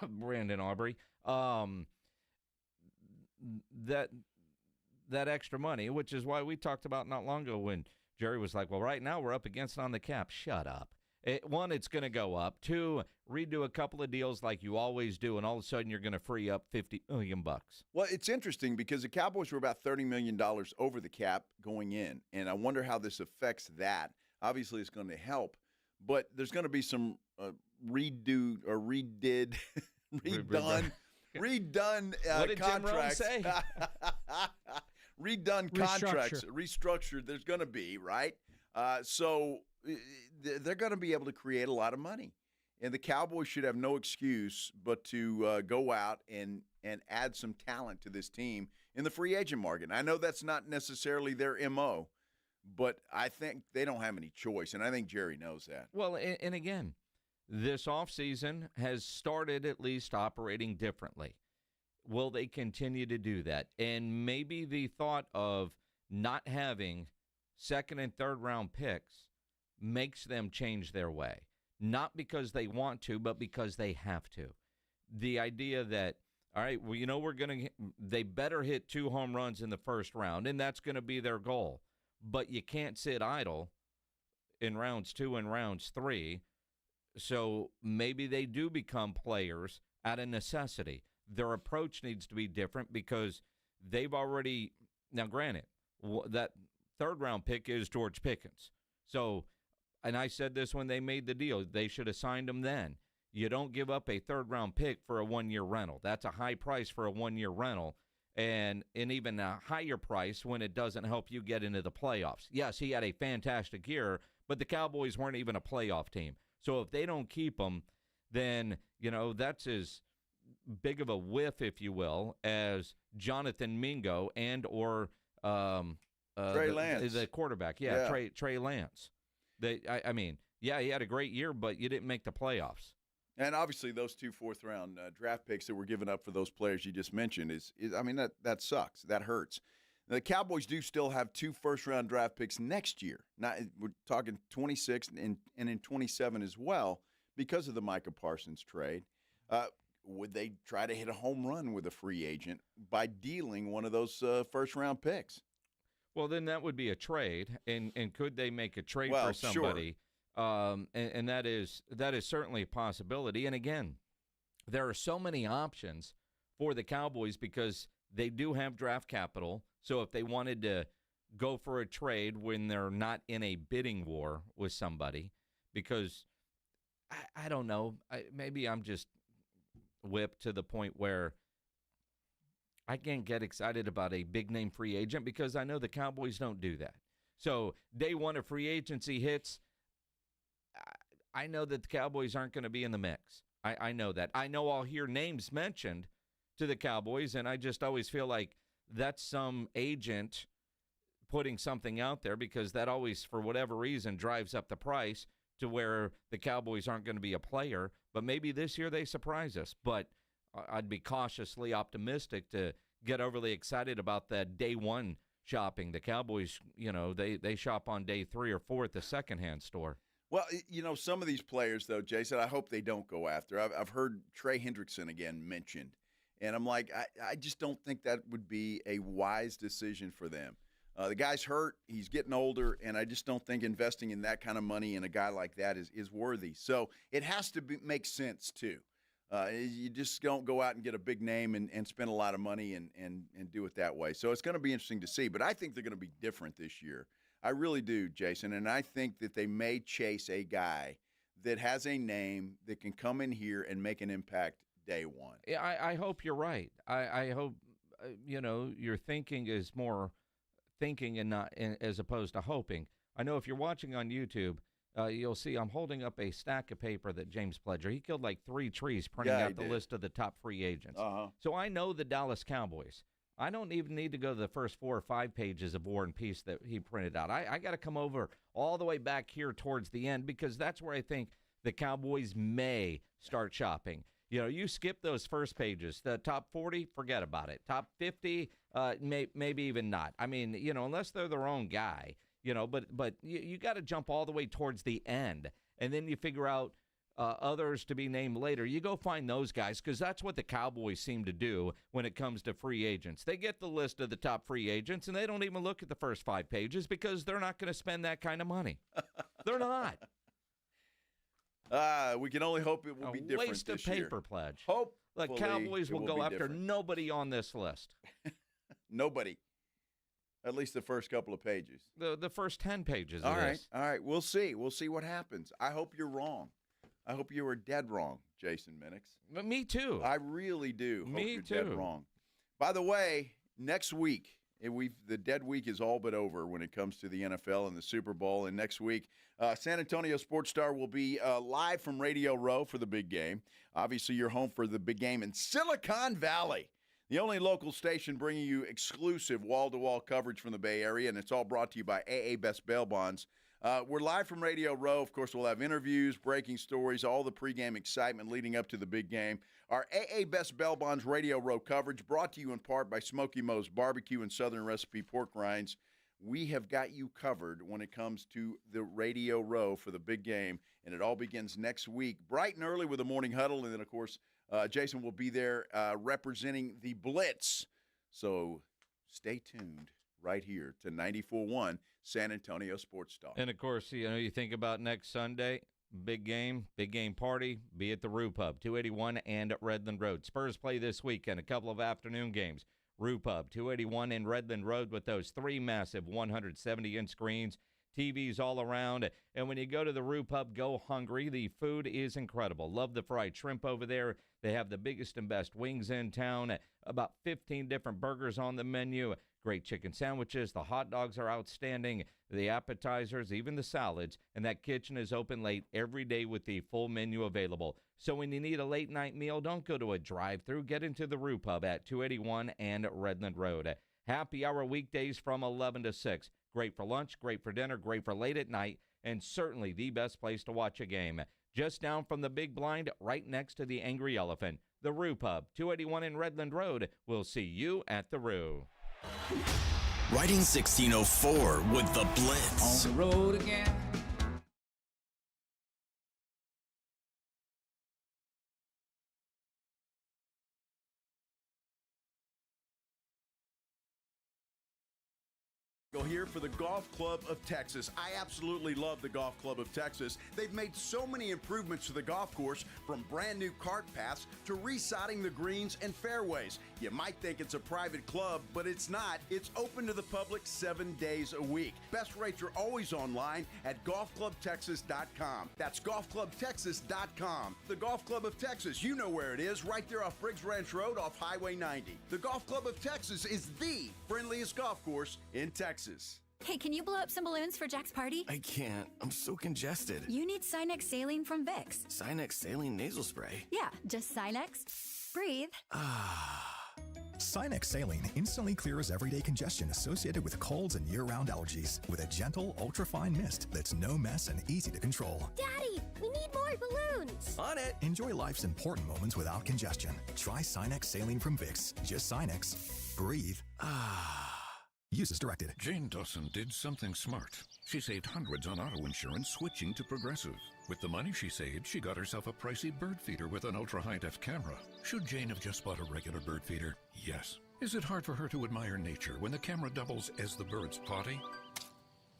Brandon Aubrey, that extra money, which is why we talked about not long ago when Jerry was like, well, right now we're up against on the cap. Shut up. One, it's going to go up. Two, redo a couple of deals like you always do, and all of a sudden you're going to free up $50 million. Well, it's interesting because the Cowboys were about $30 million over the cap going in, and I wonder how this affects that. Obviously, it's going to help, but there's going to be some redone what did contracts. Jim Rome say? Redone contracts, restructured. There's going to be, right? So they're going to be able to create a lot of money. And the Cowboys should have no excuse but to go out and add some talent to this team in the free agent market. And I know that's not necessarily their MO, but I think they don't have any choice, and I think Jerry knows that. Well, and again, this offseason has started at least operating differently. Will they continue to do that? And maybe the thought of not having second and third round picks makes them change their way. Not because they want to, but because they have to. The idea that, all right, well, they better hit 2 home runs in the first round, and that's going to be their goal. But you can't sit idle in rounds 2 and rounds 3. So maybe they do become players out of necessity. Their approach needs to be different because they've already – now, granted, that third-round pick is George Pickens. So, and I said this when they made the deal. They should have signed him then. You don't give up a third-round pick for a one-year rental. That's a high price for a one-year rental, and even a higher price when it doesn't help you get into the playoffs. Yes, he had a fantastic year, but the Cowboys weren't even a playoff team. So if they don't keep him, then, that's as big of a whiff, if you will, as Jonathan Mingo and or Trey Lance. The quarterback. Yeah. Trey Lance. He had a great year, but you didn't make the playoffs. And obviously those 2 fourth-round draft picks that were given up for those players you just mentioned that sucks. That hurts. The Cowboys do still have 2 first-round draft picks next year. Now, we're talking 26 and in 27 as well because of the Micah Parsons trade. Would they try to hit a home run with a free agent by dealing one of those first-round picks? Well, then that would be a trade, and could they make a trade for somebody? Sure. And that is certainly a possibility. And again, there are so many options for the Cowboys because they do have draft capital. So if they wanted to go for a trade when they're not in a bidding war with somebody, because I don't know, maybe I'm just whip to the point where I can't get excited about a big-name free agent because I know the Cowboys don't do that. So day one of free agency hits, I know that the Cowboys aren't going to be in the mix. I know that. I know I'll hear names mentioned to the Cowboys, and I just always feel like that's some agent putting something out there because that always, for whatever reason, drives up the price to where the Cowboys aren't going to be a player. But maybe this year they surprise us. But I'd be cautiously optimistic to get overly excited about that day one shopping. The Cowboys, they shop on day 3 or 4 at the secondhand store. Well, some of these players, though, Jason, I hope they don't go after. I've heard Trey Hendrickson again mentioned, and I'm like, I just don't think that would be a wise decision for them. The guy's hurt. He's getting older, and I just don't think investing in that kind of money in a guy like that is worthy. So it has to make sense, too. You just don't go out and get a big name and spend a lot of money and do it that way. So it's going to be interesting to see. But I think they're going to be different this year. I really do, Jason. And I think that they may chase a guy that has a name that can come in here and make an impact day one. Yeah, I hope you're right. I hope, your thinking is more thinking and not as opposed to hoping. I know if you're watching on YouTube, you'll see I'm holding up a stack of paper that James Pledger, he killed like 3 trees printing out the list of the top free agents. So I know the Dallas Cowboys. I don't even need to go to the first 4 or 5 pages of War and Peace that he printed out. I got to come over all the way back here towards the end because that's where I think the Cowboys may start shopping. You skip those first pages. The top 40, forget about it. Top 50, maybe even not. I mean, unless they're their own guy, but you got to jump all the way towards the end. And then you figure out others to be named later. You go find those guys because that's what the Cowboys seem to do when it comes to free agents. They get the list of the top free agents, and they don't even look at the first 5 pages because they're not going to spend that kind of money. They're not. We can only hope it will be different this year. Waste of paper, Pledge. Hope the Cowboys will go after nobody on this list. Nobody. At least the first couple of pages. The first 10 pages All of right. this. All right. We'll see. We'll see what happens. I hope you're wrong. I hope you were dead wrong, Jason Minix. But me too. I really do. Me hope you're too. Dead wrong. By the way, next week, the dead week is all but over when it comes to the NFL and the Super Bowl. And next week, San Antonio Sports Star will be live from Radio Row for the big game. Obviously, you're home for the big game in Silicon Valley. The only local station bringing you exclusive wall-to-wall coverage from the Bay Area, and it's all brought to you by AA Best Bail Bonds. We're live from Radio Row. Of course, we'll have interviews, breaking stories, all the pregame excitement leading up to the big game. Our AA Best Bail Bonds Radio Row coverage brought to you in part by Smoky Mo's Barbecue and Southern Recipe Pork Rinds. We have got you covered when it comes to the Radio Row for the big game, and it all begins next week, bright and early with the morning huddle, and then, of course, Jason will be there representing the Blitz. So stay tuned right here to 94.1 San Antonio Sports Star. And, of course, you think about next Sunday, big game party, be at the Rue Pub, 281 and Redland Road. Spurs play this weekend, a couple of afternoon games. Rue Pub, 281 and Redland Road with those 3 massive 170-inch screens, TVs all around. And when you go to the Rue Pub, go hungry. The food is incredible. Love the fried shrimp over there. They have the biggest and best wings in town, about 15 different burgers on the menu, great chicken sandwiches. The hot dogs are outstanding, the appetizers, even the salads. And that kitchen is open late every day with the full menu available. So when you need a late-night meal, don't go to a drive-thru. Get into the Rue Pub at 281 and Redland Road. Happy hour weekdays from 11 to 6. Great for lunch, great for dinner, great for late at night, and certainly the best place to watch a game. Just down from the big blind, right next to the Angry Elephant. The Rue Pub, 281 in Redland Road. We'll see you at the Rue. Riding 1604 with the Blitz. On the road again. Here for the Golf Club of Texas. I absolutely love the Golf Club of Texas. They've made so many improvements to the golf course, from brand new cart paths to resodding the greens and fairways. You might think it's a private club, but it's not. It's open to the public 7 days a week. Best rates are always online at golfclubtexas.com. That's golfclubtexas.com. The Golf Club of Texas, you know where it is, right there off Briggs Ranch Road off Highway 90. The Golf Club of Texas is the friendliest golf course in Texas. Hey, can you blow up some balloons for Jack's party? I can't. I'm so congested. You need Sinex Saline from Vicks. Sinex Saline Nasal Spray. Yeah, just Sinex. Breathe. Sinex Saline instantly clears everyday congestion associated with colds and year-round allergies with a gentle, ultra-fine mist that's no mess and easy to control. Daddy, we need more balloons. On it. Enjoy life's important moments without congestion. Try Sinex Saline from Vicks. Just Sinex. Breathe. Use as directed. Jane Dawson did something smart. She saved hundreds on auto insurance switching to Progressive. With the money she saved, she got herself a pricey bird feeder with an ultra-high-def camera. Should Jane have just bought a regular bird feeder? Yes. Is it hard for her to admire nature when the camera doubles as the bird's potty?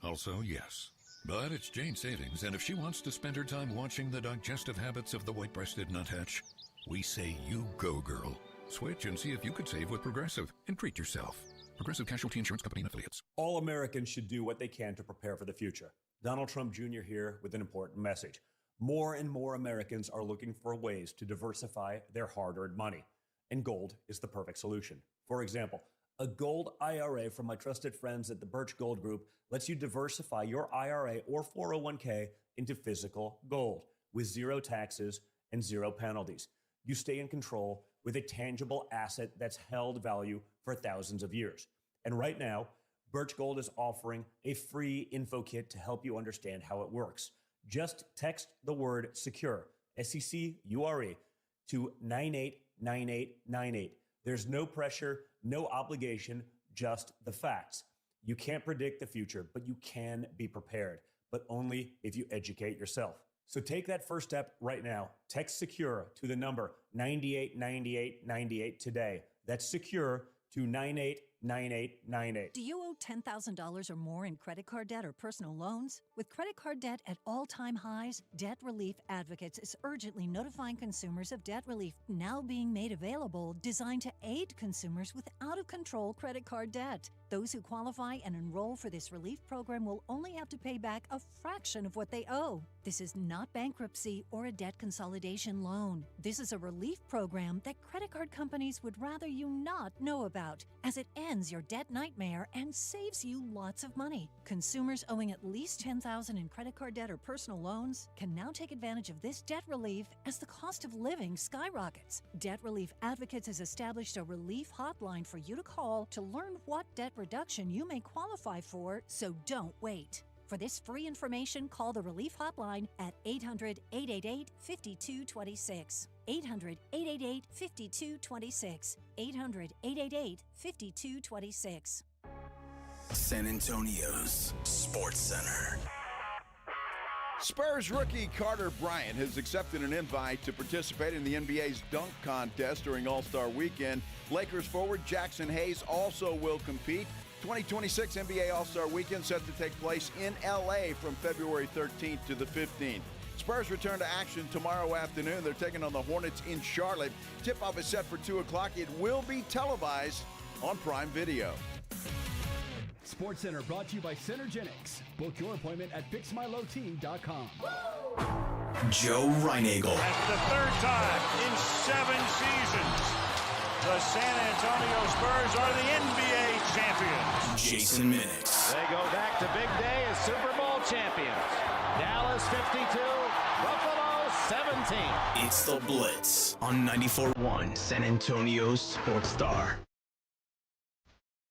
Also, yes. But it's Jane's savings, and if she wants to spend her time watching the digestive habits of the white-breasted nuthatch, we say you go, girl. Switch and see if you could save with Progressive and treat yourself. Progressive Casualty Insurance Company and Affiliates. All Americans should do what they can to prepare for the future. Donald Trump Jr. here with an important message. More and more Americans are looking for ways to diversify their hard-earned money, and gold is the perfect solution. For example, a gold IRA from my trusted friends at the Birch Gold Group lets you diversify your IRA or 401k into physical gold with zero taxes and zero penalties. You stay in control with a tangible asset that's held value for thousands of years. And right now, Birch Gold is offering a free info kit to help you understand how it works. Just text the word SECURE, SECURE, to 989898. There's no pressure, no obligation, just the facts. You can't predict the future, but you can be prepared, but only if you educate yourself. So take that first step right now. Text SECURE to the number 989898 today. That's SECURE to 989898. Do you owe $10,000 or more in credit card debt or personal loans? With credit card debt at all-time highs, Debt Relief Advocates is urgently notifying consumers of debt relief now being made available, designed to aid consumers with out-of-control credit card debt. Those who qualify and enroll for this relief program will only have to pay back a fraction of what they owe. This is not bankruptcy or a debt consolidation loan. This is a relief program that credit card companies would rather you not know about, as it ends your debt nightmare and saves you lots of money. Consumers owing at least $10,000 in credit card debt or personal loans can now take advantage of this debt relief as the cost of living skyrockets. Debt Relief Advocates has established a relief hotline for you to call to learn what debt reduction you may qualify for, so don't wait. For this free information, call the Relief Hotline at 800-888-5226. 800-888-5226. 800-888-5226. San Antonio's Sports Center. Spurs rookie Carter Bryant has accepted an invite to participate in the NBA's dunk contest during All-Star Weekend. Lakers forward Jackson Hayes also will compete. 2026 NBA All-Star Weekend set to take place in L.A. from February 13th to the 15th. Spurs return to action tomorrow afternoon. They're taking on the Hornets in Charlotte. Tip-off is set for 2 o'clock. It will be televised on Prime Video. Sports Center brought to you by Synergenics. Book your appointment at fixmylowteam.com. Joe Reinagel. That's the third time in 7 seasons. The San Antonio Spurs are the NBA champions. Jason Minix. They go back to big day as Super Bowl champions. Dallas 52, Buffalo 17. It's the Blitz on 94.1 San Antonio's Sports Star.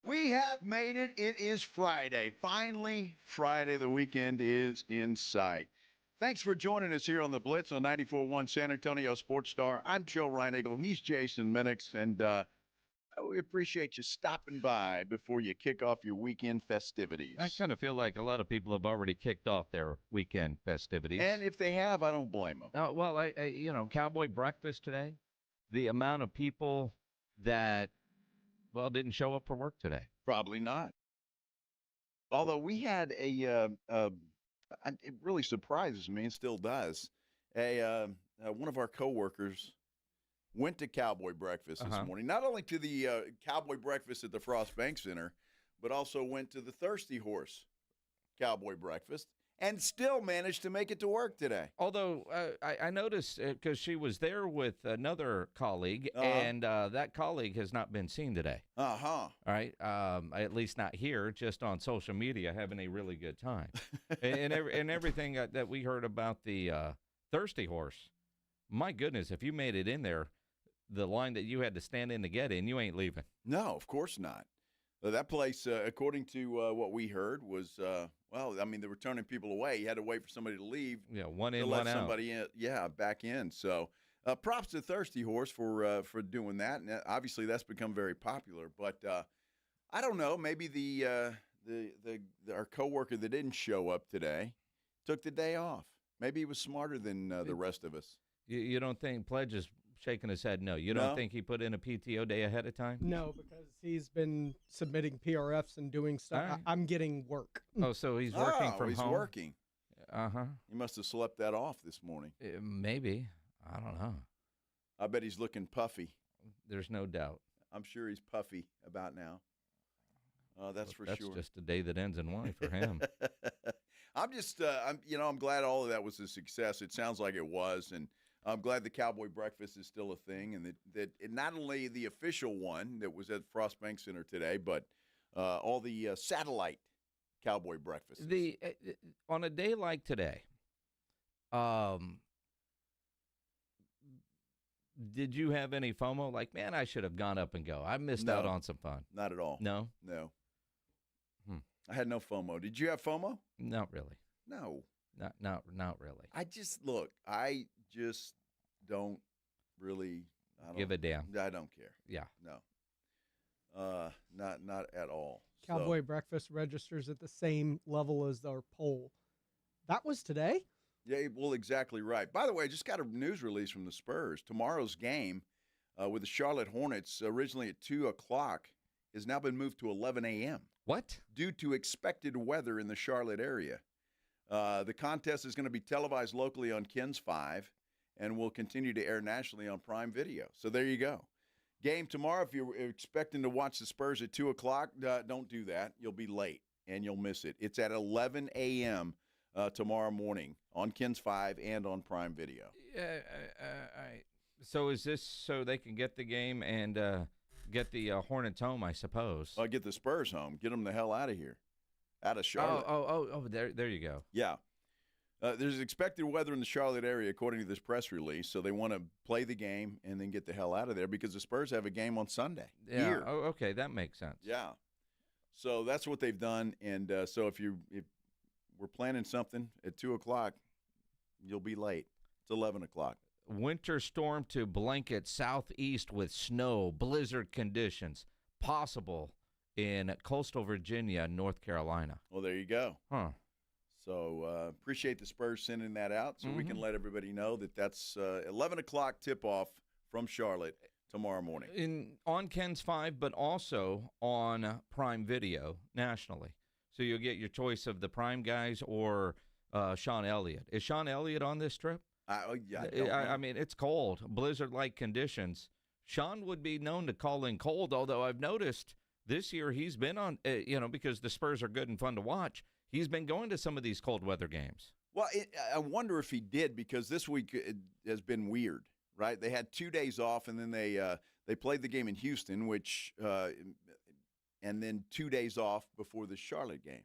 We have made it. It is Friday. Finally, Friday. The weekend is in sight. Thanks for joining us here on the Blitz on 94.1 San Antonio Sports Star. I'm Joe Reinagel. He's Jason Minix, and we appreciate you stopping by before you kick off your weekend festivities. I kind of feel like a lot of people have already kicked off their weekend festivities. And if they have, I don't blame them. Well, Cowboy breakfast today, the amount of people that, didn't show up for work today. Probably not. Although we had it really surprises me and still does. One of our coworkers went to Cowboy breakfast this morning. Not only to the Cowboy breakfast at the Frost Bank Center, but also went to the Thirsty Horse Cowboy breakfast. And still managed to make it to work today. Although I noticed because she was there with another colleague, and that colleague has not been seen today. All right, at least not here, just on social media, having a really good time. and everything that we heard about the Thirsty Horse, my goodness, if you made it in there, the line that you had to stand in to get in, you ain't leaving. No, of course not. That place, according to what we heard, was they were turning people away. You had to wait for somebody to leave. Yeah, one in, to one let out. somebody in, back in. So, props to Thirsty Horse for doing that. And obviously, that's become very popular. But I don't know. Maybe our coworker that didn't show up today took the day off. Maybe he was smarter than the rest of us. You don't think Pledge is shaking his head? No. You don't think he put in a PTO day ahead of time? No, because he's been submitting PRFs and doing stuff. Right. I'm getting work. Oh, so he's working from he's home? He's working. Uh-huh. He must have slept that off this morning. Maybe. I don't know. I bet he's looking puffy. There's no doubt. I'm sure he's puffy about now. That's for sure. That's just a day that ends in Y for him. I'm glad all of that was a success. It sounds like it was, and I'm glad the Cowboy breakfast is still a thing, and that not only the official one that was at Frost Bank Center today, but all the satellite Cowboy breakfasts. On a day like today, did you have any FOMO? Like, man, I should have gone up and go. I missed out on some fun. Not at all. No? No. I had no FOMO. Did you have FOMO? Not really. No. Not really. I just don't really give a damn. I don't care. Yeah. No. Not at all. Cowboy breakfast registers at the same level as our poll. That was today? Yeah, well, exactly right. By the way, I just got a news release from the Spurs. Tomorrow's game with the Charlotte Hornets, originally at 2 o'clock, has now been moved to 11 a.m. What? Due to expected weather in the Charlotte area. The contest is going to be televised locally on KENS 5 and will continue to air nationally on Prime Video. So there you go. Game tomorrow, if you're expecting to watch the Spurs at 2 o'clock, don't do that. You'll be late, and you'll miss it. It's at 11 a.m. Tomorrow morning on KENS 5 and on Prime Video. So is this so they can get the game and get the Hornets home, I suppose? Get the Spurs home. Get them the hell out of here. Out of Charlotte. Oh, there you go. Yeah. There's expected weather in the Charlotte area, according to this press release, so they want to play the game and then get the hell out of there because the Spurs have a game on Sunday. Yeah. Here. Oh, okay, that makes sense. Yeah. So that's what they've done, and so if we're planning something at 2 o'clock, you'll be late. It's 11 o'clock. Winter storm to blanket southeast with snow, blizzard conditions possible in coastal Virginia, North Carolina. Well, there you go. Huh. So appreciate the Spurs sending that out so we can let everybody know that that's 11 o'clock tip-off from Charlotte tomorrow morning. On KENS 5, but also on Prime Video nationally. So you'll get your choice of the Prime guys or Sean Elliott. Is Sean Elliott on this trip? I mean, it's cold, blizzard-like conditions. Sean would be known to call in cold, although I've noticed this year he's been on, because the Spurs are good and fun to watch, he's been going to some of these cold weather games. Well, I wonder if he did because this week it has been weird, right? They had 2 days off, and then they played the game in Houston, and then 2 days off before the Charlotte game.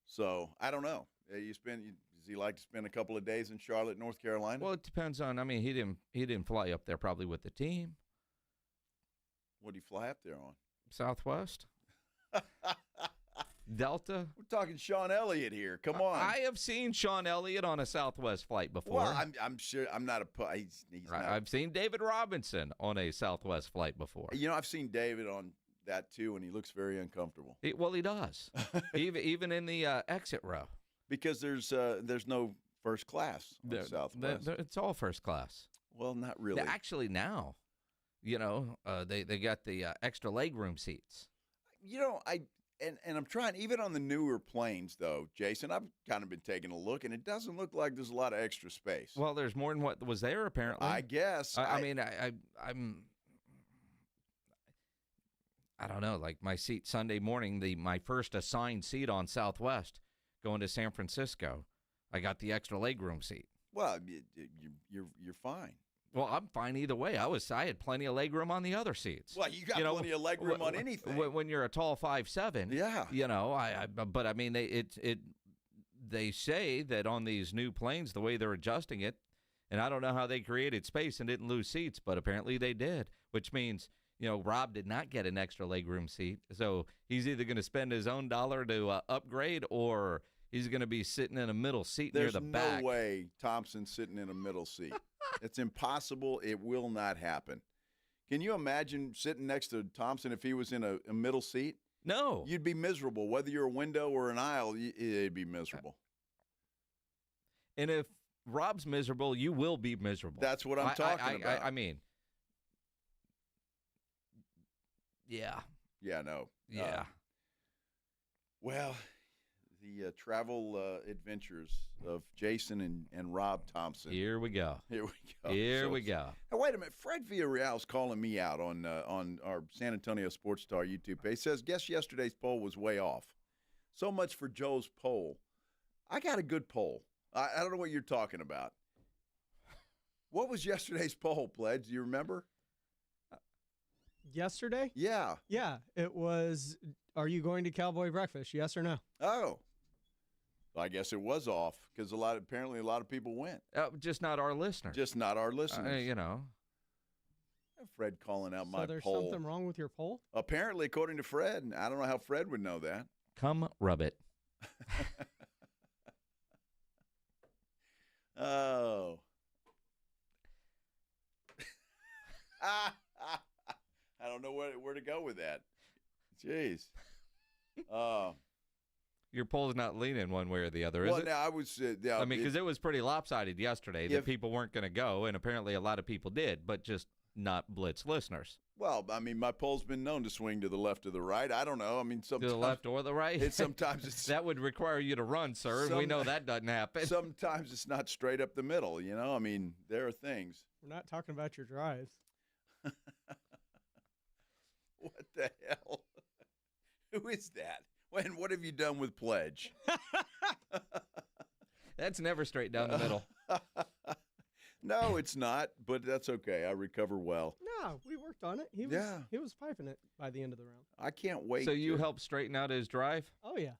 So I don't know. Does he like to spend a couple of days in Charlotte, North Carolina? Well, it depends on. I mean, he didn't fly up there probably with the team. What did he fly up there on? Southwest. Delta. We're talking Sean Elliott here. Come on. I have seen Sean Elliott on a Southwest flight before. Well, I'm sure I'm not he's not. I've seen David Robinson on a Southwest flight before. I've seen David on that too, and he looks very uncomfortable. He does. even in the exit row. Because there's no first class on Southwest. It's all first class. Well, not really. Actually, now, they got the extra legroom seats. And I'm trying, even on the newer planes, though, Jason, I've kind of been taking a look, and it doesn't look like there's a lot of extra space. Well, there's more than what was there, apparently. I guess. I mean, I don't know. Like my seat Sunday morning, my first assigned seat on Southwest going to San Francisco, I got the extra legroom seat. Well, you're fine. Well, I'm fine either way. I had plenty of legroom on the other seats. Well, you got plenty of legroom on anything. When you're a tall 5'7", yeah. But I mean, they say that on these new planes, the way they're adjusting it, and I don't know how they created space and didn't lose seats, but apparently they did, which means, Rob did not get an extra legroom seat. So he's either going to spend his own dollar to upgrade, or he's going to be sitting in a middle seat near the back. There's no way Thompson's sitting in a middle seat. It's impossible. It will not happen. Can you imagine sitting next to Thompson if he was in a middle seat? No. You'd be miserable. Whether you're a window or an aisle, it'd be miserable. And if Rob's miserable, you will be miserable. That's what I'm talking about. I mean, yeah. Yeah, no. Yeah. Well, the travel adventures of Jason and Rob Thompson. Here we go. Here we go. Here we go. Now, wait a minute. Fred Villarreal's calling me out on our San Antonio Sports Star YouTube page. He says, guess yesterday's poll was way off. So much for Joe's poll. I got a good poll. I don't know what you're talking about. What was yesterday's poll, Pledge? Do you remember? Yesterday? Yeah. Yeah. It was, are you going to Cowboy breakfast? Yes or no? Oh. I guess it was off because apparently a lot of people went. Just not our listeners. Just not our listeners. Fred calling out my So there's poll. something wrong with your poll? Apparently, according to Fred. I don't know how Fred would know that. Come rub it. Oh. I don't know where to go with that. Jeez. Your poll's not leaning one way or the other, is it? Well, now I was. I mean, because it was pretty lopsided yesterday that people weren't going to go, and apparently a lot of people did, but just not Blitz listeners. Well, I mean, my poll's been known to swing to the left or the right. I don't know. I mean, sometimes to the left or the right. Sometimes it's that would require you to run, sir. And we know that doesn't happen. Sometimes it's not straight up the middle. I mean, there are things. We're not talking about your drives. What the hell? Who is that? And what have you done with Pledge? That's never straight down the middle. No, it's not, but that's okay. I recover well. No, we worked on it. He was piping it by the end of the round. I can't wait. So you helped straighten out his drive? Oh, yeah.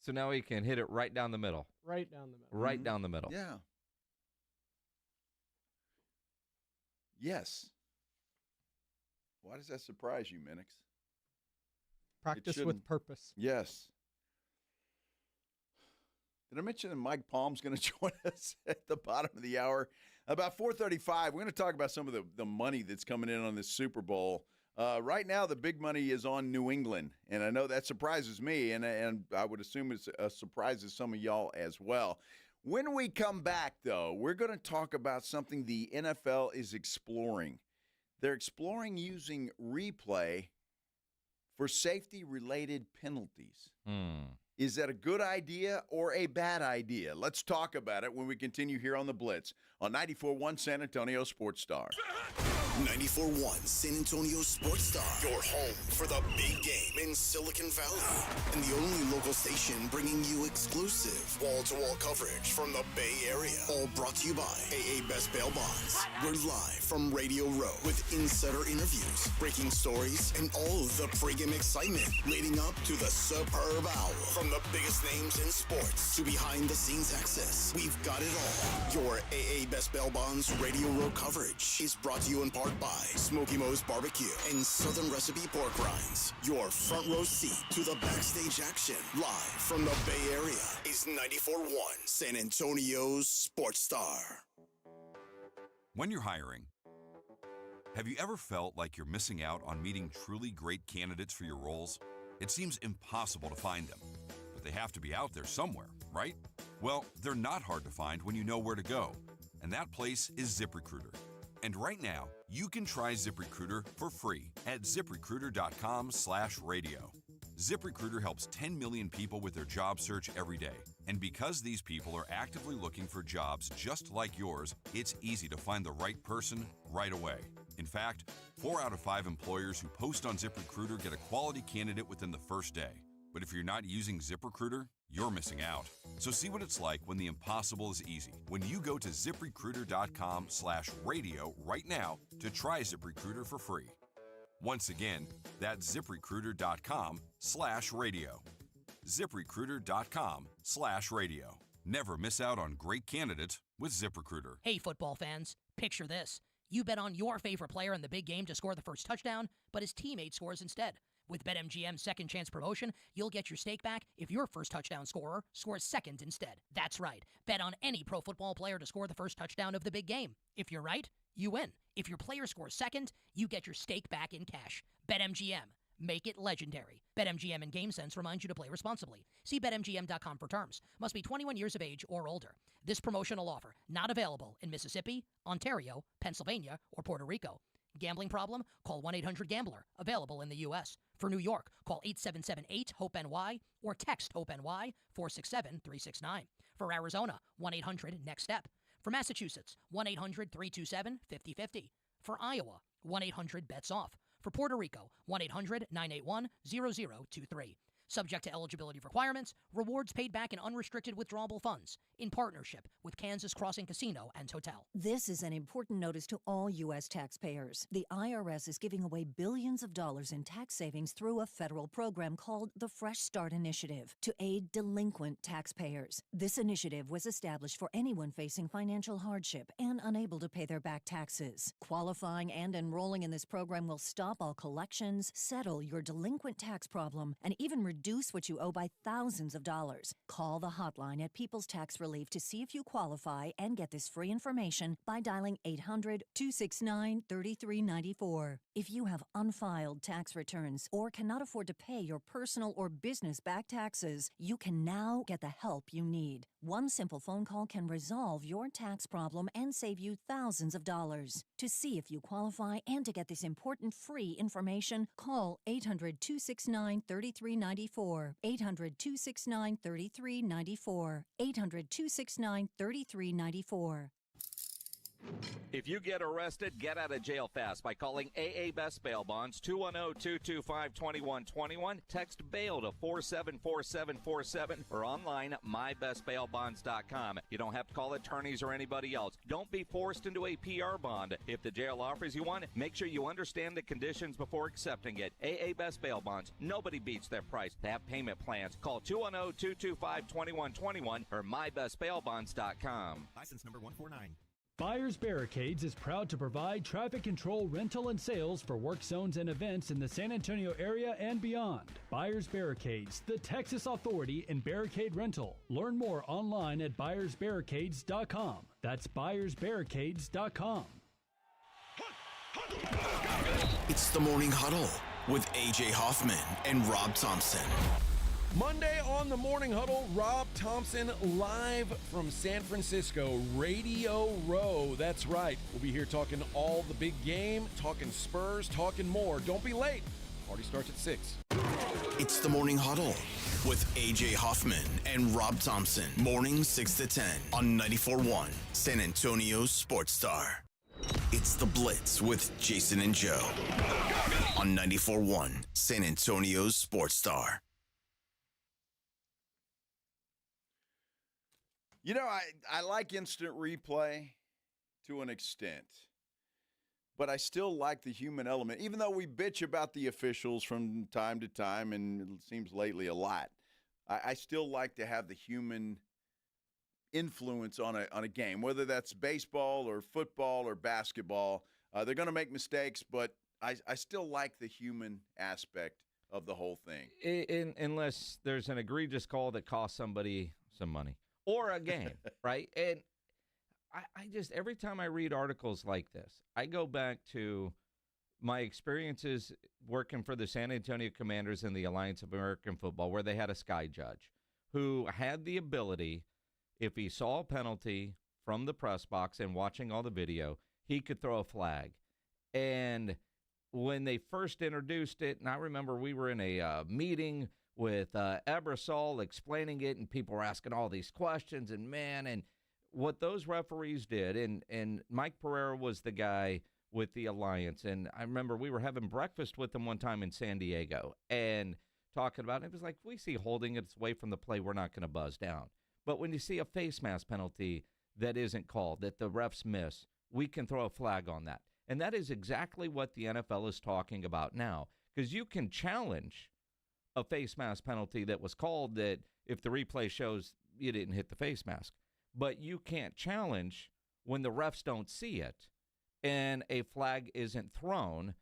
So now he can hit it right down the middle. Right down the middle. Right down the middle. Yeah. Yes. Why does that surprise you, Minix? Practice with purpose. Yes. Did I mention that Mike Palm's going to join us at the bottom of the hour? About 4:35, we're going to talk about some of the money that's coming in on this Super Bowl. Right now, the big money is on New England, and I know that surprises me, and I would assume it surprises some of y'all as well. When we come back, though, we're going to talk about something the NFL is exploring. They're exploring using replay for safety-related penalties. Is that a good idea or a bad idea? Let's talk about it when we continue here on The Blitz on 94.1 San Antonio Sports Star. 94.1 San Antonio Sports Star, your home for the big game in Silicon Valley. And the only local station bringing you exclusive wall-to-wall coverage from the Bay Area. All brought to you by AA Best Bail Bonds. We're live from Radio Row with insider interviews, breaking stories, and all of the pregame excitement leading up to the superb hour. From the biggest names in sports to behind-the-scenes access, we've got it all. Your AA Best Bail Bonds Radio Row coverage is brought to you in part by Smoky Mo's Barbecue and Southern Recipe Pork Rinds. Your front row seat to the backstage action, live from the Bay Area, is 94.1 San Antonio's Sports Star. When you're hiring, have you ever felt like you're missing out on meeting truly great candidates for your roles? It seems impossible to find them, but they have to be out there somewhere, right? Well, they're not hard to find when you know where to go, and that place is ZipRecruiter. And right now, you can try ZipRecruiter for free at ZipRecruiter.com/radio. ZipRecruiter helps 10 million people with their job search every day. And because these people are actively looking for jobs just like yours, it's easy to find the right person right away. In fact, 4 out of 5 employers who post on ZipRecruiter get a quality candidate within the first day. But if you're not using ZipRecruiter, you're missing out. So see what it's like when the impossible is easy. When you go to ZipRecruiter.com/radio right now to try ZipRecruiter for free. Once again, that's ZipRecruiter.com/radio. ZipRecruiter.com/radio. Never miss out on great candidates with ZipRecruiter. Hey, football fans, picture this. You bet on your favorite player in the big game to score the first touchdown, but his teammate scores instead. With BetMGM's second chance promotion, you'll get your stake back if your first touchdown scorer scores second instead. That's right. Bet on any pro football player to score the first touchdown of the big game. If you're right, you win. If your player scores second, you get your stake back in cash. BetMGM. Make it legendary. BetMGM and GameSense remind you to play responsibly. See BetMGM.com for terms. Must be 21 years of age or older. This promotional offer not available in Mississippi, Ontario, Pennsylvania, or Puerto Rico. Gambling problem? Call 1-800-GAMBLER. Available in the U.S. For New York, call 877-8-HOPE-NY or text HOPE-NY 467-369. For Arizona, 1-800-NEXT-STEP. For Massachusetts, 1-800-327-5050. For Iowa, 1-800-BETS-OFF. For Puerto Rico, 1-800-981-0023. Subject to eligibility requirements, rewards paid back in unrestricted withdrawable funds. In partnership with Kansas Crossing Casino and Hotel. This is an important notice to all U.S. taxpayers. The IRS is giving away billions of dollars in tax savings through a federal program called the Fresh Start Initiative to aid delinquent taxpayers. This initiative was established for anyone facing financial hardship and unable to pay their back taxes. Qualifying and enrolling in this program will stop all collections, settle your delinquent tax problem, and even reduce what you owe by thousands of dollars. Call the hotline at People's Tax Relief to see if you qualify and get this free information by dialing 800-269-3394. If you have unfiled tax returns or cannot afford to pay your personal or business back taxes, you can now get the help you need. One simple phone call can resolve your tax problem and save you thousands of dollars. To see if you qualify and to get this important free information, call 800-269-3394. 800-269-3394. 800-269-3394. If you get arrested, get out of jail fast by calling AA Best Bail Bonds, 210-225-2121. Text bail to 474747 or online at mybestbailbonds.com. You don't have to call attorneys or anybody else. Don't be forced into a PR bond. If the jail offers you one, make sure you understand the conditions before accepting it. AA Best Bail Bonds. Nobody beats their price. They have payment plans. Call 210-225-2121 or mybestbailbonds.com. License number 149. Buyers Barricades is proud to provide traffic control, rental, and sales for work zones and events in the San Antonio area and beyond. Buyers Barricades, the Texas authority in barricade rental. Learn more online at buyersbarricades.com. That's buyersbarricades.com. It's the Morning Huddle with A.J. Hoffman and Rob Thompson. Monday on the Morning Huddle, Rob Thompson live from San Francisco, Radio Row. That's right. We'll be here talking all the big game, talking Spurs, talking more. Don't be late. Party starts at 6. It's the Morning Huddle with A.J. Hoffman and Rob Thompson. Mornings 6 to 10 on 94.1 San Antonio Sports Star. It's the Blitz with Jason and Joe on 94.1 San Antonio Sports Star. You know, I like instant replay to an extent, but I still like the human element. Even though we bitch about the officials from time to time, and it seems lately a lot, I still like to have the human influence on a game, whether that's baseball or football or basketball. They're going to make mistakes, but I still like the human aspect of the whole thing. Unless there's an egregious call that costs somebody some money. Or a game, right? And I just, every time I read articles like this, I go back to my experiences working for the San Antonio Commanders in the Alliance of American Football, where they had a sky judge who had the ability, if he saw a penalty from the press box and watching all the video, he could throw a flag. And when they first introduced it, and I remember we were in a meeting with Ebersol explaining it, and people were asking all these questions, and what those referees did, and Mike Pereira was the guy with the Alliance, and I remember we were having breakfast with him one time in San Diego, and talking about it. It was like, we see holding, it's away from the play, we're not going to buzz down. But when you see a face mask penalty that isn't called, that the refs miss, we can throw a flag on that. And that is exactly what the NFL is talking about now, because you can challenge a face mask penalty that was called that if the replay shows you didn't hit the face mask. But you can't challenge when the refs don't see it and a flag isn't thrown.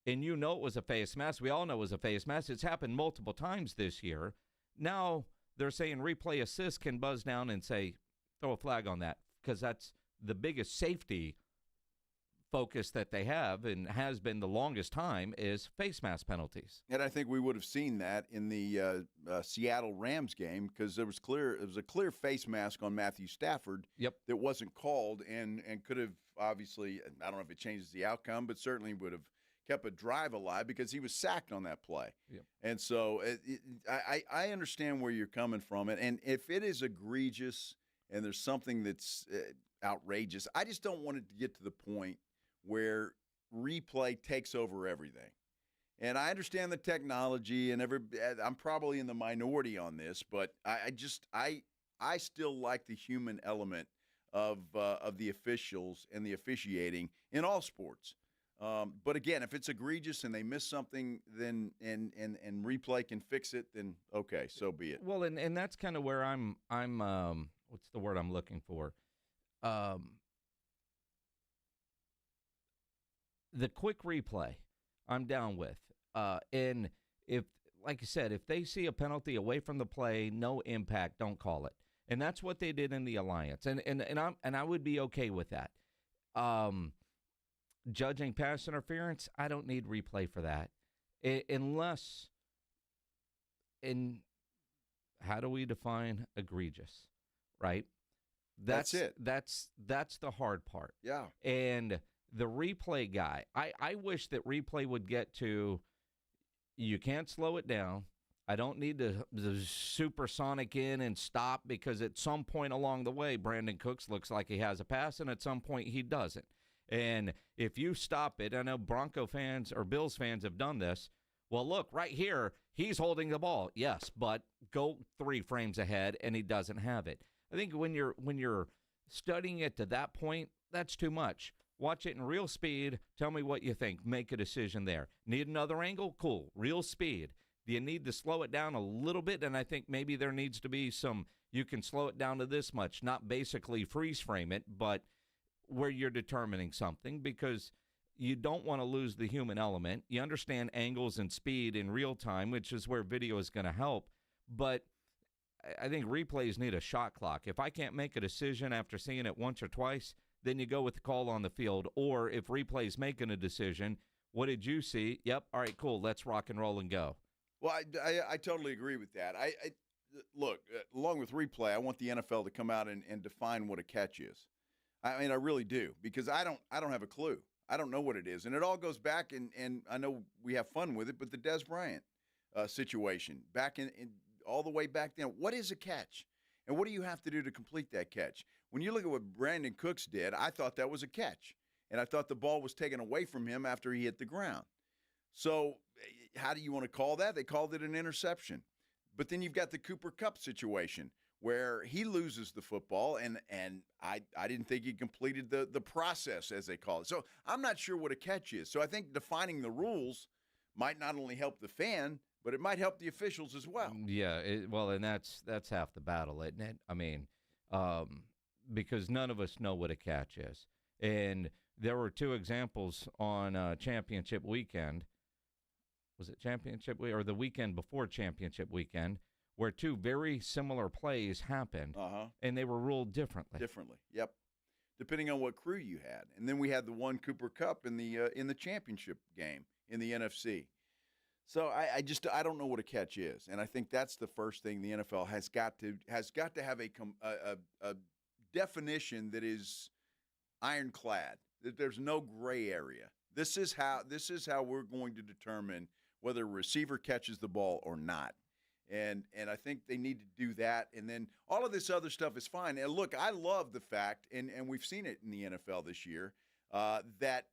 And you know it was a face mask. We all know it was a face mask. It's happened multiple times this year. Now they're saying replay assist can buzz down and say, throw a flag on that, because that's the biggest safety focus that they have and has been the longest time is face mask penalties. And I think we would have seen that in the Seattle Rams game, because it was a clear face mask on Matthew Stafford that wasn't called and could have obviously, I don't know if it changes the outcome, but certainly would have kept a drive alive because he was sacked on that play. And so I understand where you're coming from. And if it is egregious and there's something that's outrageous, I just don't want it to get to the point where replay takes over everything. And I understand the technology, and I'm probably in the minority on this, but I still like the human element of the officials and the officiating in all sports. But again, if it's egregious and they miss something, then and replay can fix it, then okay, so be it. Well, and that's kind of where I'm what's the word I'm looking for? The quick replay, I'm down with. And if, like I said, if they see a penalty away from the play, no impact, don't call it. And that's what they did in the Alliance. And I would be okay with that. Judging pass interference, I don't need replay for that. Unless, how do we define egregious, right? That's it. That's the hard part. Yeah. And the replay guy, I wish that replay would get to, you can't slow it down. I don't need the supersonic in and stop, because at some point along the way, Brandon Cooks looks like he has a pass, and at some point he doesn't. And if you stop it, I know Bronco fans or Bills fans have done this. Well, look, right here, he's holding the ball. Yes, but go 3 frames ahead, and he doesn't have it. I think when you're studying it to that point, that's too much. Watch it in real speed. Tell me what you think. Make a decision there. Need another angle? Cool. Real speed. Do you need to slow it down a little bit? And I think maybe there needs to be some, you can slow it down to this much, not basically freeze frame it, but where you're determining something, because you don't want to lose the human element. You understand angles and speed in real time, which is where video is going to help. But I think replays need a shot clock. If I can't make a decision after seeing it once or twice, then you go with the call on the field. Or if replay's making a decision, what did you see? Yep, all right, cool, let's rock and roll and go. Well, I totally agree with that. Look, along with replay, I want the NFL to come out and define what a catch is. I mean, I really do, because I don't have a clue. I don't know what it is. And it all goes back, and I know we have fun with it, but the Des Bryant situation, back in all the way back then, what is a catch? And what do you have to do to complete that catch? When you look at what Brandon Cooks did, I thought that was a catch. And I thought the ball was taken away from him after he hit the ground. So how do you want to call that? They called it an interception. But then you've got the Cooper Kupp situation where he loses the football, and I didn't think he completed the process, as they call it. So I'm not sure what a catch is. So I think defining the rules might not only help the fan, but it might help the officials as well. Yeah, well, and that's half the battle, isn't it? I mean, because none of us know what a catch is. And there were 2 examples on championship weekend. Was it championship week or the weekend before championship weekend, where 2 very similar plays happened, and they were ruled differently. Yep. Depending on what crew you had. And then we had the one Cooper Kupp in the championship game in the NFC. So I don't know what a catch is, and I think that's the first thing the NFL has got to have a definition that is ironclad. That there's no gray area This is how we're going to determine whether a receiver catches the ball or not. And I think they need to do that. And then all of this other stuff is fine. And look, I love the fact, and we've seen it in the NFL this year, that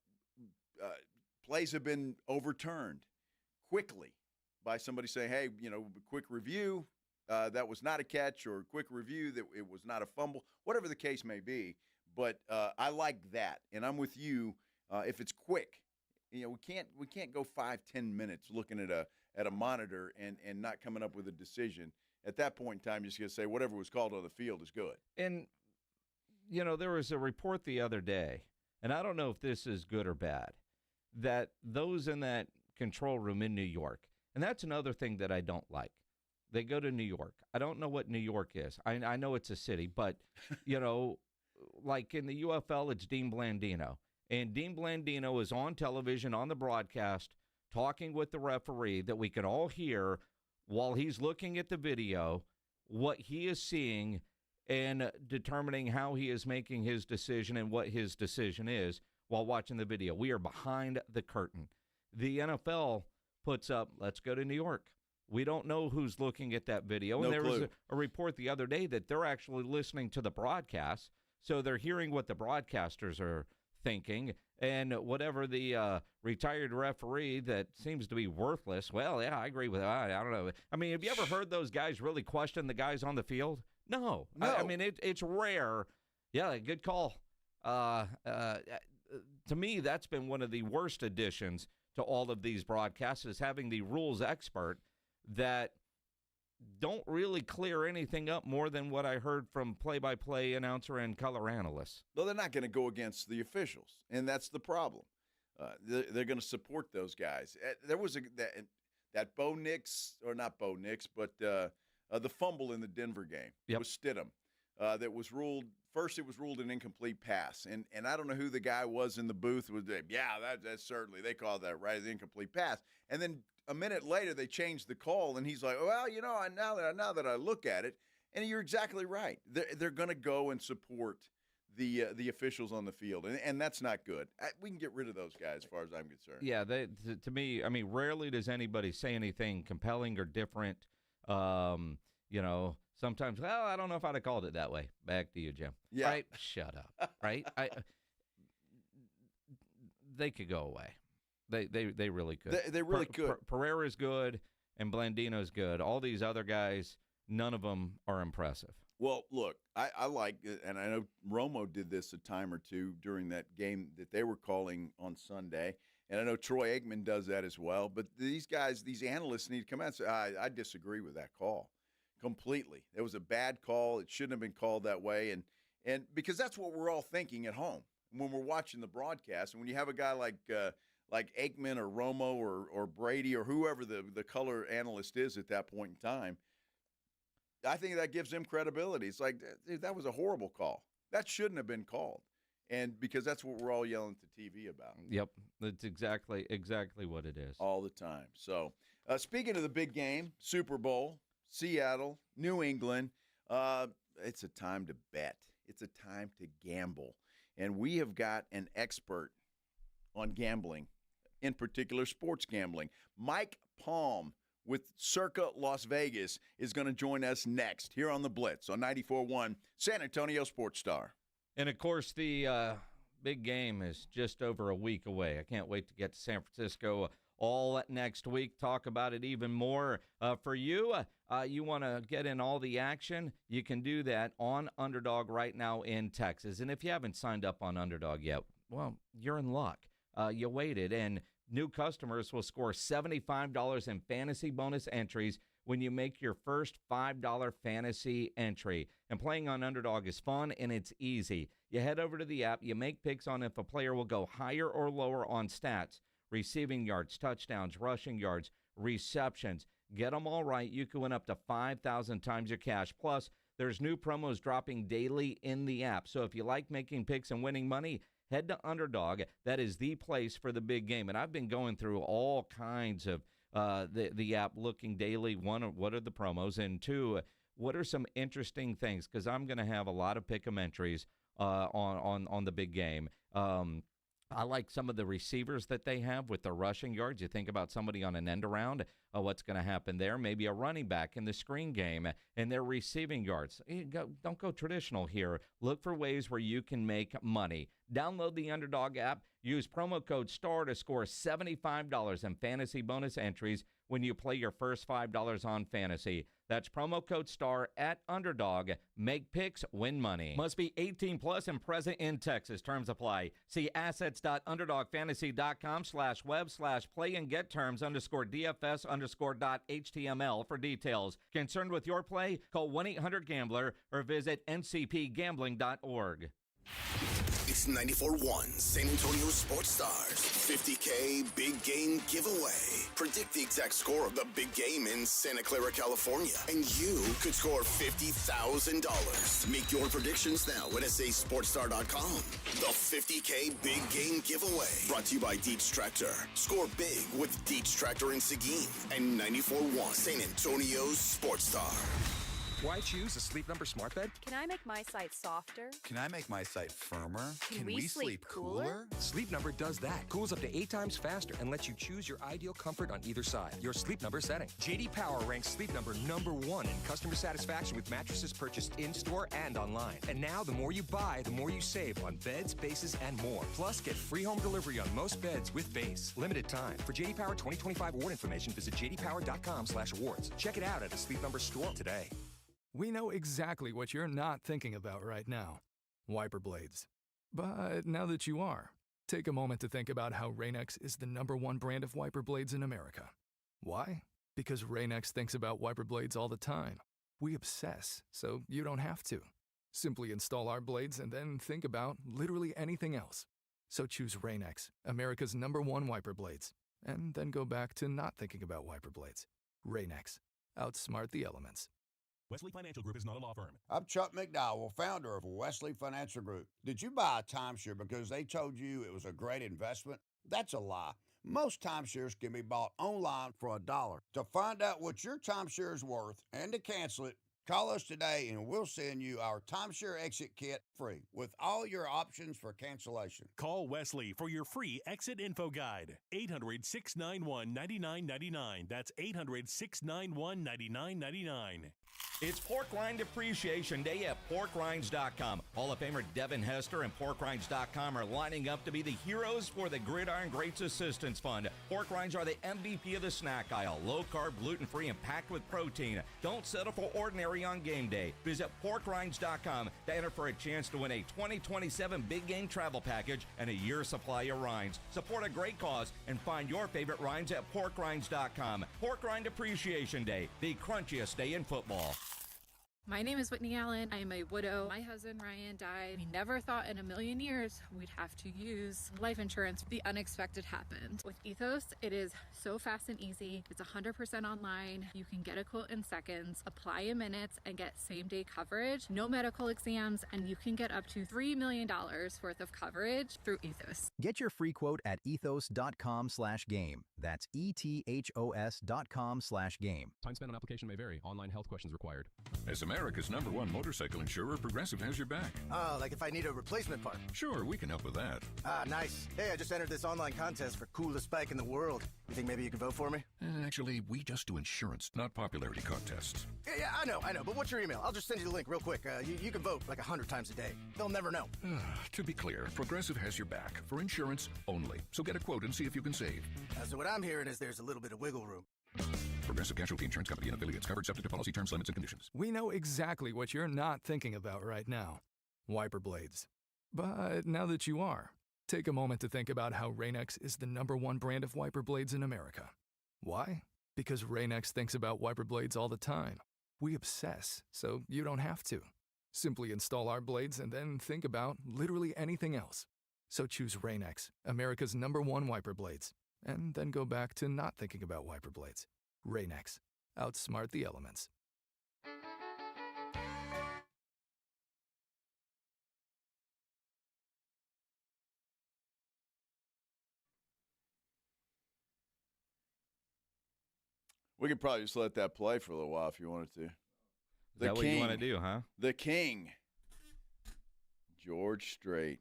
plays have been overturned quickly by somebody saying, hey, quick review, that was not a catch, or quick review that it was not a fumble, whatever the case may be. But I like that. And I'm with you. If it's quick, we can't go 5-10 minutes looking at a monitor and not coming up with a decision. At that point in time, you're just going to say whatever was called on the field is good. And, there was a report the other day, and I don't know if this is good or bad, that those in that control room in New York, and that's another thing that I don't like. They go to New York. I don't know what New York is. I know it's a city, but, like in the UFL, it's Dean Blandino. And Dean Blandino is on television, on the broadcast, talking with the referee that we can all hear while he's looking at the video, what he is seeing and determining how he is making his decision and what his decision is while watching the video. We are behind the curtain. The NFL puts up, let's go to New York. We don't know who's looking at that video. And there was a report the other day that they're actually listening to the broadcast, so they're hearing what the broadcasters are thinking, and whatever the retired referee that seems to be worthless, well, yeah, I agree with that. I don't know. I mean, have you ever heard those guys really question the guys on the field? No. I mean, it's rare. Yeah, good call. To me, that's been one of the worst additions to all of these broadcasts, is having the rules expert that don't really clear anything up more than what I heard from play-by-play announcer and color analysts. Well, they're not going to go against the officials, and that's the problem. They're going to support those guys. There was that Bo Nix, or not Bo Nix, but the fumble in the Denver game was Stidham. That was ruled first. It was ruled an incomplete pass, and I don't know who the guy was in the booth. That's certainly, they called that right, the incomplete pass, and then a minute later, they changed the call, and he's like, well, now that I look at it, and you're exactly right. They're going to go and support the officials on the field, and that's not good. We can get rid of those guys as far as I'm concerned. Yeah, to me, I mean, rarely does anybody say anything compelling or different. Sometimes, well, I don't know if I'd have called it that way. Back to you, Jim. Yeah. Right? Shut up. Right? They could go away. They really could. They really could. Pereira's good, and Blandino's good. All these other guys, none of them are impressive. Well, look, I like, and I know Romo did this a time or two during that game that they were calling on Sunday, and I know Troy Aikman does that as well. But these guys, these analysts need to come out and say, I disagree with that call completely. It was a bad call. It shouldn't have been called that way, and because that's what we're all thinking at home when we're watching the broadcast. And when you have a guy like Aikman or Romo or Brady or whoever the color analyst is at that point in time, I think that gives them credibility. It's like, dude, that was a horrible call. That shouldn't have been called. And because that's what we're all yelling at the TV about. Yep, that's exactly what it is. All the time. So, speaking of the big game, Super Bowl, Seattle, New England, it's a time to bet. It's a time to gamble. And we have got an expert on gambling, in particular sports gambling. Mike Palm with Circa Las Vegas is going to join us next here on the Blitz on 94.1 San Antonio Sports Star. And, of course, the big game is just over a week away. I can't wait to get to San Francisco all next week, talk about it even more. For you, you want to get in all the action, you can do that on Underdog right now in Texas. And if you haven't signed up on Underdog yet, well, you're in luck. You waited, and new customers will score $75 in fantasy bonus entries when you make your first $5 fantasy entry. And playing on Underdog is fun, and it's easy. You head over to the app, you make picks on if a player will go higher or lower on stats, receiving yards, touchdowns, rushing yards, receptions. Get them all right. You can win up to 5,000 times your cash. Plus, there's new promos dropping daily in the app. So if you like making picks and winning money, head to Underdog. That is the place for the big game. And I've been going through all kinds of the app, looking daily. One, what are the promos? And two, what are some interesting things? Because I'm going to have a lot of pick-em entries on the big game. I like some of the receivers that they have with the rushing yards. You think about somebody on an end around, what's going to happen there? Maybe a running back in the screen game and their receiving yards. Don't go traditional here. Look for ways where you can make money. Download the Underdog app. Use promo code STAR to score $75 in fantasy bonus entries when you play your first $5 on fantasy. That's promo code STAR at Underdog. Make picks, win money. Must be 18 plus and present in Texas. Terms apply. See assets.underdogfantasy.com/web/play and get terms _DFS_.html for details. Concerned with your play? Call 1-800-GAMBLER or visit ncpgambling.org. It's 94.1 San Antonio Sports Stars 50K Big Game Giveaway. Predict the exact score of the big game in Santa Clara, California, and you could score $50,000. Make your predictions now at sasportstar.com. The 50K Big Game Giveaway, brought to you by Dietz Tractor. Score big with Dietz Tractor in Seguin and 94.1 San Antonio Sports Star. Why choose a Sleep Number smart bed? Can I make my site softer? Can I make my site firmer? Can we sleep cooler? Sleep Number does that. Cools up to 8 times faster and lets you choose your ideal comfort on either side. Your Sleep Number setting. JD Power ranks Sleep Number #1 in customer satisfaction with mattresses purchased in-store and online. And now, the more you buy, the more you save on beds, bases, and more. Plus, get free home delivery on most beds with base. Limited time. For JD Power 2025 award information, visit jdpower.com/awards. Check it out at a Sleep Number store today. We know exactly what you're not thinking about right now. Wiper blades. But now that you are, take a moment to think about how Rain-X is the #1 brand of wiper blades in America. Why? Because Rain-X thinks about wiper blades all the time. We obsess, so you don't have to. Simply install our blades and then think about literally anything else. So choose Rain-X, America's #1 wiper blades, and then go back to not thinking about wiper blades. Rain-X. Outsmart the elements. Wesley Financial Group is not a law firm. I'm Chuck McDowell, founder of Wesley Financial Group. Did you buy a timeshare because they told you it was a great investment? That's a lie. Most timeshares can be bought online for $1. To find out what your timeshare is worth and to cancel it, call us today and we'll send you our timeshare exit kit free with all your options for cancellation. Call Wesley for your free exit info guide. 800-691-9999. That's 800-691-9999. It's Pork Rind Appreciation Day at PorkRinds.com. Hall of Famer Devin Hester and PorkRinds.com are lining up to be the heroes for the Gridiron Greats Assistance Fund. Pork rinds are the MVP of the snack aisle. Low-carb, gluten-free, and packed with protein. Don't settle for ordinary on game day. Visit PorkRinds.com to enter for a chance to win a 2027 Big Game travel package and a year's supply of rinds. Support a great cause and find your favorite rinds at PorkRinds.com. Pork Rind Appreciation Day, the crunchiest day in football. My name is Whitney Allen. I am a widow. My husband Ryan died. We never thought in a million years we'd have to use life insurance. The unexpected happened. With Ethos, it is so fast and easy. It's 100% online. You can get a quote in seconds, apply in minutes, and get same-day coverage. No medical exams, and you can get up to $3 million worth of coverage through Ethos. Get your free quote at ethos.com/game. That's ETHOS.com/game. Time spent on application may vary. Online health questions required. As America's #1 motorcycle insurer, Progressive has your back. Oh, like if I need a replacement part? Sure, we can help with that. Ah, nice. Hey, I just entered this online contest for coolest bike in the world. You think maybe you can vote for me? Actually, we just do insurance, not popularity contests. Yeah, I know. But what's your email? I'll just send you the link real quick. You can vote like 100 times a day. They'll never know. To be clear, Progressive has your back for insurance only. So get a quote and see if you can save. So what I'm hearing is there's a little bit of wiggle room. Progressive Casualty Insurance Company and affiliates. Covered subject to policy terms, limits, and conditions. We know exactly what you're not thinking about right now. Wiper blades. But now that you are, take a moment to think about how Rain-X is the #1 brand of wiper blades in America. Why? Because Rain-X thinks about wiper blades all the time. We obsess, so you don't have to. Simply install our blades and then think about literally anything else. So choose Rain-X, America's #1 wiper blades, and then go back to not thinking about wiper blades. Rain-X. Outsmart the elements. We could probably just let that play for a little while if you wanted to. Is that what you want to do, huh? The King, George Strait.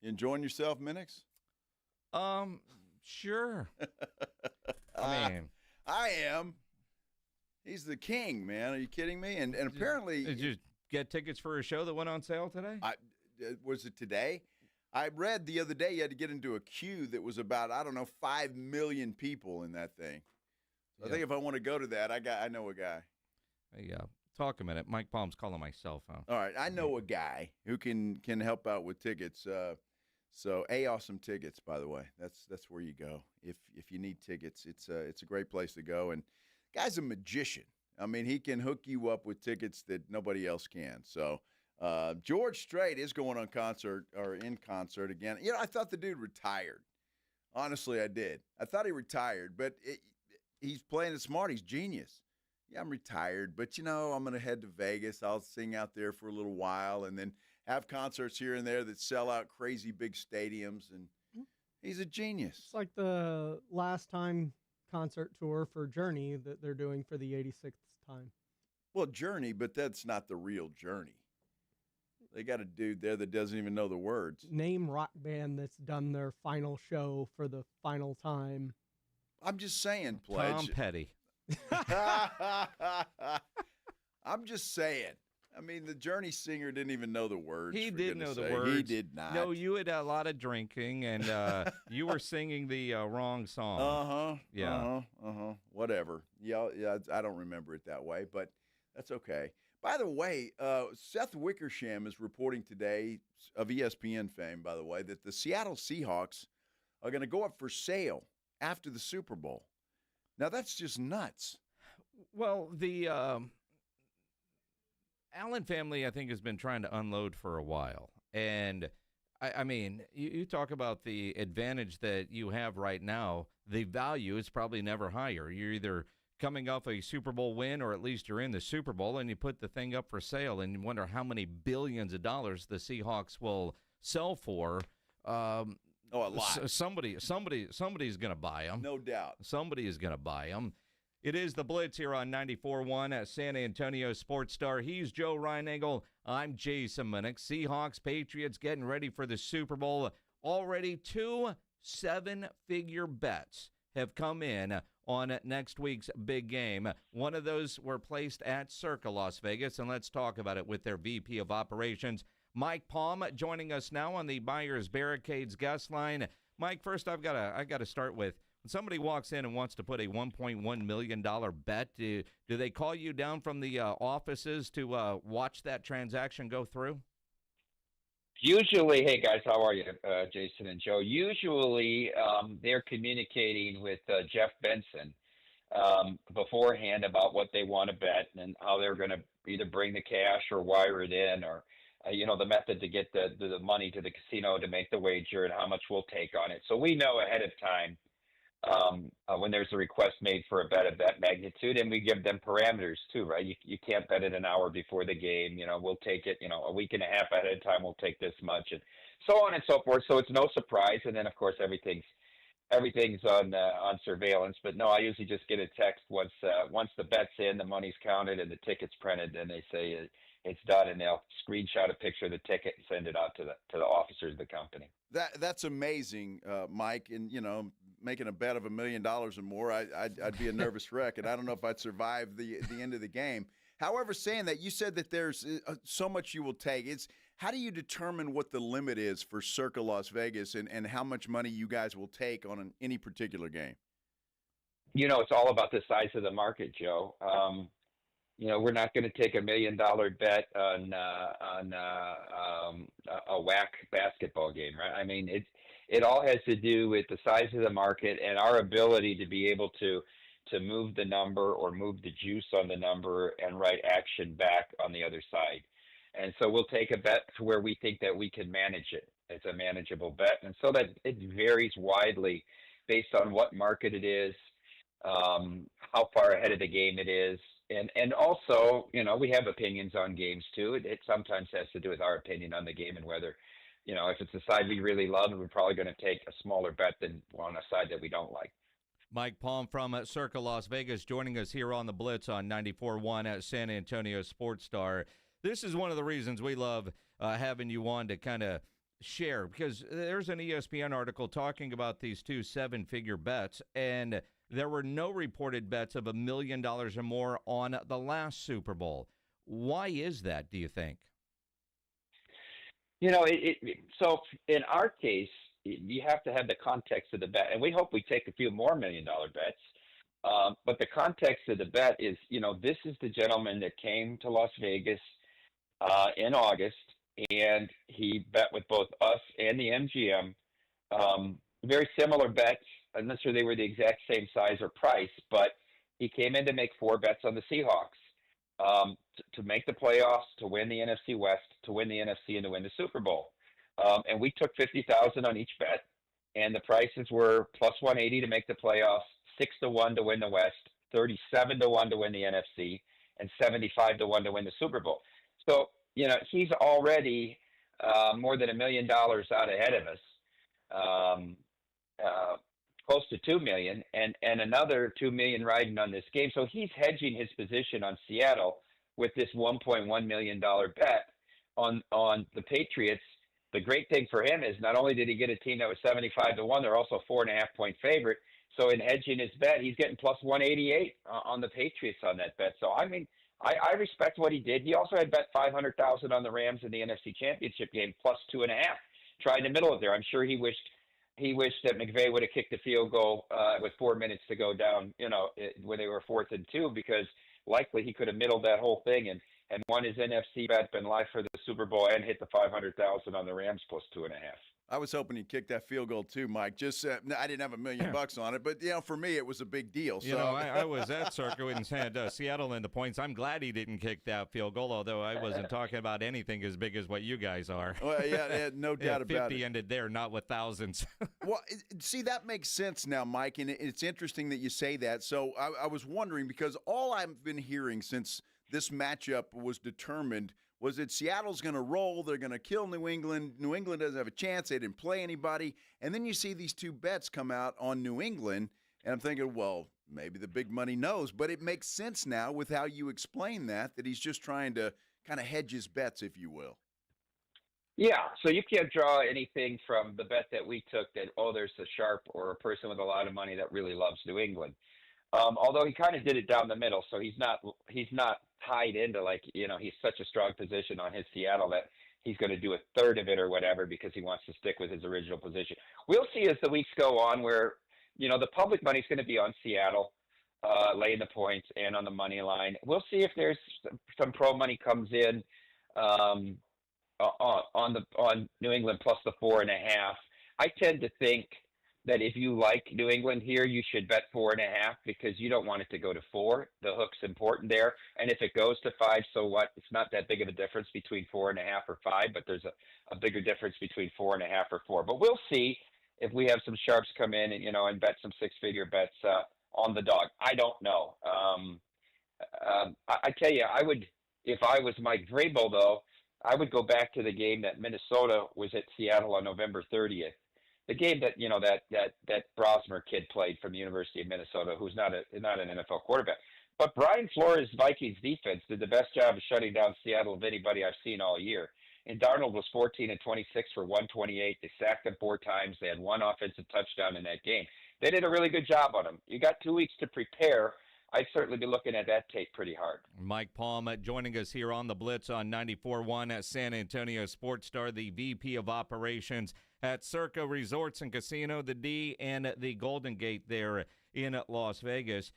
You enjoying yourself, Minix? Sure. I mean, I am. He's the king, man. Are you kidding me? And apparently, did you get tickets for a show that went on sale today? Was it today? I read the other day you had to get into a queue that was about 5 million people in that thing. So I think if I want to go to that, I know a guy. Hey, talk a minute. Mike Palm's calling my cell phone. All right, I know a guy who can help out with tickets. So Awesome Tickets, by the way, that's where you go if you need tickets. It's a great place to go. And guy's a magician. I mean, he can hook you up with tickets that nobody else can. So George Strait is going on concert or in concert again. You know, I thought the dude retired. Honestly, I did. I thought he retired, but he's playing it smart. He's genius. Yeah, I'm retired, but, I'm going to head to Vegas. I'll sing out there for a little while and then have concerts here and there that sell out crazy big stadiums, and he's a genius. It's like the last time concert tour for Journey that they're doing for the 86th time. Well, Journey, but that's not the real Journey. They got a dude there that doesn't even know the words. Name rock band that's done their final show for the final time. I'm just saying, Pledge. Tom Petty. I'm just saying. I mean, the Journey singer didn't even know the words. He did know the words. He did not. No, you had a lot of drinking, and you were singing the wrong song. Yeah. Whatever. Yeah, I don't remember it that way, but that's okay. By the way, Seth Wickersham is reporting today, of ESPN fame, by the way, that the Seattle Seahawks are going to go up for sale after the Super Bowl. Now, that's just nuts. Well, the Allen family, I think, has been trying to unload for a while. And, I mean, you talk about the advantage that you have right now. The value is probably never higher. You're either coming off a Super Bowl win or at least you're in the Super Bowl, and you put the thing up for sale, and you wonder how many billions of dollars the Seahawks will sell for. A lot. Somebody's going to buy them. No doubt. Somebody is going to buy them. It is the Blitz here on 94.1 at San Antonio Sports Star. He's Joe Reinagel. I'm Jason Minix. Seahawks, Patriots getting ready for the Super Bowl. Already 2 7-figure bets have come in on next week's big game. One of those were placed at Circa, Las Vegas, and let's talk about it with their VP of Operations, Mike Palm, joining us now on the Buyers Barricades guest line. Mike, first I got to start with, when somebody walks in and wants to put a $1.1 million bet, do they call you down from the offices to watch that transaction go through? Usually, hey guys, how are you, Jason and Joe? Usually, they're communicating with Jeff Benson beforehand about what they want to bet and how they're going to either bring the cash or wire it in, or the method to get the money to the casino to make the wager and how much we'll take on it. So we know ahead of time when there's a request made for a bet of that magnitude, and we give them parameters too, right? You can't bet it an hour before the game. We'll take it, a week and a half ahead of time, we'll take this much, and so on and so forth. So it's no surprise. And then of course everything's on surveillance. But no, I usually just get a text once the bet's in, the money's counted, and the ticket's printed, and they say it's done, and they'll screenshot a picture of the ticket and send it out to the officers of the company. That's amazing, Mike. And making a bet of $1 million or more, I'd be a nervous wreck, and I don't know if I'd survive the end of the game. However, saying that, you said that there's so much you will take. How do you determine what the limit is for Circa Las Vegas and how much money you guys will take on any particular game? It's all about the size of the market, Joe. We're not going to take $1 million bet on a whack basketball game, right? I mean, it all has to do with the size of the market and our ability to be able to move the number or move the juice on the number and write action back on the other side. And so we'll take a bet to where we think that we can manage it. It's a manageable bet. And so that it varies widely based on what market it is, how far ahead of the game it is. And also, we have opinions on games too. It sometimes has to do with our opinion on the game and whether, if it's a side we really love, we're probably going to take a smaller bet than on a side that we don't like. Mike Palm from Circa Las Vegas joining us here on the Blitz on 94.1 at San Antonio Sports Star. This is one of the reasons we love having you on to kind of share? Because there's an ESPN article talking about these two seven-figure bets, and there were no reported bets of $1 million or more on the last Super Bowl. Why is that, do you think? You know, so in our case, you have to have the context of the bet, and we hope we take a few more $1 million bets. But the context of the bet is, you know, this is the gentleman that came to Las Vegas in August, and he bet with both us and the MGM. Very similar bets. I'm not sure they were the exact same size or price, but he came in to make 4 bets on the Seahawks to make the playoffs, to win the NFC West, to win the NFC, and to win the Super Bowl. And we took $50,000 on each bet, and the prices were plus 180 to make the playoffs, 6-1 to win the West, 37-1 to win the NFC, and 75-1 to win the Super Bowl. So, you know, he's already more than $1 million out ahead of us. Close to $2 million, and another $2 million riding on this game. So he's hedging his position on Seattle with this $1.1 million bet on the Patriots. The great thing for him is not only did he get a team that was 75-1, they're also 4.5-point favorite. So in hedging his bet, he's getting plus 188 on the Patriots on that bet. So I mean, I respect what he did. He also had bet 500,000 on the Rams in the NFC Championship game, plus 2.5. Try in the middle of there. I'm sure he wished that McVay would have kicked the field goal with 4 minutes to go down, you know, when they were 4th and 2, because likely he could have middled that whole thing and won his NFC bet, been live for the Super Bowl, and hit the 500,000 on the Rams plus 2.5. I was hoping he'd kick that field goal too, Mike. Just I didn't have $1 million on it, but you know, for me it was a big deal. So. You know, I was at Circa and had Seattle in the points. I'm glad he didn't kick that field goal, although I wasn't talking about anything as big as what you guys are. Well, yeah, no doubt about it. 50 ended there, not with thousands. Well, see, that makes sense now, Mike, and it's interesting that you say that. So I was wondering, because all I've been hearing since this matchup was determined was that Seattle's going to roll, they're going to kill New England. New England doesn't have a chance. They didn't play anybody. And then you see these two bets come out on New England, and I'm thinking, well, maybe the big money knows. But it makes sense now with how you explain that he's just trying to kind of hedge his bets, if you will. Yeah, so you can't draw anything from the bet that we took that, there's a sharp or a person with a lot of money that really loves New England. Although he kind of did it down the middle, so he's not tied into, like, you know, he's such a strong position on his Seattle that he's going to do a third of it or whatever because he wants to stick with his original position. We'll see as the weeks go on where, you know, the public money's going to be on Seattle, laying the points and on the money line. We'll see if there's some pro money comes in on New England plus the 4.5. I tend to think that if you like New England here, you should bet 4.5 because you don't want it to go to 4. The hook's important there. And if it goes to 5, so what? It's not that big of a difference between 4.5 or 5, but there's a bigger difference between 4.5 or 4. But we'll see if we have some sharps come in and, you know, and bet some 6-figure bets on the dog. I don't know. I tell you, I would, if I was Mike Vrabel, though, I would go back to the game that Minnesota was at Seattle on November 30th. The game that, you know, that Brosmer kid played from the University of Minnesota, who's not an NFL quarterback. But Brian Flores' Vikings defense did the best job of shutting down Seattle of anybody I've seen all year. And Darnold was 14-26 for 128. They sacked him 4 times. They had 1 offensive touchdown in that game. They did a really good job on him. You got 2 weeks to prepare. I'd certainly be looking at that tape pretty hard. Mike Palm joining us here on the Blitz on 94.1 at San Antonio Sports Star, the VP of Operations at Circa Resorts and Casino, the D and the Golden Gate there in Las Vegas.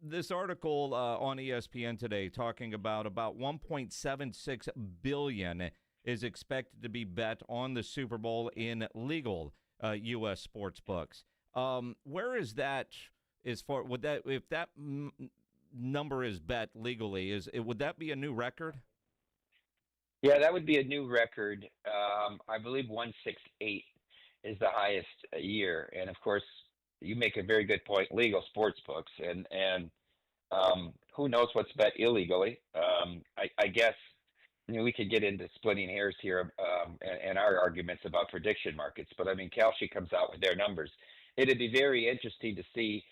This article on ESPN today talking about $1.76 billion is expected to be bet on the Super Bowl in legal U.S. sports books. Where is that? Is for would that if that number is bet legally, would that be a new record? Yeah, that would be a new record. I believe 168 is the highest year, and of course, you make a very good point. Legal sports books, and who knows what's bet illegally? I guess we could get into splitting hairs here and our arguments about prediction markets, but I mean, Kalshi comes out with their numbers. It'd be very interesting to see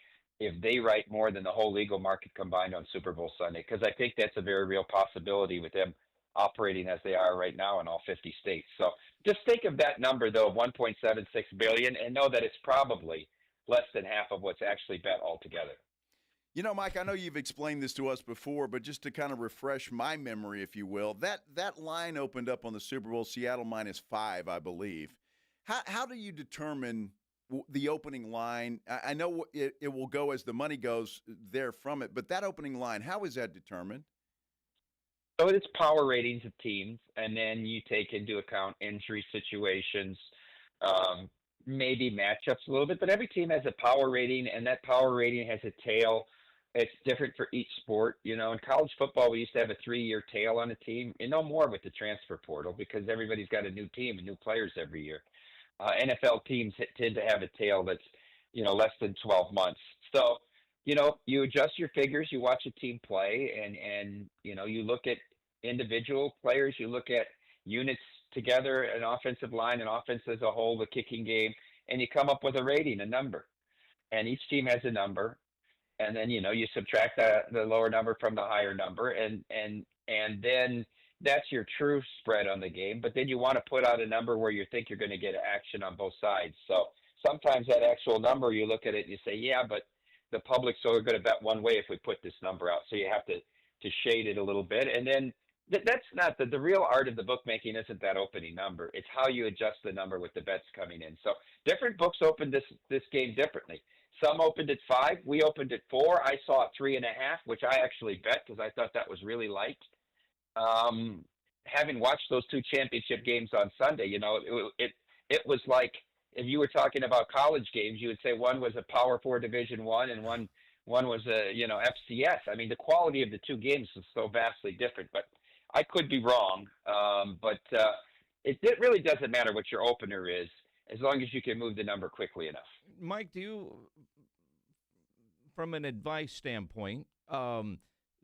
if they write more than the whole legal market combined on Super Bowl Sunday, because I think that's a very real possibility with them operating as they are right now in all 50 states. So just think of that number, though, of $1.76 billion, and know that it's probably less than half of what's actually bet altogether. You know, Mike, I know you've explained this to us before, but just to kind of refresh my memory, if you will, that line opened up on the Super Bowl, Seattle -5, I believe. How do you determine the opening line? I know it will go as the money goes there from it, but that opening line, how is that determined? So it's power ratings of teams, and then you take into account injury situations, maybe matchups a little bit, but every team has a power rating, and that power rating has a tail. It's different for each sport. You know, in college football, we used to have a 3-year tail on a team, and no more with the transfer portal because everybody's got a new team and new players every year. NFL teams tend to have a tail that's, less than 12 months. So, you adjust your figures, you watch a team play, and you look at individual players, you look at units together, an offensive line, an offense as a whole, the kicking game, and you come up with a rating, a number. And each team has a number. And then, you subtract the lower number from the higher number, and then that's your true spread on the game. But then you want to put out a number where you think you're going to get action on both sides. So sometimes that actual number, you look at it and you say, yeah, but the public's only going to bet one way if we put this number out. So you have to shade it a little bit. And then that's not the real art of the bookmaking isn't that opening number. It's how you adjust the number with the bets coming in. So different books open this game differently. Some opened at 5. We opened at 4. I saw it 3.5, which I actually bet because I thought that was really light. Having watched those 2 championship games on Sunday, it was like if you were talking about college games, you would say one was a Power 4 Division I and one was a FCS. I mean, the quality of the 2 games was so vastly different. But I could be wrong. But it really doesn't matter what your opener is, as long as you can move the number quickly enough. Mike, do you, from an advice standpoint,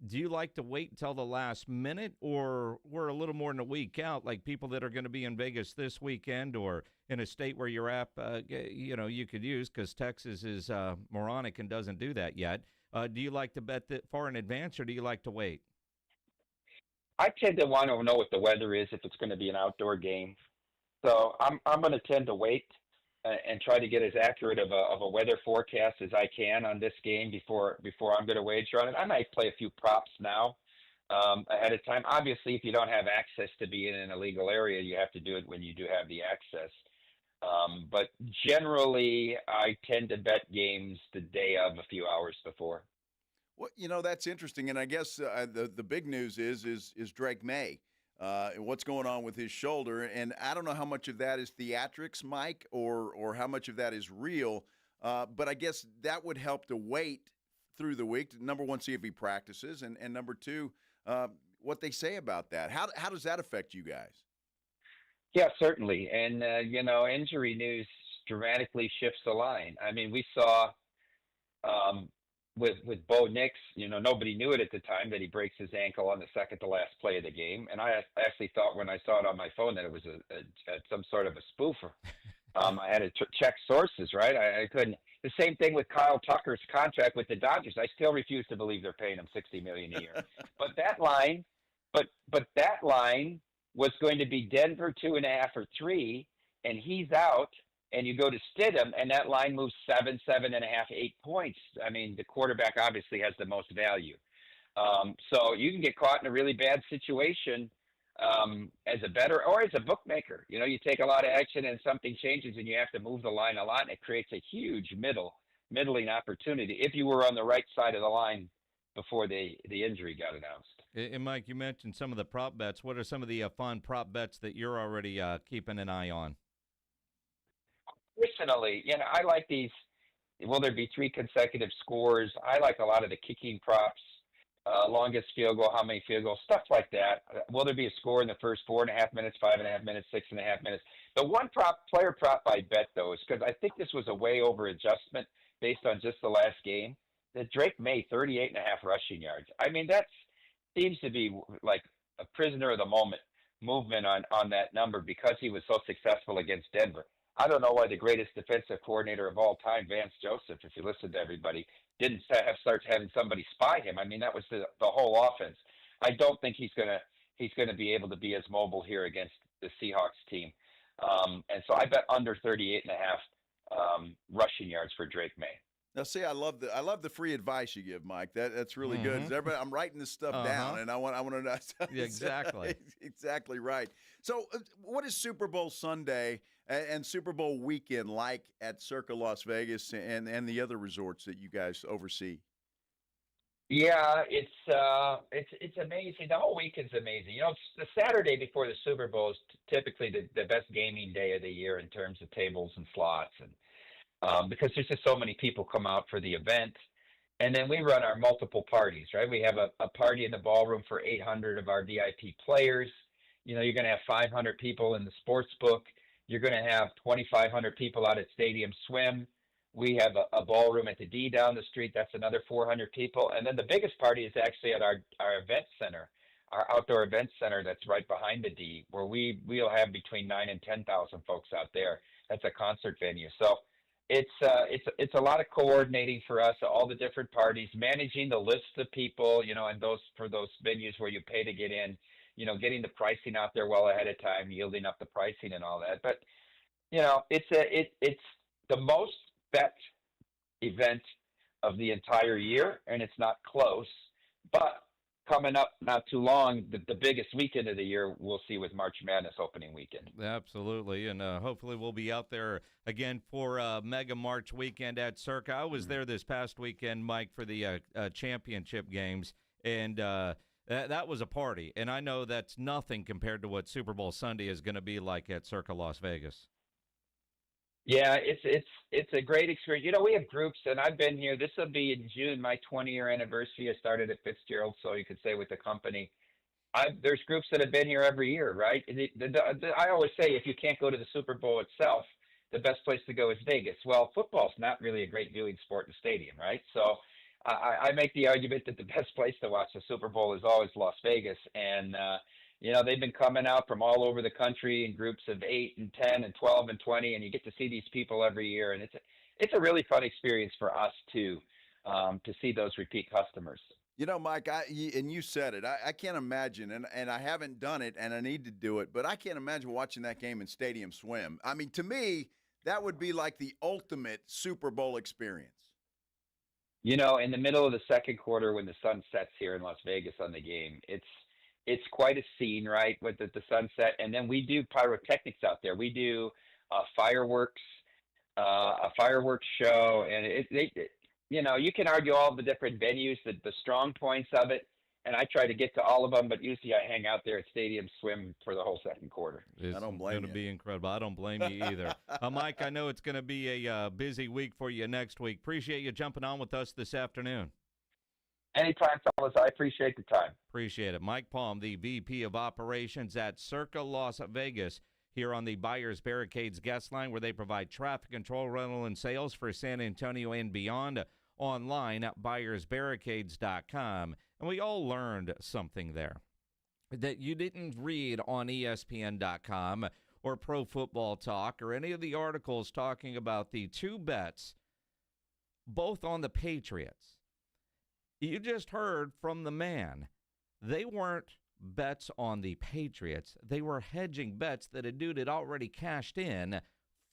do you like to wait until the last minute, or we're a little more than a week out, like people that are going to be in Vegas this weekend or in a state where you're at, you could use, because Texas is moronic and doesn't do that yet. Do you like to bet that far in advance, or do you like to wait? I tend to want to know what the weather is if it's going to be an outdoor game. So I'm going to tend to wait and try to get as accurate of a weather forecast as I can on this game before I'm going to wager on it. I might play a few props now ahead of time. Obviously, if you don't have access to be in an illegal area, you have to do it when you do have the access. But generally, I tend to bet games the day of, a few hours before. Well, that's interesting, and I guess the big news is Drake May. What's going on with his shoulder, and I don't know how much of that is theatrics, Mike, or how much of that is real, but I guess that would help to wait through the week to, number one, see if he practices, and number two, what they say about that. How does that affect you guys? Yeah, certainly, and injury news dramatically shifts the line. I mean, we saw with Bo Nix, nobody knew it at the time that he breaks his ankle on the second to last play of the game. And I actually thought when I saw it on my phone that it was some sort of a spoofer. I had to check sources, right? I couldn't. The same thing with Kyle Tucker's contract with the Dodgers. I still refuse to believe they're paying him $60 million a year. But that line was going to be Denver 2.5 or 3, and he's out. And you go to Stidham, and that line moves 7, 7.5, 8 points. I mean, the quarterback obviously has the most value. So you can get caught in a really bad situation as a bettor or as a bookmaker. You take a lot of action and something changes, and you have to move the line a lot, and it creates a huge middling opportunity if you were on the right side of the line before the injury got announced. And Mike, you mentioned some of the prop bets. What are some of the fun prop bets that you're already keeping an eye on? Personally, I like these. Will there be 3 consecutive scores? I like a lot of the kicking props, longest field goal, how many field goals, stuff like that. Will there be a score in the first 4.5 minutes, 5.5 minutes, 6.5 minutes? The one player prop I bet, though, is because I think this was a way over adjustment based on just the last game. That Drake May, 38.5 rushing yards. I mean, that seems to be like a prisoner of the moment movement on that number because he was so successful against Denver. I don't know why the greatest defensive coordinator of all time, Vance Joseph, if you listen to everybody, didn't start having somebody spy him. I mean, that was the whole offense. I don't think he's going to he's going to be able to be as mobile here against the Seahawks team. And so I bet under 38.5 rushing yards for Drake May. Now, see, I love the free advice you give, Mike. That's really good. Is everybody, I'm writing this stuff down, and I want to know. Yeah, exactly. Exactly right. So, what is Super Bowl Sunday and Super Bowl weekend like at Circa Las Vegas and the other resorts that you guys oversee? Yeah, it's amazing. The whole weekend's amazing. You know, it's the Saturday before the Super Bowl is typically the best gaming day of the year in terms of tables and slots, and because there's just so many people come out for the event. And then we run our multiple parties, right? We have a party in the ballroom for 800 of our VIP players. You know, you're going to have 500 people in the sports book. You're going to have 2,500 people out at Stadium Swim. We have a ballroom at the D down the street. That's another 400 people. And then the biggest party is actually at our event center, our outdoor event center that's right behind the D, where we'll have between 9,000 and 10,000 folks out there. That's a concert venue. So it's a lot of coordinating for us, all the different parties, managing the list of people, you know, and for those venues where you pay to get in, you know, getting the pricing out there well ahead of time, yielding up the pricing and all that. But, you know, it's the most bet event of the entire year, and it's not close. But coming up not too long, the biggest weekend of the year we'll see with March Madness opening weekend. Absolutely, and hopefully we'll be out there again for Mega March weekend at Circa. I was there this past weekend, Mike, for the championship games, and that was a party. And I know that's nothing compared to what Super Bowl Sunday is going to be like at Circa Las Vegas. Yeah, it's a great experience. You know, we have groups, and I've been here. This will be in June, my 20-year anniversary. I started at Fitzgerald, so you could say with the company. There's groups that have been here every year, right? I always say if you can't go to the Super Bowl itself, the best place to go is Vegas. Well, football's not really a great viewing sport in the stadium, right? So I make the argument that the best place to watch the Super Bowl is always Las Vegas, and you know, they've been coming out from all over the country in groups of 8 and 10 and 12 and 20, and you get to see these people every year. And it's a really fun experience for us, too, to see those repeat customers. You know, Mike, and you said it. I can't imagine, and I haven't done it, and I need to do it, but I can't imagine watching that game in Stadium Swim. I mean, to me, that would be like the ultimate Super Bowl experience. You know, in the middle of the second quarter when the sun sets here in Las Vegas on the game, it's quite a scene, right, with the sunset. And then we do pyrotechnics out there. We do a fireworks show. And you know, you can argue all the different venues, the strong points of it. And I try to get to all of them, but usually I hang out there at Stadium Swim for the whole second quarter. I don't blame you. It's going to be incredible. I don't blame you either. Mike, I know it's going to be a busy week for you next week. Appreciate you jumping on with us this afternoon. Anytime, fellas. I appreciate the time. Appreciate it. Mike Palm, the VP of Operations at Circa Las Vegas, here on the Buyers Barricades guest line, where they provide traffic control, rental, and sales for San Antonio and beyond. Online at buyersbarricades.com. And we all learned something there that you didn't read on ESPN.com or Pro Football Talk or any of the articles talking about the two bets, both on the Patriots. You just heard from the man. They weren't bets on the Patriots. They were hedging bets that a dude had already cashed in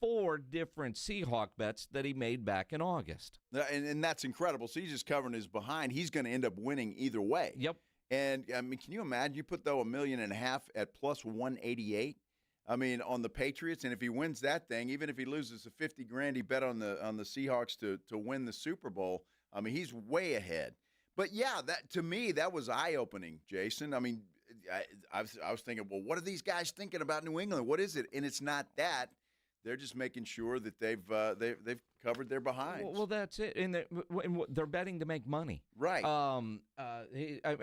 4 different Seahawk bets that he made back in August. And that's incredible. So he's just covering his behind. He's going to end up winning either way. Yep. And, I mean, can you imagine? You put, though, $1.5 million at plus 188, I mean, on the Patriots. And if he wins that thing, even if he loses the $50,000 he bet on the Seahawks to win the Super Bowl, I mean, he's way ahead. But, yeah, that to me, that was eye-opening, Jason. I mean, I was thinking, well, what are these guys thinking about New England? What is it? And it's not that. They're just making sure that they've covered their behinds. Well, that's it. And they're betting to make money. Right. I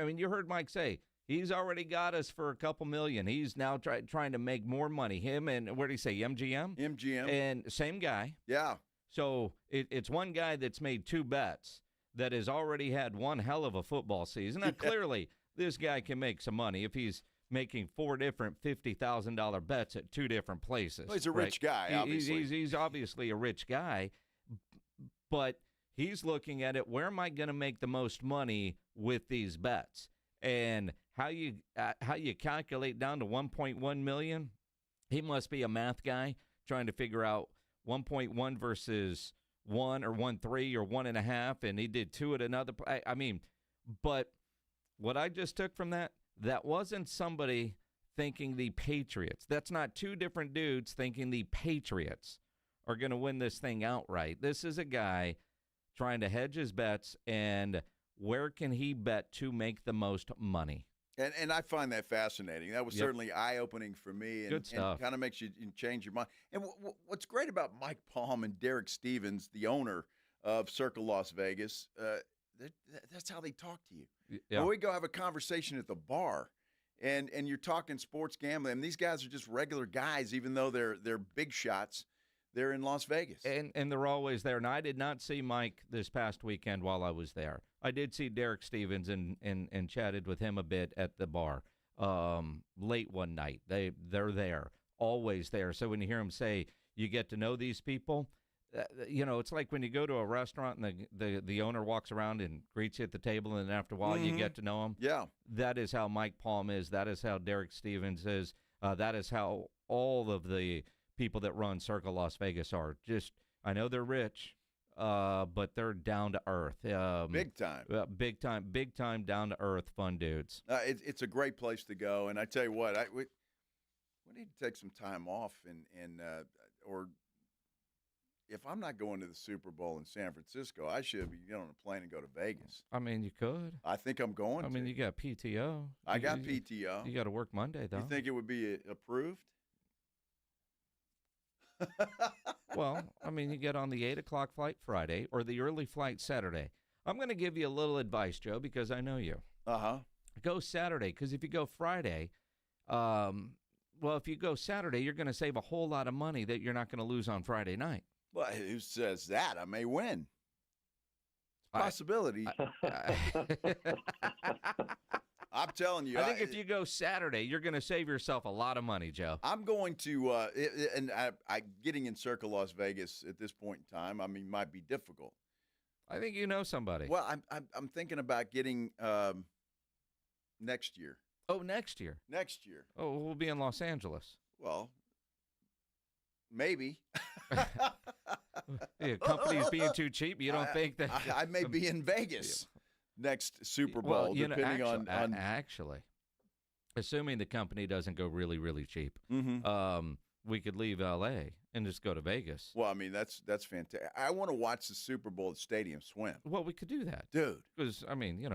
mean, you heard Mike say he's already got us for a couple million. He's now trying to make more money. Him and, what did he say, MGM? MGM. And same guy. Yeah. So it's one guy that's made 2 bets that has already had one hell of a football season. Now, clearly, this guy can make some money if he's making 4 different $50,000 bets at 2 different places. Well, he's a rich guy, obviously. He's obviously a rich guy, but he's looking at it, where am I going to make the most money with these bets? And how you calculate down to 1.1 million? He must be a math guy trying to figure out 1.1 versus 1 or 1.3 or 1.5, and he did 2 at another. I mean, but what I just took from that wasn't somebody thinking the Patriots. That's not two different dudes thinking the Patriots are going to win this thing outright. This is a guy trying to hedge his bets, and where can he bet to make the most money? And I find that fascinating. That was certainly eye-opening for me, and kind of makes you change your mind. And what's great about Mike Palm and Derek Stevens, the owner of Circa Las Vegas, that's how they talk to you. Yeah. When we go have a conversation at the bar, and you're talking sports gambling, and these guys are just regular guys, even though they're big shots. They're in Las Vegas. And they're always there. And I did not see Mike this past weekend while I was there. I did see Derek Stevens and chatted with him a bit at the bar late one night. They're there, always there. So when you hear him say you get to know these people, it's like when you go to a restaurant and the owner walks around and greets you at the table, and then after a while you get to know him. Yeah. That is how Mike Palm is. That is how Derek Stevens is. That is how all of the people that run Circa Las Vegas are. Just, I know they're rich, but they're down to earth. Big time. Big time, down to earth, fun dudes. It's a great place to go. And I tell you what, we need to take some time off or if I'm not going to the Super Bowl in San Francisco, I should be getting on a plane and go to Vegas. I mean, you could. I think I'm going to. I mean, you got PTO. I got PTO. You got to work Monday, though. You think it would be approved? Well, I mean, you get on the 8 o'clock flight Friday or the early flight Saturday. I'm going to give you a little advice, Joe, because I know you. Uh-huh. Go Saturday, because if you go Friday, if you go Saturday, you're going to save a whole lot of money that you're not going to lose on Friday night. Well, who says that? I may win. Possibility. I'm telling you. I think if you go Saturday, you're going to save yourself a lot of money, Joe. I'm going to, getting in Circa Las Vegas at this point in time, I mean, might be difficult. I think you know somebody. Well, I'm thinking about getting next year. Oh, next year? Next year. Oh, we'll be in Los Angeles. Well, maybe. Yeah, companies being too cheap. You don't think that? I may be in Vegas next Super Bowl, depending on actually, assuming the company doesn't go really, really cheap, we could leave L.A. and just go to Vegas. Well, I mean, that's fantastic. I want to watch the Super Bowl at Stadium Swim. Well, we could do that, dude. Because I mean,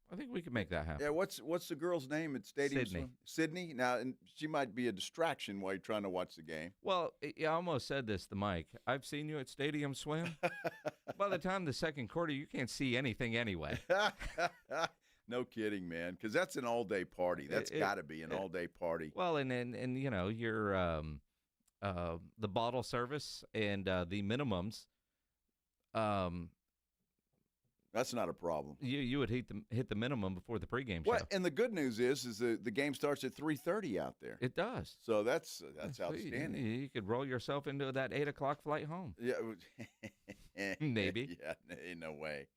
I think we could make that happen. Yeah, what's the girl's name at Stadium Sydney. Swim? Sydney. Now, and she might be a distraction while you're trying to watch the game. Well, I almost said this to Mike. I've seen you at Stadium Swim. By the time the second quarter, you can't see anything anyway. No kidding, man. Because that's an all-day party. That's got to be an all-day party. Well, and your the bottle service and the minimums. That's not a problem. You would hit the minimum before the pregame show. Well, and the good news is the game starts at 3:30 out there. It does. So that's outstanding. You could roll yourself into that 8 o'clock flight home. Yeah, maybe. Yeah, ain't no way.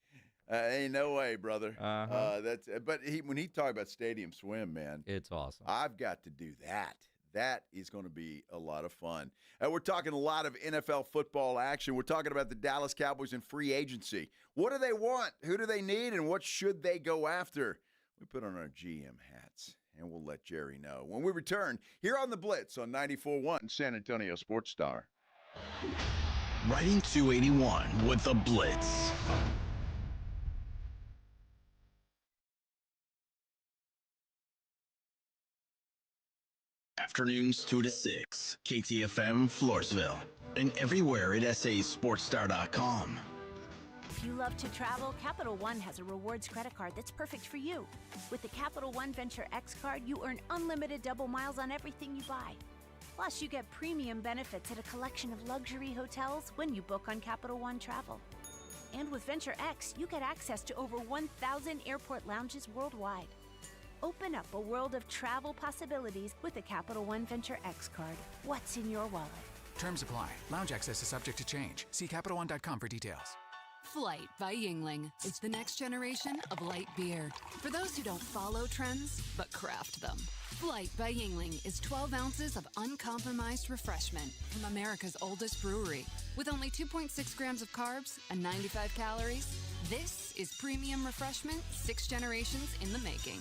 Ain't no way, brother. But when he talked about Stadium Swim, man, it's awesome. I've got to do that. That is going to be a lot of fun. We're talking a lot of NFL football action. We're talking about the Dallas Cowboys in free agency. What do they want? Who do they need? And what should they go after? We put on our GM hats, and we'll let Jerry know when we return here on the Blitz on 94.1 San Antonio Sports Star. Riding 281 with the Blitz. Afternoons 2 to 6, KTFM Floresville, and everywhere at sasportstar.com. If you love to travel, Capital One has a rewards credit card that's perfect for you. With the Capital One Venture X card, you earn unlimited double miles on everything you buy. Plus, you get premium benefits at a collection of luxury hotels when you book on Capital One Travel. And with Venture X, you get access to over 1,000 airport lounges worldwide. Open up a world of travel possibilities with the Capital One Venture X card. What's in your wallet? Terms apply. Lounge access is subject to change. See CapitalOne.com for details. Flight by Yingling. It's the next generation of light beer. For those who don't follow trends, but craft them. Flight by Yingling is 12 ounces of uncompromised refreshment from America's oldest brewery. With only 2.6 grams of carbs and 95 calories, this is premium refreshment 6 generations in the making.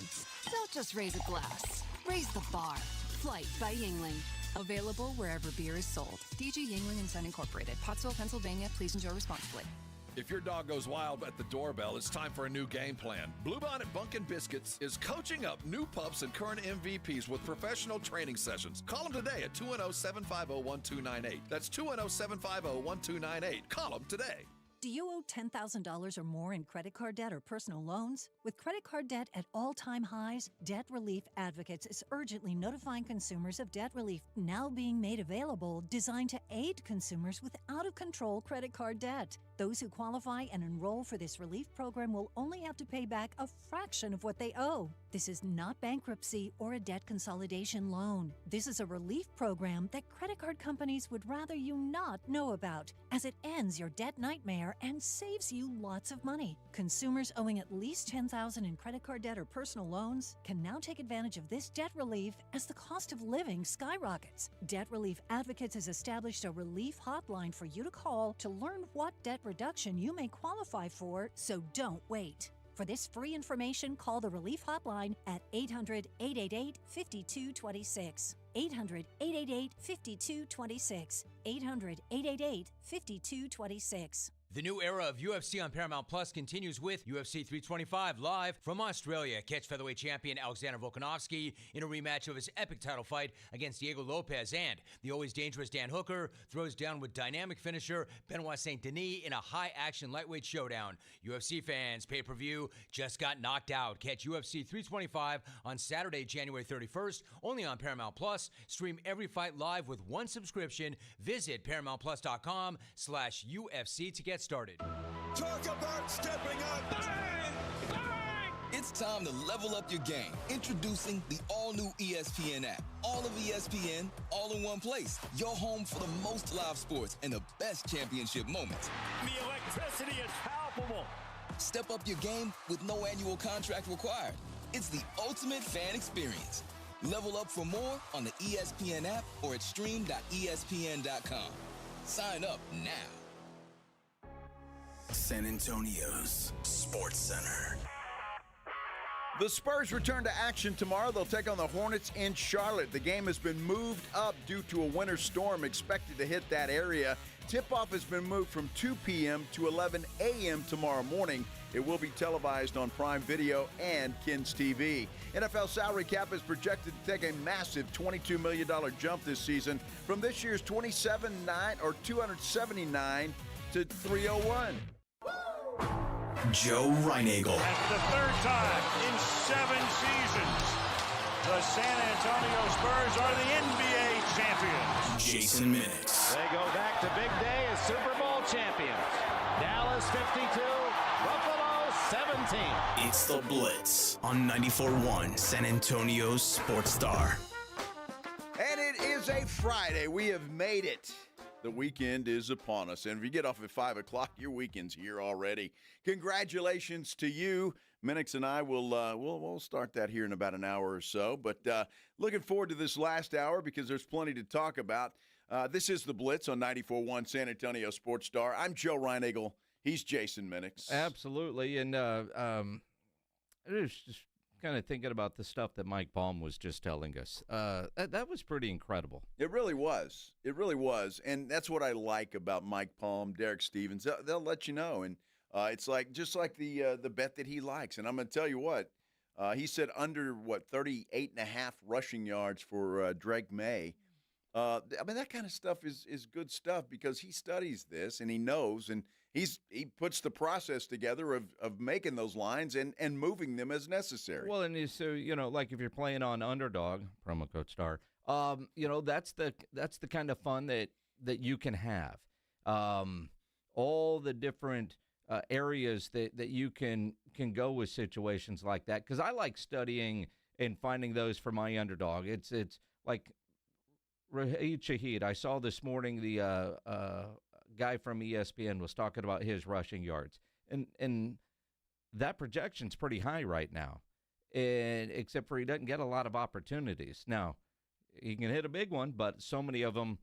Don't just raise a glass. Raise the bar. Flight by Yingling. Available wherever beer is sold. DG Yingling and Son Incorporated. Pottsville, Pennsylvania. Please enjoy responsibly. If your dog goes wild at the doorbell, it's time for a new game plan. Bluebonnet Bunkin' Biscuits is coaching up new pups and current MVPs with professional training sessions. Call them today at 210-750-1298. That's 210-750-1298. Call them today. Do you owe $10,000 or more in credit card debt or personal loans? With credit card debt at all-time highs, Debt Relief Advocates is urgently notifying consumers of debt relief now being made available, designed to aid consumers with out-of-control credit card debt. Those who qualify and enroll for this relief program will only have to pay back a fraction of what they owe. This is not bankruptcy or a debt consolidation loan. This is a relief program that credit card companies would rather you not know about, as it ends your debt nightmare and saves you lots of money. Consumers owing at least $10,000 in credit card debt or personal loans can now take advantage of this debt relief as the cost of living skyrockets. Debt Relief Advocates has established a relief hotline for you to call to learn what debt reduction you may qualify for, so don't wait. For this free information, call the Relief Hotline at 800-888-5226. 800-888-5226. 800-888-5226. The new era of UFC on Paramount Plus continues with UFC 325 live from Australia. Catch featherweight champion Alexander Volkanovski in a rematch of his epic title fight against Diego Lopez, and the always dangerous Dan Hooker throws down with dynamic finisher Benoit Saint Denis in a high-action lightweight showdown. UFC fans, pay-per-view just got knocked out. Catch UFC 325 on Saturday, January 31st, only on Paramount Plus. Stream every fight live with one subscription. Visit ParamountPlus.com/UFC to get started. Talk about stepping up. Bang! Bang! It's time to level up your game. Introducing the all-new ESPN app. All of ESPN, all in one place. Your home for the most live sports and the best championship moments. The electricity is palpable. Step up your game with no annual contract required. It's the ultimate fan experience. Level up for more on the ESPN app or at stream.espn.com. Sign up now. San Antonio's Sports Center. The Spurs return to action tomorrow. They'll take on the Hornets in Charlotte. The game has been moved up due to a winter storm expected to hit that area. Tip-off has been moved from 2 p.m. to 11 a.m. tomorrow morning. It will be televised on Prime Video and Kins TV. NFL salary cap is projected to take a massive $22 million jump this season from this year's $279 to $301. Joe Reinagle. That's the third time in 7 seasons the San Antonio Spurs are the NBA champions. Jason Minix. They go back to big day as Super Bowl champions. Dallas 52, Buffalo 17. It's the Blitz on 94.1 San Antonio's Sports Star. And it is a Friday. We have made it. The weekend is upon us. And if you get off at 5 o'clock, your weekend's here already. Congratulations to you. Minix and I we'll start that here in about an hour or so. But looking forward to this last hour because there's plenty to talk about. This is the Blitz on 94.1 San Antonio Sports Star. I'm Joe Reinagle. He's Jason Minix. Absolutely. And I was just kind of thinking about the stuff that Mike Palm was just telling us. That was pretty incredible. It really was. It really was. And that's what I like about Mike Palm, Derek Stevens. They'll let you know. And it's like just like the bet that he likes. And I'm going to tell you what, he said under, 38.5 rushing yards for Drake May. I mean, that kind of stuff is good stuff because he studies this and he knows and he puts the process together of making those lines and moving them as necessary. Well, and so, like if you're playing on underdog, promo code STAR, that's the kind of fun that you can have. All the different areas that you can go with situations like that. Because I like studying and finding those for my underdog. It's like Raheed Shaheed. I saw this morning the guy from ESPN was talking about his rushing yards, and that projection's pretty high right now, and except for he doesn't get a lot of opportunities. Now, he can hit a big one, but so many of them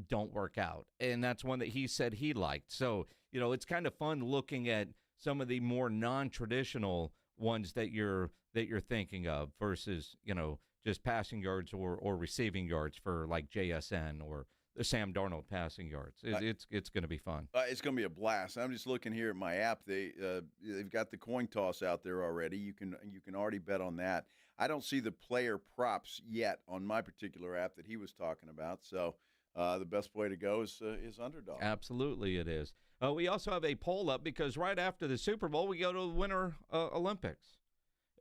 don't work out, and that's one that he said he liked. So, it's kind of fun looking at some of the more non-traditional ones that you're thinking of versus, just passing yards or receiving yards for like JSN or the Sam Darnold passing yards. It's going to be fun. It's going to be a blast. I'm just looking here at my app. They've got the coin toss out there already. You can already bet on that. I don't see the player props yet on my particular app that he was talking about. So the best way to go is underdog. Absolutely, it is. We also have a poll up because right after the Super Bowl, we go to the Winter Olympics.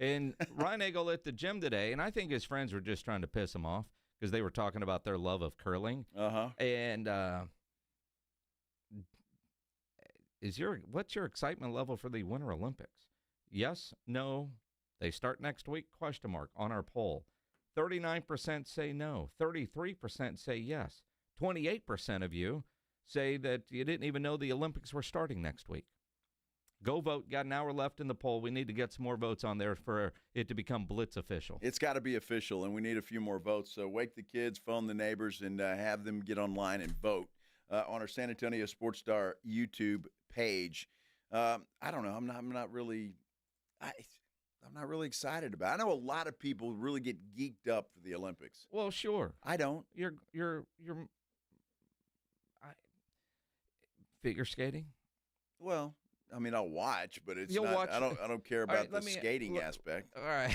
And Ryan Eagle at the gym today, and I think his friends were just trying to piss him off because they were talking about their love of curling. Uh-huh. And what's your excitement level for the Winter Olympics? Yes, no, they start next week, ? On our poll. 39% say no. 33% say yes. 28% of you say that you didn't even know the Olympics were starting next week. Go vote. Got an hour left in the poll. We need to get some more votes on there for it to become Blitz official. It's got to be official, and we need a few more votes. So wake the kids, phone the neighbors, and have them get online and vote on our San Antonio Sports Star YouTube page. I don't know. I'm not really excited about it. I know a lot of people really get geeked up for the Olympics. Well, sure. I don't. You're figure skating? Well, I mean, I'll watch, but You'll watch. I don't care about the skating aspect. All right,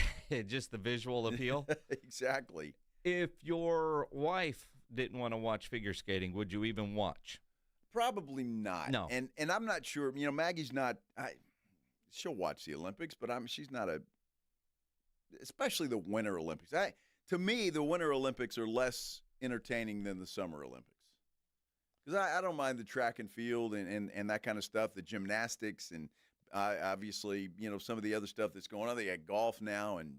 just the visual appeal. Exactly. If your wife didn't want to watch figure skating, would you even watch? Probably not. No. And I'm not sure. Maggie's not. She'll watch the Olympics, but she's not especially the Winter Olympics. To me, the Winter Olympics are less entertaining than the Summer Olympics. Because I don't mind the track and field and that kind of stuff, the gymnastics, and obviously, some of the other stuff that's going on. They got golf now and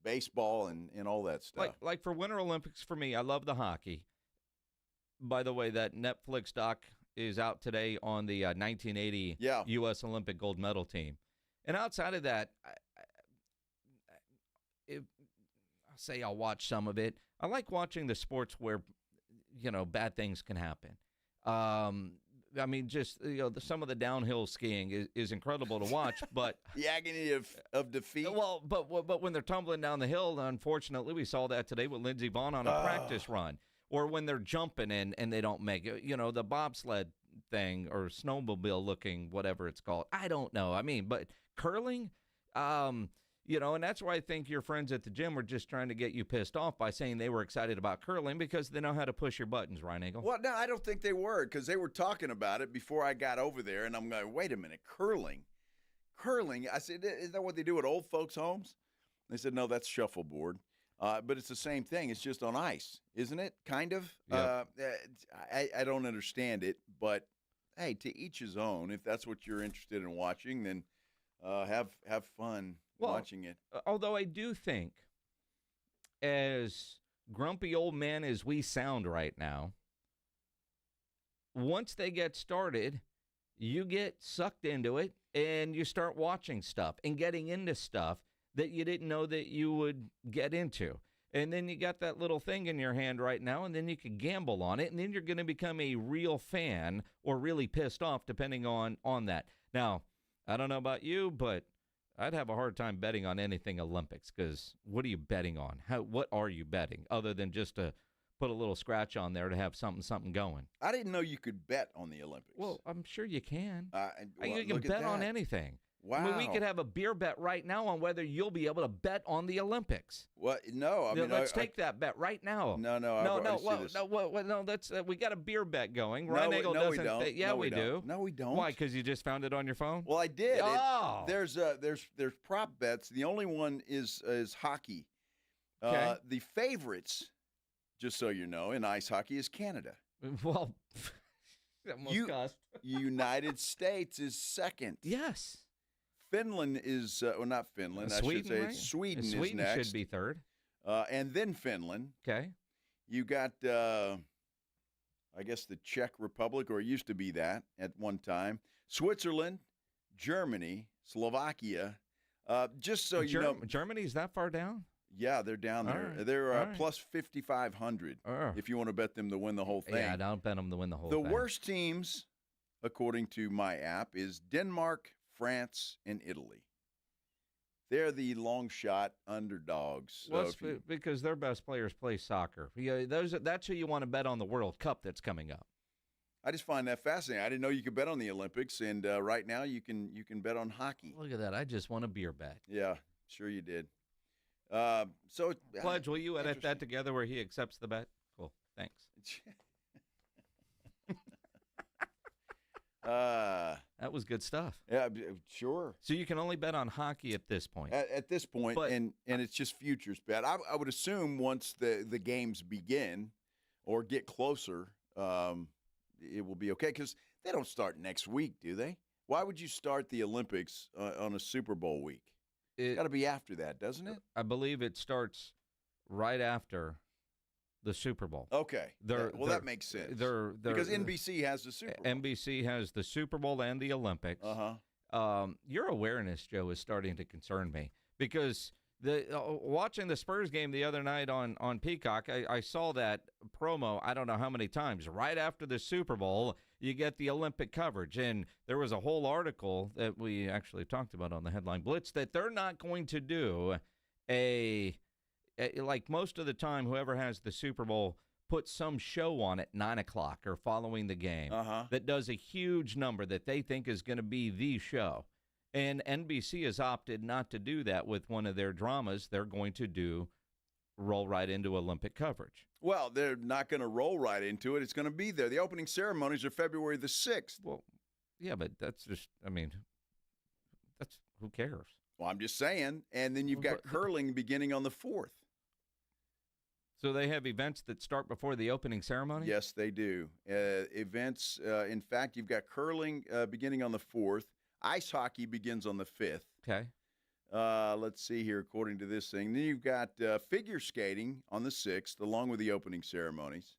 baseball and all that stuff. Like for Winter Olympics, for me, I love the hockey. By the way, that Netflix doc is out today on the 1980 U.S. Olympic gold medal team. And outside of that, I'll say I'll watch some of it. I like watching the sports where bad things can happen. I mean, just some of the downhill skiing is incredible to watch, but the agony of defeat. Well, but when they're tumbling down the hill, unfortunately, we saw that today with Lindsey Vonn on a practice run, or when they're jumping and they don't make it. The bobsled thing or snowmobile looking, whatever it's called. I don't know. I mean, but curling. And that's why I think your friends at the gym were just trying to get you pissed off by saying they were excited about curling because they know how to push your buttons, Ryan Eagle. Well, no, I don't think they were because they were talking about it before I got over there, and I'm going, wait a minute, curling? I said, is that what they do at old folks' homes? They said, no, that's shuffleboard. But it's the same thing. It's just on ice, isn't it? Kind of. Yep. I don't understand it, but, hey, to each his own. If that's what you're interested in watching, then have fun. Watching it. Although I do think, as grumpy old men as we sound right now, once they get started, you get sucked into it and you start watching stuff and getting into stuff that you didn't know that you would get into. And then you got that little thing in your hand right now, and then you can gamble on it, and then you're going to become a real fan or really pissed off depending on that. Now, I don't know about you, but I'd have a hard time betting on anything Olympics because what are you betting on? What are you betting other than just to put a little scratch on there to have something going? I didn't know you could bet on the Olympics. Well, I'm sure you can. You can bet on anything. Wow. I mean, we could have a beer bet right now on whether you'll be able to bet on the Olympics. What? No, let's take that bet right now. No. We got a beer bet going. Ryan Eagle doesn't. We don't. Yeah, we do. No, we don't. Why? Because you just found it on your phone? Well, I did. Oh. There's prop bets. The only one is hockey. Okay. The favorites, just so you know, in ice hockey is Canada. Well, that must cost. United States is second. Yes. Finland is, not Finland, Sweden, I should say. Right? Sweden is Sweden next. should be third. And then Finland. Okay. You got I guess the Czech Republic, or it used to be that at one time. Switzerland, Germany, Slovakia. Just so you know, Germany's that far down? Yeah, they're down there. Right. They're plus 5,500 if you want to bet them to win the whole thing. Yeah, don't bet them to win the whole thing. The worst teams, according to my app, is Denmark, France, and Italy. They're the long shot underdogs. Well, because their best players play soccer. Yeah, that's who you want to bet on the World Cup that's coming up. I just find that fascinating. I didn't know you could bet on the Olympics, and right now you can bet on hockey. Look at that! I just won a beer bet. Yeah, sure you did. Pledge, will you edit that together where he accepts the bet? Cool, thanks. That was good stuff. Yeah, sure. So you can only bet on hockey at this point. At this point, and it's just futures bet. I would assume once the games begin or get closer, it will be okay because they don't start next week, do they? Why would you start the Olympics on a Super Bowl week? It's got to be after that, doesn't it? I believe it starts right after the Super Bowl. Okay. That makes sense. Because NBC has the Super Bowl. NBC has the Super Bowl and the Olympics. Your awareness, Joe, is starting to concern me because watching the Spurs game the other night on Peacock, I saw that promo I don't know how many times. Right after the Super Bowl, you get the Olympic coverage. And there was a whole article that we actually talked about on the headline Blitz that they're not going to do like most of the time, whoever has the Super Bowl puts some show on at 9 o'clock or following the game that does a huge number that they think is going to be the show. And NBC has opted not to do that with one of their dramas. They're going to roll right into Olympic coverage. Well, they're not going to roll right into it. It's going to be there. The opening ceremonies are February the 6th. Well, yeah, but that's just, who cares? Well, I'm just saying. And then you've got curling beginning on the 4th. So they have events that start before the opening ceremony? Yes, they do. Events, in fact, you've got curling beginning on the 4th. Ice hockey begins on the 5th. Okay. Let's see here, according to this thing. Then you've got figure skating on the 6th, along with the opening ceremonies.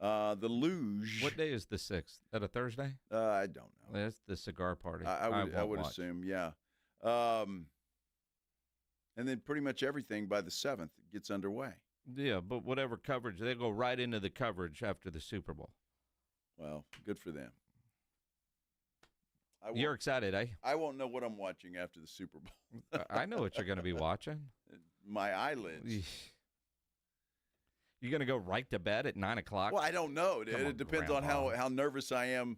The luge. What day is the 6th? Is that a Thursday? I don't know. That's the cigar party. I would assume, yeah. And then pretty much everything by the 7th gets underway. Yeah, but whatever coverage, they go right into the coverage after the Super Bowl. Well, good for them. You're excited, eh? I won't know what I'm watching after the Super Bowl. I know what you're going to be watching. My eyelids. You're going to go right to bed at 9 o'clock? Well, I don't know. It depends on how nervous I am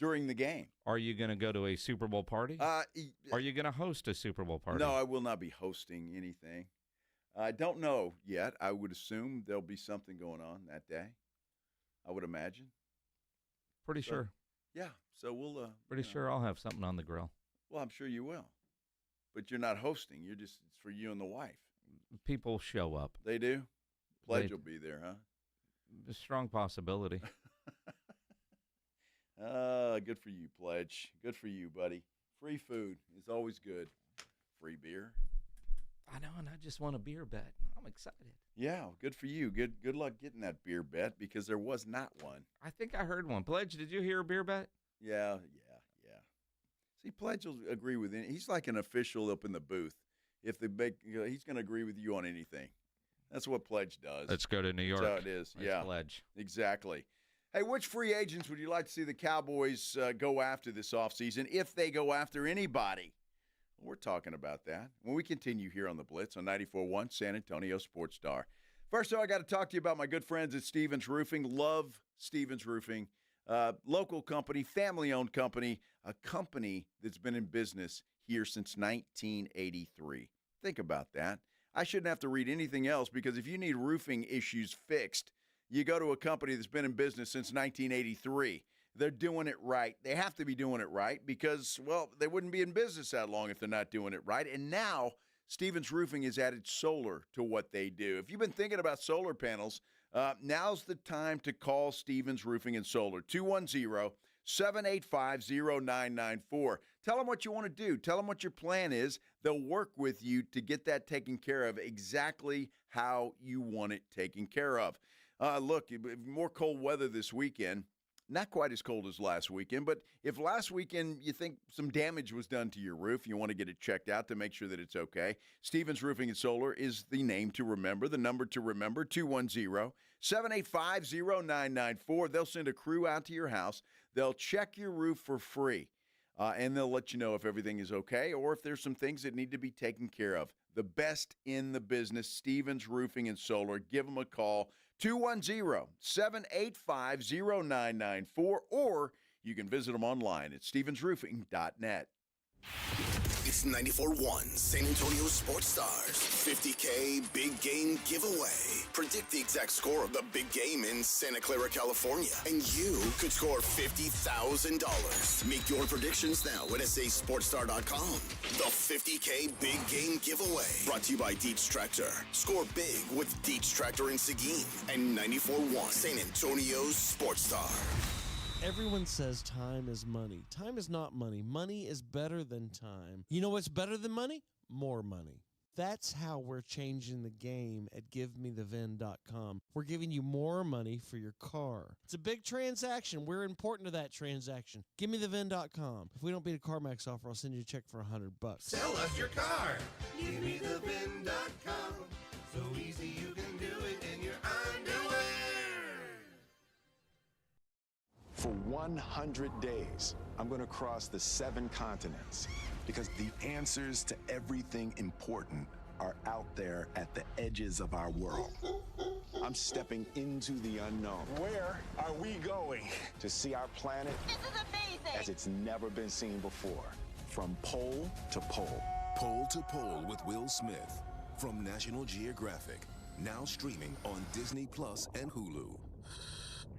during the game. Are you going to go to a Super Bowl party? Are you going to host a Super Bowl party? No, I will not be hosting anything. I don't know yet. I would assume there'll be something going on that day. I would imagine. Pretty sure. Yeah. So we'll. Pretty sure I'll have something on the grill. Well, I'm sure you will. But you're not hosting. It's for you and the wife. People show up. They do? Pledge will be there, huh? A strong possibility. Good for you, Pledge. Good for you, buddy. Free food is always good. Free beer. I know, and I just want a beer bet. I'm excited. Yeah, good for you. Good luck getting that beer bet because there was not one. I think I heard one. Pledge, did you hear a beer bet? Yeah. See, Pledge will agree with it. He's like an official up in the booth. If he's going to agree with you on anything. That's what Pledge does. Let's go to New York. That's how it is. Let's Pledge. Exactly. Hey, which free agents would you like to see the Cowboys go after this offseason, if they go after anybody? We're talking about that when we continue here on the Blitz on 94.1 San Antonio Sports Star. First, though, I got to talk to you about my good friends at Stevens Roofing. Love Stevens Roofing. Local company, family-owned company, a company that's been in business here since 1983. Think about that. I shouldn't have to read anything else because if you need roofing issues fixed, you go to a company that's been in business since 1983. They're doing it right. They have to be doing it right because, well, they wouldn't be in business that long if they're not doing it right. And now Stevens Roofing has added solar to what they do. If you've been thinking about solar panels, now's the time to call Stevens Roofing and Solar, 210-785-0994. Tell them what you want to do. Tell them what your plan is. They'll work with you to get that taken care of exactly how you want it taken care of. Look, more cold weather this weekend. Not quite as cold as last weekend, but if last weekend you think some damage was done to your roof, you want to get it checked out to make sure that it's okay, Stevens Roofing and Solar is the name to remember, the number to remember, 210-785-0994. They'll send a crew out to your house. They'll check your roof for free, and they'll let you know if everything is okay or if there's some things that need to be taken care of. The best in the business, Stevens Roofing and Solar. Give them a call. 210-785-0994, or you can visit them online at stevensroofing.net. It's 94.1 San Antonio Sports Stars $50K Big Game Giveaway. Predict the exact score of the big game in Santa Clara, California, and you could score $50,000. Make your predictions now at sasportstar.com. The $50K Big Game Giveaway, brought to you by Dietz Tractor. Score big with Dietz Tractor in Seguin and 94.1 San Antonio's Sports Star. Everyone says time is money. Time is not money. Money is better than time. You know what's better than money? More money. That's how we're changing the game at GiveMeTheVin.com. We're giving you more money for your car. It's a big transaction. We're important to that transaction. GiveMeTheVin.com. If we don't beat a CarMax offer, I'll send you a check for $100. Sell us your car. GiveMeTheVin.com. So easy you can do it in your underwear. For 100 days, I'm going to cross the 7 continents because the answers to everything important are out there at the edges of our world. I'm stepping into the unknown. Where are we going? To see our planet as it's never been seen before, from pole to pole. Pole to Pole with Will Smith from National Geographic, now streaming on Disney Plus and Hulu.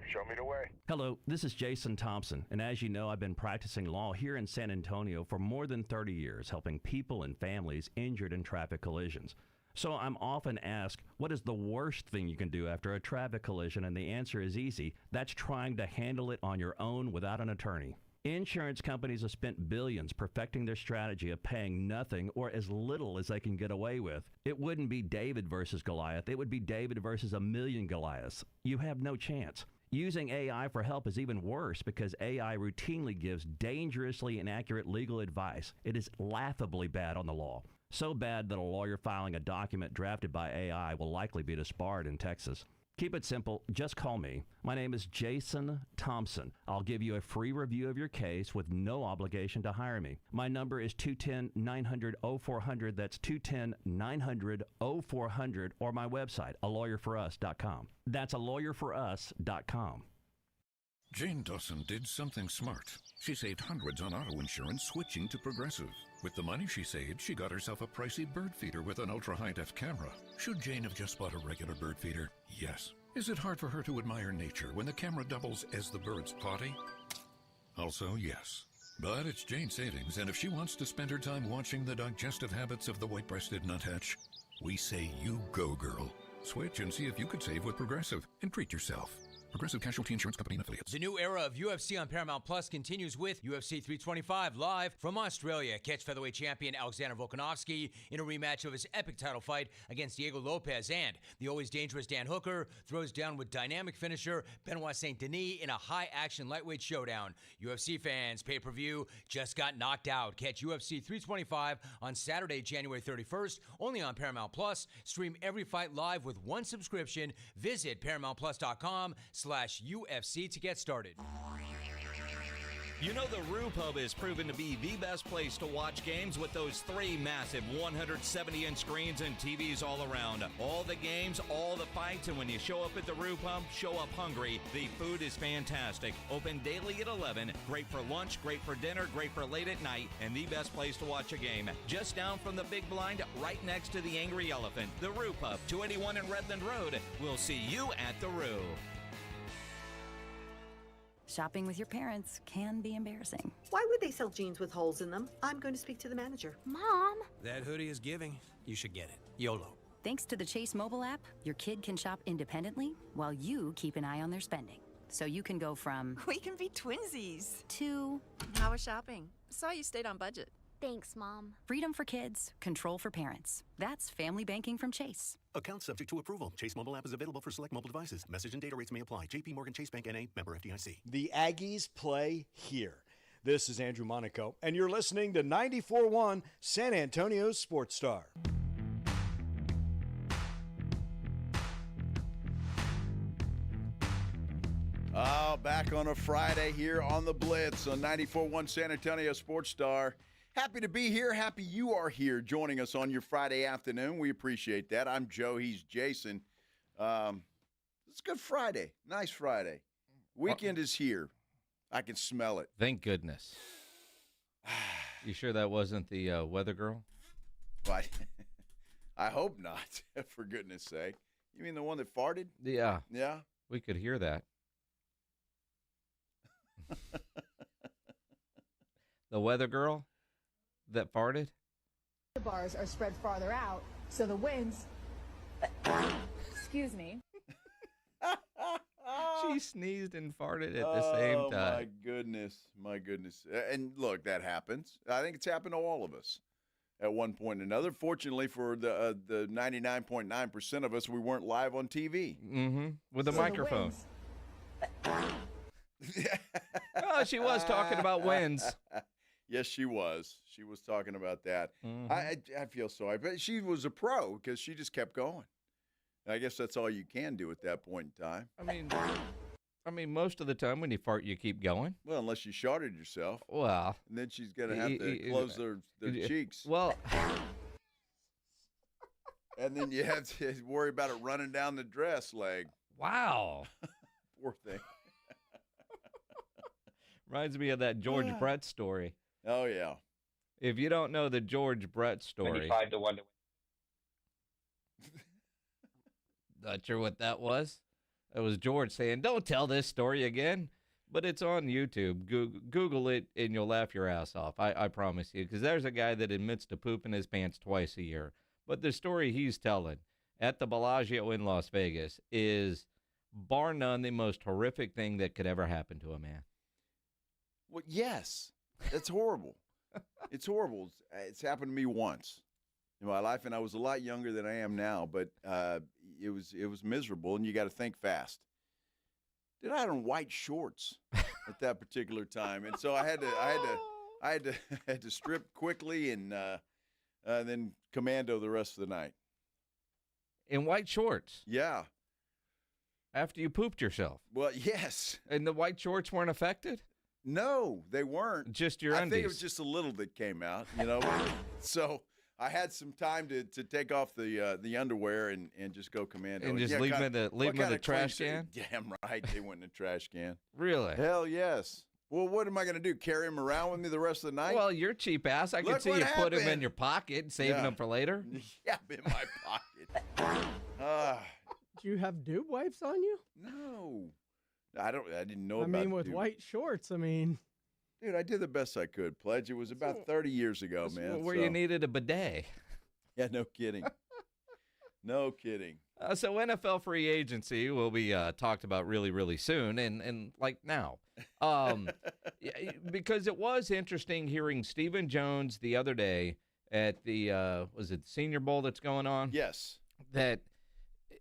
Show me the way. Hello, this is Jason Thompson, and as you know, I've been practicing law here in San Antonio for more than 30 years, helping people and families injured in traffic collisions. So I'm often asked, what is the worst thing you can do after a traffic collision? And the answer is easy. That's trying to handle it on your own without an attorney. Insurance companies have spent billions perfecting their strategy of paying nothing or as little as they can get away with. It wouldn't be David versus Goliath. It would be David versus a million Goliaths. You have no chance. Using AI for help is even worse because AI routinely gives dangerously inaccurate legal advice. It is laughably bad on the law. So bad that a lawyer filing a document drafted by AI will likely be disbarred in Texas. Keep it simple. Just call me. My name is Jason Thompson. I'll give you a free review of your case with no obligation to hire me. My number is 210-900-0400. That's 210-900-0400, or my website, alawyerforus.com. That's alawyerforus.com. Jane Dawson did something smart. She saved hundreds on auto insurance switching to Progressive. With the money she saved, she got herself a pricey bird feeder with an ultra-high-def camera. Should Jane have just bought a regular bird feeder? Yes. Is it hard for her to admire nature when the camera doubles as the bird's potty? Also, yes. But it's Jane's savings, and if she wants to spend her time watching the digestive habits of the white-breasted nuthatch, we say you go, girl. Switch and see if you could save with Progressive and treat yourself. Progressive Casualty Insurance Company and Affiliates. The new era of UFC on Paramount Plus continues with UFC 325 live from Australia. Catch featherweight champion Alexander Volkanovski in a rematch of his epic title fight against Diego Lopez, and the always dangerous Dan Hooker throws down with dynamic finisher Benoit Saint Denis in a high-action lightweight showdown. UFC fans, pay-per-view just got knocked out. Catch UFC 325 on Saturday, January 31st, only on Paramount Plus. Stream every fight live with one subscription. Visit ParamountPlus.com/UFC to get started. You know the Roo Pub is proven to be the best place to watch games with those 3 massive 170-inch screens and TVs all around. All the games, all the fights, and when you show up at the Roo Pub, show up hungry. The food is fantastic. Open daily at 11. Great for lunch, great for dinner, great for late at night, and the best place to watch a game. Just down from the big blind, right next to the Angry Elephant. The Roo Pub, 281 in Redland Road. We'll see you at the Roo. Shopping with your parents can be embarrassing. Why would they sell jeans with holes in them? I'm going to speak to the manager. Mom! That hoodie is giving. You should get it. YOLO. Thanks to the Chase mobile app, your kid can shop independently while you keep an eye on their spending. So you can go from... We can be twinsies. To... How was shopping? Saw you stayed on budget. Thanks, Mom. Freedom for kids, control for parents. That's family banking from Chase. Account subject to approval. Chase mobile app is available for select mobile devices. Message and data rates may apply. JP Morgan Chase Bank N.A. member FDIC. The Aggies play here. This is Andrew Monaco, and you're listening to 94.1 San Antonio's Sports Star. Oh, back on a Friday here on the Blitz on 94.1 San Antonio Sports Star. Happy to be here. Happy you are here joining us on your Friday afternoon. We appreciate that. I'm Joe. He's Jason. It's a good Friday. Nice Friday. Weekend is here. I can smell it. Thank goodness. You sure that wasn't the weather girl? Why? I hope not, for goodness sake. You mean the one that farted? Yeah. Yeah? We could hear that. The weather girl that farted? The bars are spread farther out, so the winds. Excuse me. She sneezed and farted at the same time. My goodness. My goodness. And look, that happens. I think it's happened to all of us at one point or another. Fortunately for the 99.9% of us, we weren't live on TV. Mm-hmm. With a microphone. Oh, she was talking about wins. Yes, she was. She was talking about that. Mm-hmm. I feel sorry. But she was a pro because she just kept going. I guess that's all you can do at that point in time. I mean, most of the time when you fart, you keep going. Well, unless you sharted yourself. Well. And then she's going to have to close their cheeks. Well. And then you have to worry about it running down the dress leg. Wow. Poor thing. Reminds me of that George Brett story. Oh, yeah. If you don't know the George Brett story. 25 to 1 to win. Not sure what that was. That was George saying, don't tell this story again. But it's on YouTube. Google it, and you'll laugh your ass off. I promise you. Because there's a guy that admits to pooping his pants twice a year. But the story he's telling at the Bellagio in Las Vegas is, bar none, the most horrific thing that could ever happen to a man. Well, yes. That's horrible. It's horrible. It's happened to me once in my life, and I was a lot younger than I am now, but it was miserable, and you got to think fast. Then I had on white shorts at that particular time, and so I had to strip quickly and then commando the rest of the night. In white shorts? Yeah. After you pooped yourself? Well, yes. And the white shorts weren't affected? No, they weren't. Just your undies? I think it was just a little that came out, So I had some time to take off the underwear and just go commando. And just leave them in the trash can? Damn right, they went in the trash can. Really? Hell yes. Well, what am I going to do, carry them around with me the rest of the night? Well, you're cheap ass. I can see you put them in your pocket, saving them for later. Yeah, in my pocket. Do you have dude wipes on you? No. I didn't know I about mean, with white shorts, Dude, I did the best I could, Pledge. It was about 30 years ago, man. Where you needed a bidet. Yeah, no kidding. No kidding. So NFL free agency will be talked about really, really soon, and like now. Because it was interesting hearing Stephen Jones the other day at the, was it Senior Bowl that's going on? Yes. That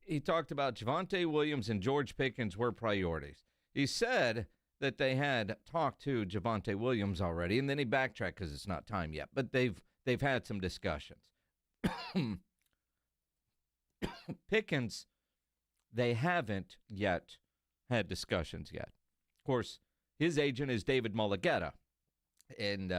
he talked about Javonte Williams and George Pickens were priorities. He said that they had talked to Javonte Williams already, and then he backtracked because it's not time yet. But they've had some discussions. Pickens, they haven't yet had discussions yet. Of course, his agent is David Mulligetta, and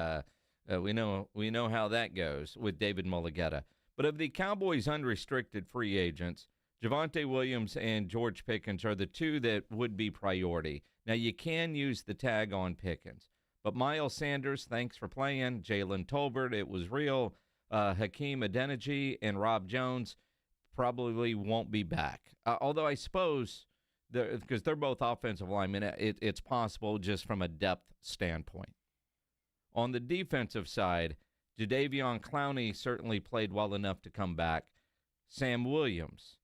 we know how that goes with David Mulligetta. But of the Cowboys' unrestricted free agents, Javonte Williams and George Pickens are the two that would be priority. Now, you can use the tag on Pickens, but Miles Sanders, thanks for playing. Jalen Tolbert, it was real. Hakeem Adeniji and Rob Jones probably won't be back. Although I suppose, because they're both offensive linemen, it's possible just from a depth standpoint. On the defensive side, Jadeveon Clowney certainly played well enough to come back. Sam Williams.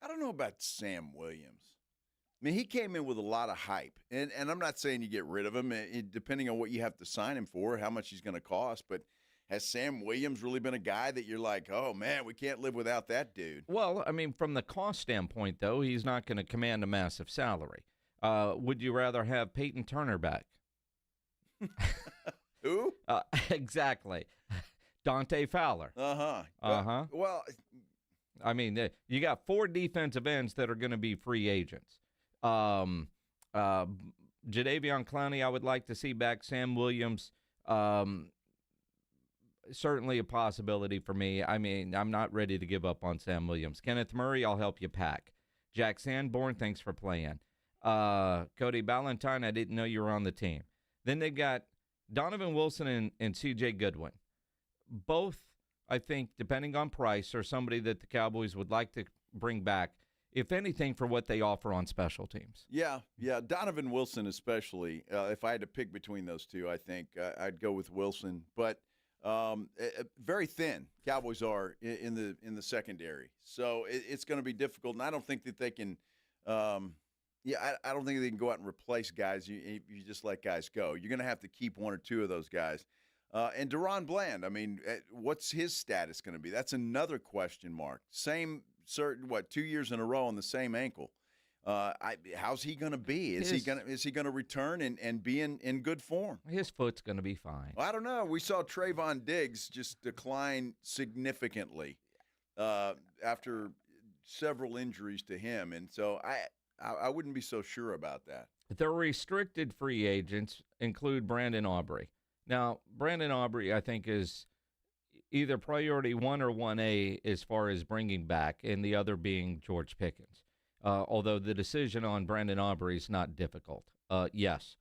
I don't know about Sam Williams. I mean, he came in with a lot of hype, and I'm not saying you get rid of him, depending on what you have to sign him for, how much he's going to cost, but has Sam Williams really been a guy that you're like, oh, man, we can't live without that dude? Well, I mean, from the cost standpoint, though, he's not going to command a massive salary. Would you rather have Peyton Turner back? Who? Exactly. Dante Fowler. Uh-huh. Well, I mean, you got 4 defensive ends that are going to be free agents. Jadeveon Clowney, I would like to see back. Sam Williams, certainly a possibility for me. I mean, I'm not ready to give up on Sam Williams. Kenneth Murray, I'll help you pack. Jack Sanborn, thanks for playing. Cody Ballantyne, I didn't know you were on the team. Then they've got Donovan Wilson and C.J. Goodwin. Both, I think, depending on price, are somebody that the Cowboys would like to bring back, if anything, for what they offer on special teams. Yeah. Donovan Wilson especially. If I had to pick between those two, I think I'd go with Wilson. But very thin, Cowboys are in the secondary. So it's going to be difficult, and I don't think that they can I don't think they can go out and replace guys. You just let guys go. You're going to have to keep 1 or 2 of those guys. And Deron Bland, I mean, what's his status going to be? That's another question mark. 2 years in a row on the same ankle. How's he going to be? Is he going to return and be in good form? His foot's going to be fine. Well, I don't know. We saw Trayvon Diggs just decline significantly after several injuries to him, and so I wouldn't be so sure about that. The restricted free agents include Brandon Aubrey. Now, Brandon Aubrey, I think, is either priority 1 or 1A as far as bringing back, and the other being George Pickens. Although the decision on Brandon Aubrey is not difficult. Yes.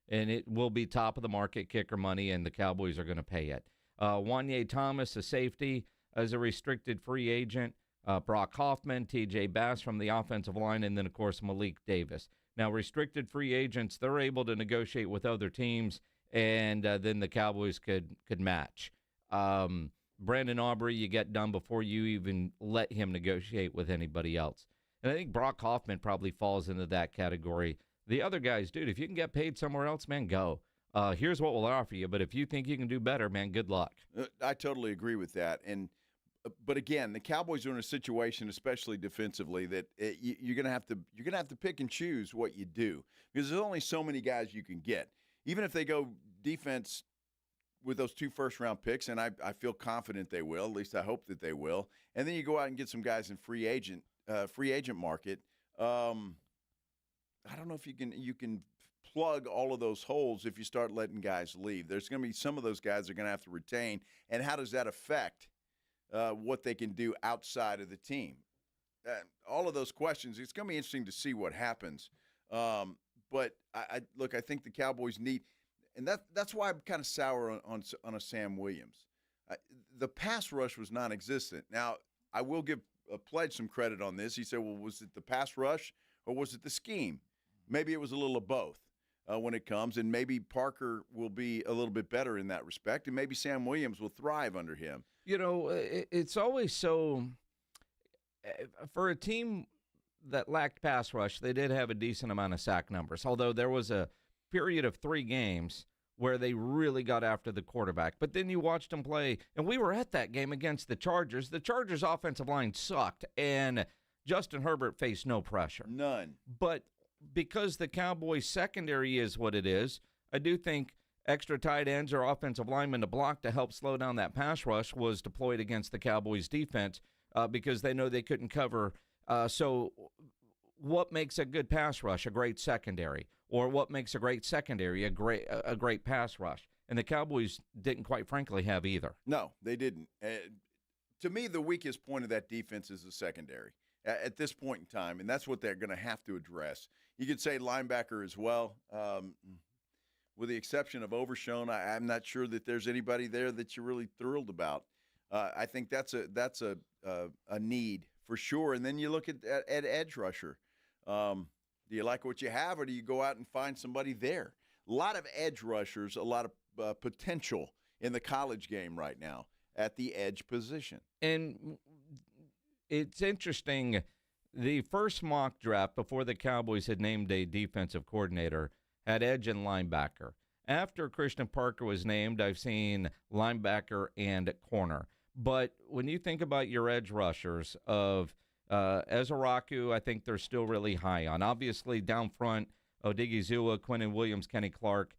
And it will be top of the market kicker money, and the Cowboys are going to pay it. Wanye Thomas, a safety, as a restricted free agent. Brock Hoffman, T.J. Bass from the offensive line, and then, of course, Malik Davis. Now, restricted free agents, they're able to negotiate with other teams, and then the Cowboys could match. Brandon Aubrey, you get done before you even let him negotiate with anybody else. And I think Brock Hoffman probably falls into that category. The other guys, dude, if you can get paid somewhere else, man, go. Here's what we'll offer you, but if you think you can do better, man, good luck. I totally agree with that. But again, the Cowboys are in a situation, especially defensively, that you're gonna have to pick and choose what you do, because there's only so many guys you can get. Even if they go defense with those 2 first-round picks, and I feel confident they will. At least I hope that they will. And then you go out and get some guys in free agent market. I don't know if you can plug all of those holes if you start letting guys leave. There's going to be some of those guys that are going to have to retain, and how does that affect what they can do outside of the team? All of those questions, it's going to be interesting to see what happens. But I think the Cowboys need – and that's why I'm kind of sour on a Sam Williams. The pass rush was non-existent. Now, I will give Pledge some credit on this. He said, well, was it the pass rush or was it the scheme? Maybe it was a little of both when it comes, and maybe Parker will be a little bit better in that respect, and maybe Sam Williams will thrive under him. You know, it's always so – for a team that lacked pass rush, they did have a decent amount of sack numbers, although there was a period of 3 games where they really got after the quarterback. But then you watched them play, and we were at that game against the Chargers. The Chargers' offensive line sucked, and Justin Herbert faced no pressure. None. But because the Cowboys' secondary is what it is, I do think extra tight ends or offensive linemen to block to help slow down that pass rush was deployed against the Cowboys' defense because they know they couldn't cover. So what makes a good pass rush? A great secondary. Or what makes a great secondary a great pass rush? And the Cowboys didn't, quite frankly, have either. No, they didn't. To me, the weakest point of that defense is the secondary at this point in time, and that's what they're going to have to address. You could say linebacker as well. With the exception of Overshown, I'm not sure that there's anybody there that you're really thrilled about. I think that's a need for sure. And then you look at edge rusher. Do you like what you have, or do you go out and find somebody there? A lot of edge rushers, a lot of potential in the college game right now at the edge position. And it's interesting. The first mock draft before the Cowboys had named a defensive coordinator had edge and linebacker. After Christian Parker was named, I've seen linebacker and corner. But when you think about your edge rushers of Ezeraku, I think they're still really high on. Obviously, down front, Odigizua, Quinnen Williams, Kenny Clark,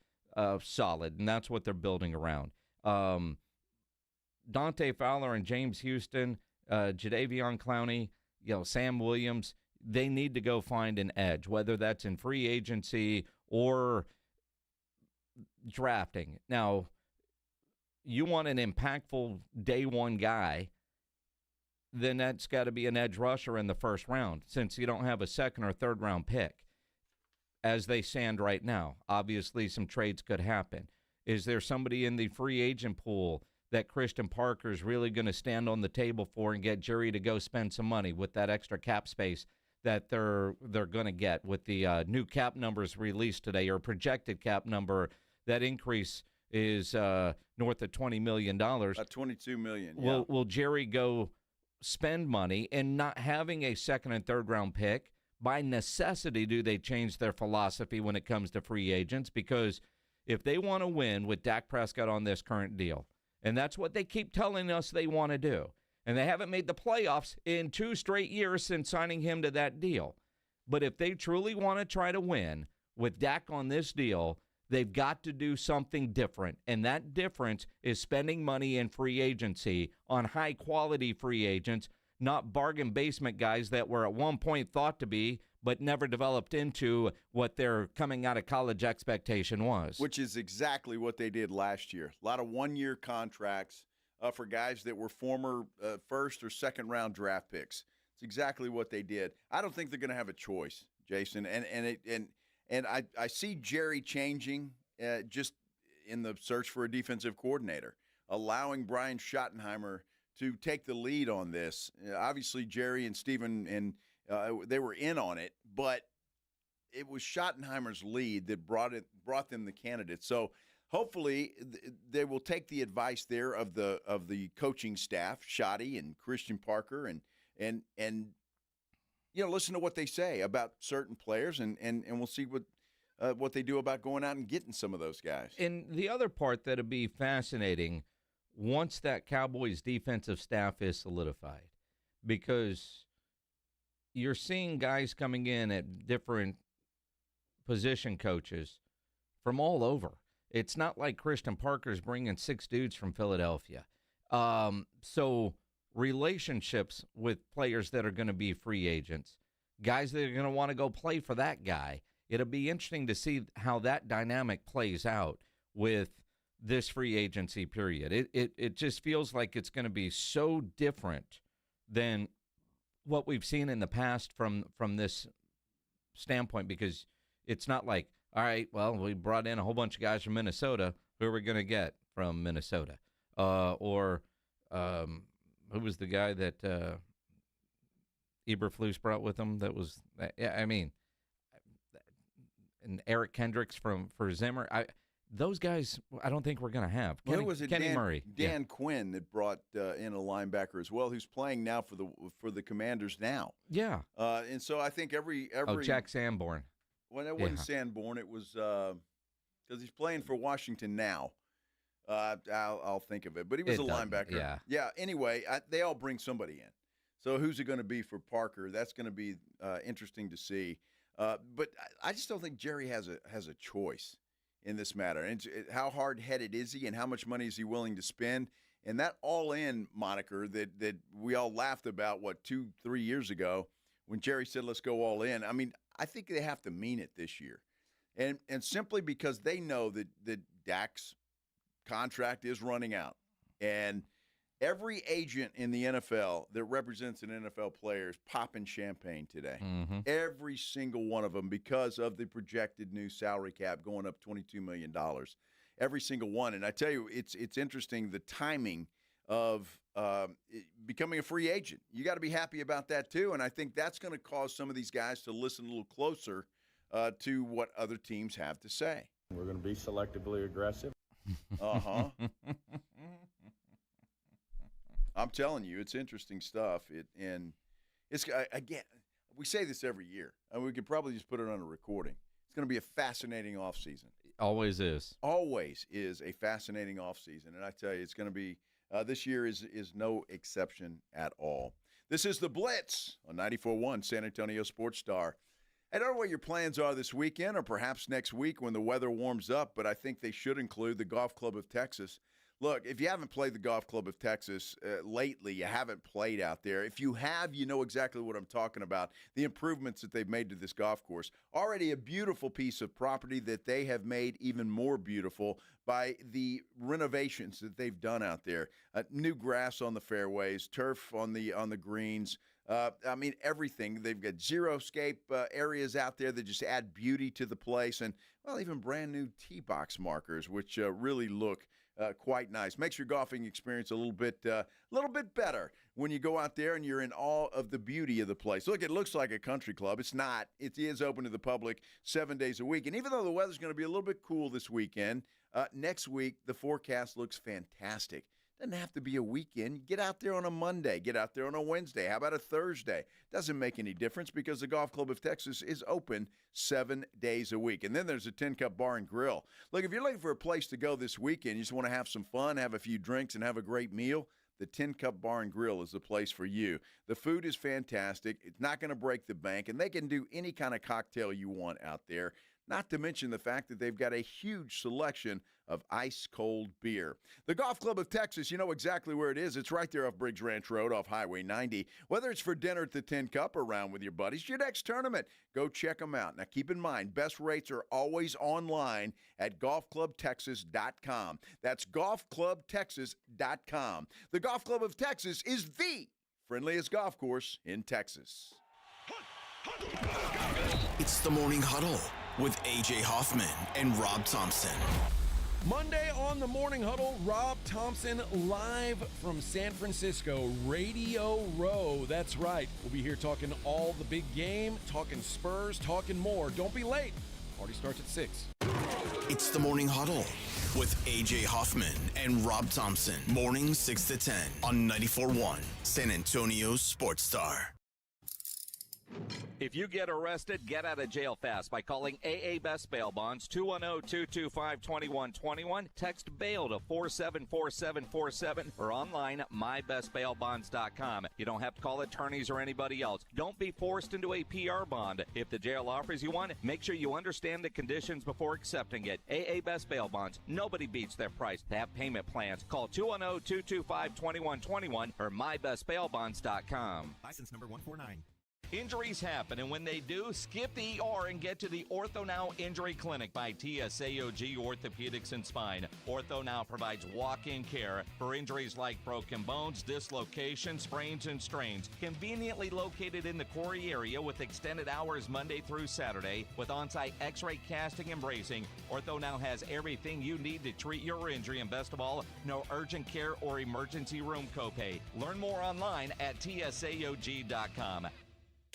solid, and that's what they're building around. Dante Fowler and James Houston, Jadeveon Clowney, Sam Williams, they need to go find an edge, whether that's in free agency or drafting. Now, you want an impactful day one guy, then that's got to be an edge rusher in the first round, since you don't have a second or third round pick as they stand right now. Obviously, some trades could happen. Is there somebody in the free agent pool that Christian Parker is really going to stand on the table for and get Jerry to go spend some money with that extra cap space that they're going to get with the new cap numbers released today, or projected cap number? That increase is north of $20 million. $22 million. Yeah. Will Jerry go spend money, and not having a second and third round pick, by necessity, do they change their philosophy when it comes to free agents? Because if they want to win with Dak Prescott on this current deal, and that's what they keep telling us they want to do, and they haven't made the playoffs in 2 straight years since signing him to that deal. But if they truly want to try to win with Dak on this deal, they've got to do something different, and that difference is spending money in free agency on high-quality free agents, not bargain basement guys that were at one point thought to be but never developed into what their coming out of college expectation was. Which is exactly what they did last year. A lot of one-year contracts for guys that were former first- or second-round draft picks. It's exactly what they did. I don't think they're going to have a choice, Jason, and I see Jerry changing just in the search for a defensive coordinator, allowing Brian Schottenheimer to take the lead on this. Obviously, Jerry and Steven, and they were in on it, but it was Schottenheimer's lead that brought them the candidates. So hopefully they will take the advice there of the coaching staff, Schotty and Christian Parker, and listen to what they say about certain players, and we'll see what they do about going out and getting some of those guys. And the other part that would be fascinating once that Cowboys defensive staff is solidified, because you're seeing guys coming in at different position coaches from all over. It's not like Christian Parker's bringing 6 dudes from Philadelphia. So relationships with players that are going to be free agents, guys that are going to want to go play for that guy. It'll be interesting to see how that dynamic plays out with this free agency period. It just feels like it's going to be so different than what we've seen in the past from this standpoint, because it's not like, all right, well, we brought in a whole bunch of guys from Minnesota. Who are we going to get from Minnesota? Or who was the guy that Eberflus brought with him? That was, and Eric Kendricks for Zimmer. Those guys, I don't think we're going to have. Kenny Murray, Dan Quinn that brought in a linebacker as well, who's playing now for the Commanders now. Yeah, and so I think every Jack Sanborn. Well, it wasn't Sanborn. It was because he's playing for Washington now. I'll think of it, but he was a linebacker. Yeah. Anyway, they all bring somebody in. So who's it going to be for Parker? That's going to be interesting to see. But I just don't think Jerry has a choice in this matter. And how hard-headed is he, and how much money is he willing to spend? And that all-in moniker that we all laughed about, 2-3 years ago, when Jerry said, let's go all in. I mean, I think they have to mean it this year. And simply because they know that Dak's contract is running out. And every agent in the NFL that represents an NFL player is popping champagne today. Mm-hmm. Every single one of them, because of the projected new salary cap going up $22 million. Every single one. And I tell you, it's interesting, the timing of becoming a free agent. You got to be happy about that too. And I think that's going to cause some of these guys to listen a little closer to what other teams have to say. We're going to be selectively aggressive. Uh-huh. I'm telling you, it's interesting stuff. And it's, again, we say this every year, and we could probably just put it on a recording. It's going to be a fascinating offseason. Always is. Always is a fascinating offseason. And I tell you, it's going to be this year is no exception at all. This is the Blitz on 94.1 San Antonio Sports Star. I don't know what your plans are this weekend or perhaps next week when the weather warms up, but I think they should include the Golf Club of Texas. Look, if you haven't played the Golf Club of Texas lately, you haven't played out there. If you have, you know exactly what I'm talking about, the improvements that they've made to this golf course. Already a beautiful piece of property that they have made even more beautiful by the renovations that they've done out there. New grass on the fairways, turf on the greens. I mean, everything. They've got xeriscape areas out there that just add beauty to the place. And, well, even brand new tee box markers, which really look quite nice. Makes your golfing experience a little bit better when you go out there and you're in awe of the beauty of the place. Look, it looks like a country club. It's not. It is open to the public 7 days a week. And even though the weather's going to be a little bit cool this weekend, next week the forecast looks fantastic. Doesn't have to be a weekend. Get out there on a Monday. Get out there on a Wednesday. How about a Thursday? Doesn't make any difference because the Golf Club of Texas is open 7 days a week. And then there's a 10 Cup Bar and Grill. Look, if you're looking for a place to go this weekend, you just want to have some fun, have a few drinks, and have a great meal, the 10 Cup Bar and Grill is the place for you. The food is fantastic. It's not going to break the bank, and they can do any kind of cocktail you want out there. Not to mention the fact that they've got a huge selection of ice-cold beer. The Golf Club of Texas, you know exactly where it is. It's right there off Briggs Ranch Road off Highway 90. Whether it's for dinner at the 10 Cup or around with your buddies, your next tournament, go check them out. Now, keep in mind, best rates are always online at golfclubtexas.com. That's golfclubtexas.com. The Golf Club of Texas is the friendliest golf course in Texas. It's the Morning Huddle with A.J. Hoffman and Rob Thompson. Monday on the Morning Huddle, Rob Thompson live from San Francisco, Radio Row. That's right. We'll be here talking all the big game, talking Spurs, talking more. Don't be late. Party starts at 6. It's the Morning Huddle with A.J. Hoffman and Rob Thompson. Mornings 6 to 10 on 94.1 San Antonio Sports Star. If you get arrested, get out of jail fast by calling AA Best Bail Bonds, 210-225-2121. Text BAIL to 474747 or online at mybestbailbonds.com. You don't have to call attorneys or anybody else. Don't be forced into a PR bond. If the jail offers you one, make sure you understand the conditions before accepting it. AA Best Bail Bonds. Nobody beats their price. They have payment plans. Call 210-225-2121 or mybestbailbonds.com. License number 149. Injuries happen, and when they do, skip the ER and get to the Ortho Now Injury Clinic by TSAOG Orthopedics and Spine. Ortho Now provides walk-in care for injuries like broken bones, dislocations, sprains, and strains. Conveniently located in the Quarry area with extended hours Monday through Saturday with on-site x-ray casting and bracing, Ortho Now has everything you need to treat your injury, and best of all, no urgent care or emergency room copay. Learn more online at tsaog.com.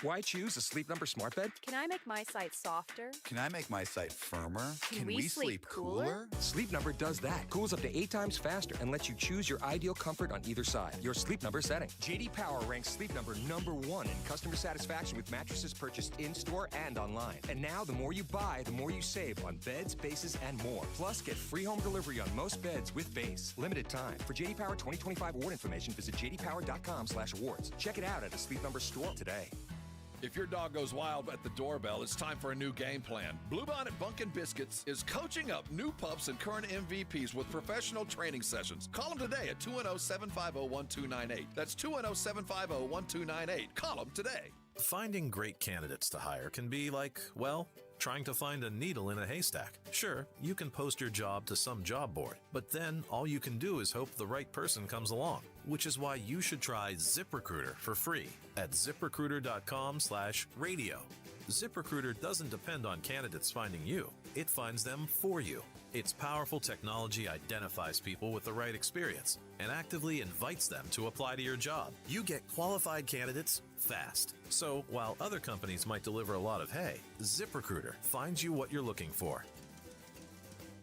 Why choose a Sleep Number smart bed? Can I make my site softer? Can I make my site firmer? Can we sleep cooler? Sleep Number does that. Cools up to 8 times faster and lets you choose your ideal comfort on either side. Your Sleep Number setting. JD Power ranks Sleep Number #1 in customer satisfaction with mattresses purchased in-store and online. And now, the more you buy, the more you save on beds, bases, and more. Plus, get free home delivery on most beds with base. Limited time. For JD Power 2025 award information, visit jdpower.com/awards. Check it out at a Sleep Number store today. If your dog goes wild at the doorbell, it's time for a new game plan. Bluebonnet Bunkin' Biscuits is coaching up new pups and current MVPs with professional training sessions. Call them today at 210-750-1298. That's 210-750-1298. Call them today. Finding great candidates to hire can be like, well, trying to find a needle in a haystack. Sure, you can post your job to some job board, but then all you can do is hope the right person comes along, which is why you should try ZipRecruiter for free at ziprecruiter.com/radio. ZipRecruiter doesn't depend on candidates finding you. It finds them for you. Its powerful technology identifies people with the right experience and actively invites them to apply to your job. You get qualified candidates fast. So while other companies might deliver a lot of hay, ZipRecruiter finds you what you're looking for.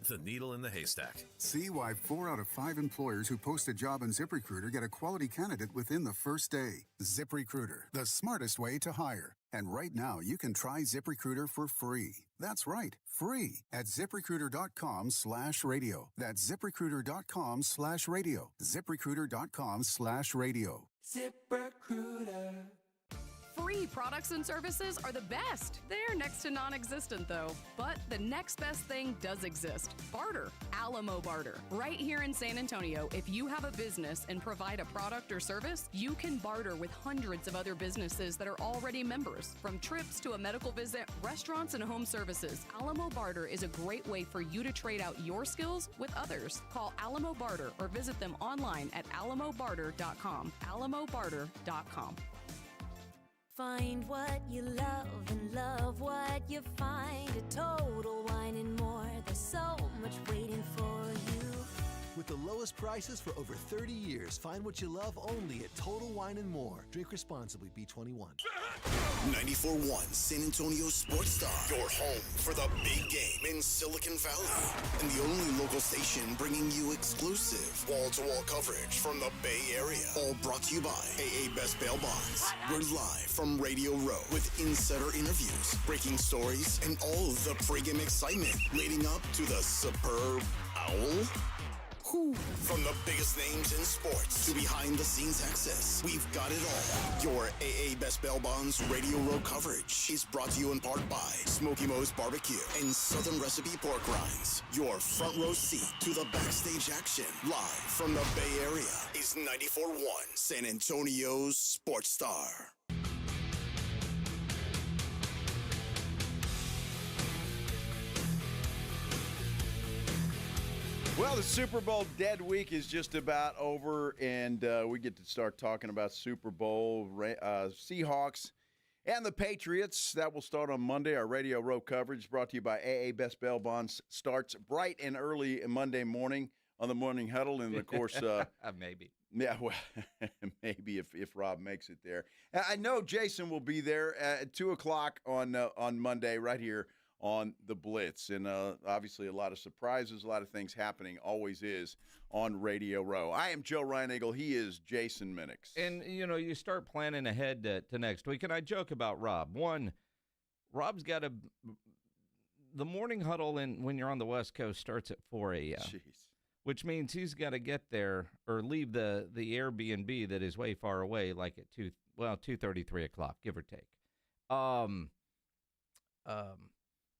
The needle in the haystack. See why 4 out of 5 employers who post a job on ZipRecruiter get a quality candidate within the first day. ZipRecruiter, the smartest way to hire. And right now, you can try ZipRecruiter for free. That's right, free at ZipRecruiter.com/radio. That's ZipRecruiter.com/radio. ZipRecruiter.com/radio. ZipRecruiter. Free products and services are the best. They're next to non-existent, though. But the next best thing does exist. Barter. Alamo Barter. Right here in San Antonio, if you have a business and provide a product or service, you can barter with hundreds of other businesses that are already members. From trips to a medical visit, restaurants, and home services, Alamo Barter is a great way for you to trade out your skills with others. Call Alamo Barter or visit them online at alamobarter.com. alamobarter.com. Find what you love and love what you find. A Total Wine and More. There's so much waiting for you. With the lowest prices for over 30 years, find what you love only at Total Wine and More. Drink responsibly, B21. 94.1 San Antonio Sports Star. Your home for the big game in Silicon Valley. And the only local station bringing you exclusive wall-to-wall coverage from the Bay Area. All brought to you by AA Best Bail Bonds. We're live from Radio Row with insider interviews, breaking stories, and all the pregame excitement leading up to the superb Owl. From the biggest names in sports to behind-the-scenes access, we've got it all. Your AA Best Bail Bonds Radio Row coverage is brought to you in part by Smoky Mo's Barbecue and Southern Recipe Pork Rinds. Your front row seat to the backstage action, live from the Bay Area, is 94.1 San Antonio's Sports Star. Well, the Super Bowl dead week is just about over, and we get to start talking about Super Bowl, Seahawks, and the Patriots. That will start on Monday. Our Radio Row coverage brought to you by AA Best Bail Bonds starts bright and early Monday morning on the Morning Huddle, and, of course, maybe. Yeah, well, maybe if Rob makes it there. I know Jason will be there at 2 o'clock on Monday right here on the Blitz. And obviously a lot of surprises, a lot of things happening, always is on Radio Row. I am Joe Reinagle. He is Jason Minix. And, you start planning ahead to next week. And I joke about Rob. One, Rob's got the Morning Huddle when you're on the West Coast starts at 4 a.m. Jeez. Which means he's got to get there or leave the Airbnb that is way far away, like at 2:30, 3 o'clock, give or take.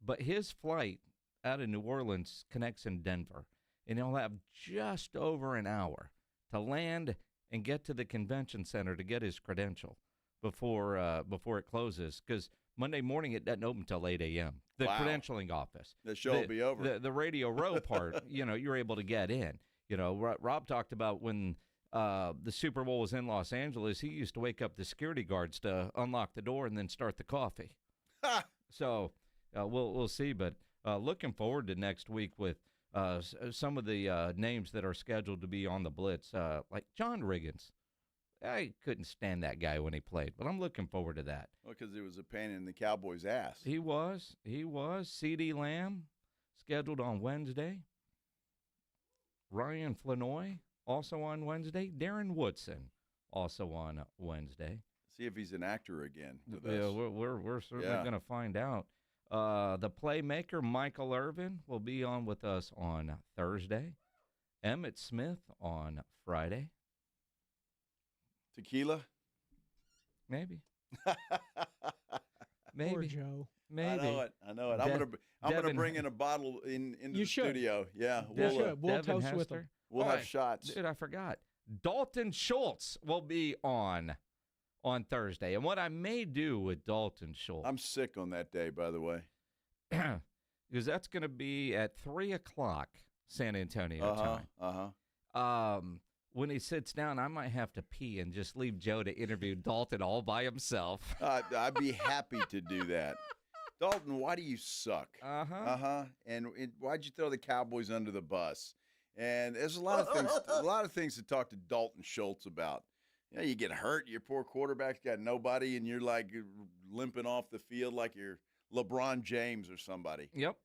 But his flight out of New Orleans connects in Denver, and he'll have just over an hour to land and get to the convention center to get his credential before it closes, because Monday morning it doesn't open until 8 a.m. The credentialing office. The show will be over. The Radio Row part, you're able to get in. Rob talked about when the Super Bowl was in Los Angeles, he used to wake up the security guards to unlock the door and then start the coffee. So we'll see, but looking forward to next week with some of the names that are scheduled to be on the Blitz, like John Riggins. I couldn't stand that guy when he played, but I'm looking forward to that. Well, because it was a pain in the Cowboys' ass. He was. CeeDee Lamb, scheduled on Wednesday. Ryan Flanoy, also on Wednesday. Darren Woodson, also on Wednesday. See if he's an actor again. Yeah, we're certainly going to find out. The playmaker, Michael Irvin, will be on with us on Thursday. Emmitt Smith on Friday. Tequila? Maybe. Maybe. Poor Joe. Maybe. I know it. I'm gonna bring in a bottle into the studio. Yeah, we'll toast with them. We'll have shots. Dude, I forgot. Dalton Schultz will be on Thursday. And what I may do with Dalton Schultz. I'm sick on that day, by the way. Because that's going to be at 3 o'clock San Antonio time. When he sits down, I might have to pee and just leave Joe to interview Dalton all by himself. I'd be happy to do that. Dalton, why do you suck? And why'd you throw the Cowboys under the bus? And there's a lot of things to talk to Dalton Schultz about. You get hurt, your poor quarterback's got nobody, and you're like limping off the field like you're LeBron James or somebody. Yep.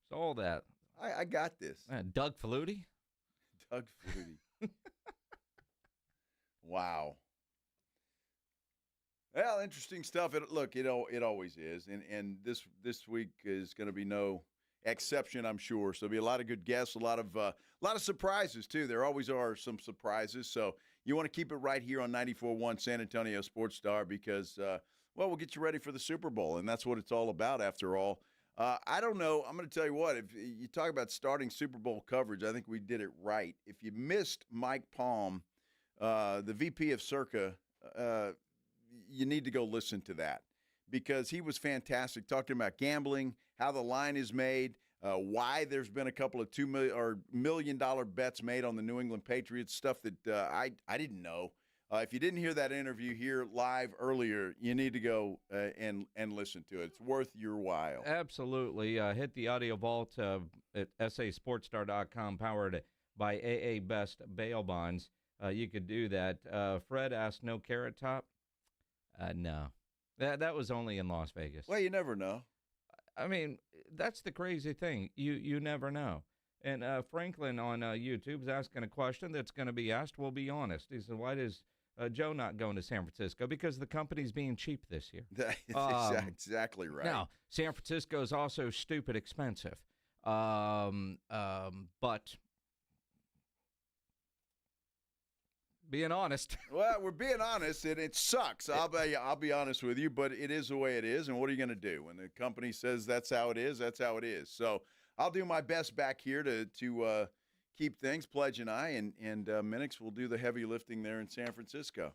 It's all that. I got this. Doug Flutie. Doug Flutie. Wow. Well, interesting stuff. It always is, and this week is going to be no exception, I'm sure. So there'll be a lot of good guests, a lot of surprises too. There always are some surprises. So you want to keep it right here on 94.1 San Antonio Sports Star because, we'll get you ready for the Super Bowl, and that's what it's all about after all. I don't know. I'm going to tell you what. If you talk about starting Super Bowl coverage, I think we did it right. If you missed Mike Palm, the VP of Circa, you need to go listen to that because he was fantastic talking about gambling, how the line is made, why there's been a couple of $2 million bets made on the New England Patriots, stuff that I didn't know. If you didn't hear that interview here live earlier, you need to go and listen to it. It's worth your while. Absolutely. Hit the audio vault at sasportstar.com, powered by AA Best Bail Bonds. You could do that. Fred asked, no Carrot Top? No. That was only in Las Vegas. Well, you never know. I mean, that's the crazy thing. You never know. And Franklin on YouTube is asking a question that's going to be asked. We'll be honest. He said, why does Joe not going to San Francisco? Because the company's being cheap this year. That's exactly right. Now, San Francisco is also stupid expensive. But being honest. Well, we're being honest, and it sucks. I'll be honest with you, but it is the way it is, and what are you going to do? When the company says that's how it is, that's how it is. So I'll do my best back here to keep things. Pledge and I, and Minix will do the heavy lifting there in San Francisco.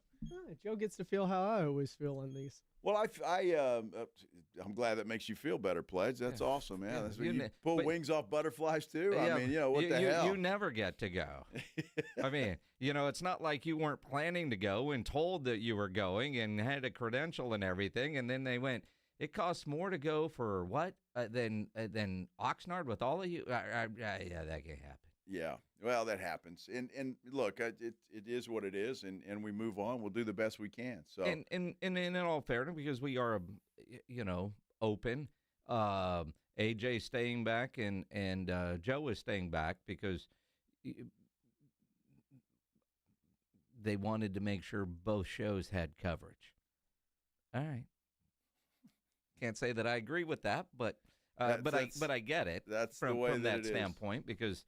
Joe gets to feel how I always feel in these. Well, I'm glad that makes you feel better, Pledge. That's awesome, man. That's when you pull wings off butterflies, too. Yeah, I mean, what the hell? You never get to go. I mean, it's not like you weren't planning to go and told that you were going and had a credential and everything, and then they went, it costs more to go for what than Oxnard with all of you? Yeah, that can't happen. Yeah, well, that happens. And look, it is what it is, and we move on. We'll do the best we can. So and in all fairness, because we are, open. AJ staying back and Joe is staying back because they wanted to make sure both shows had coverage. All right. Can't say that I agree with that, but I get it. That's from the way from that that standpoint because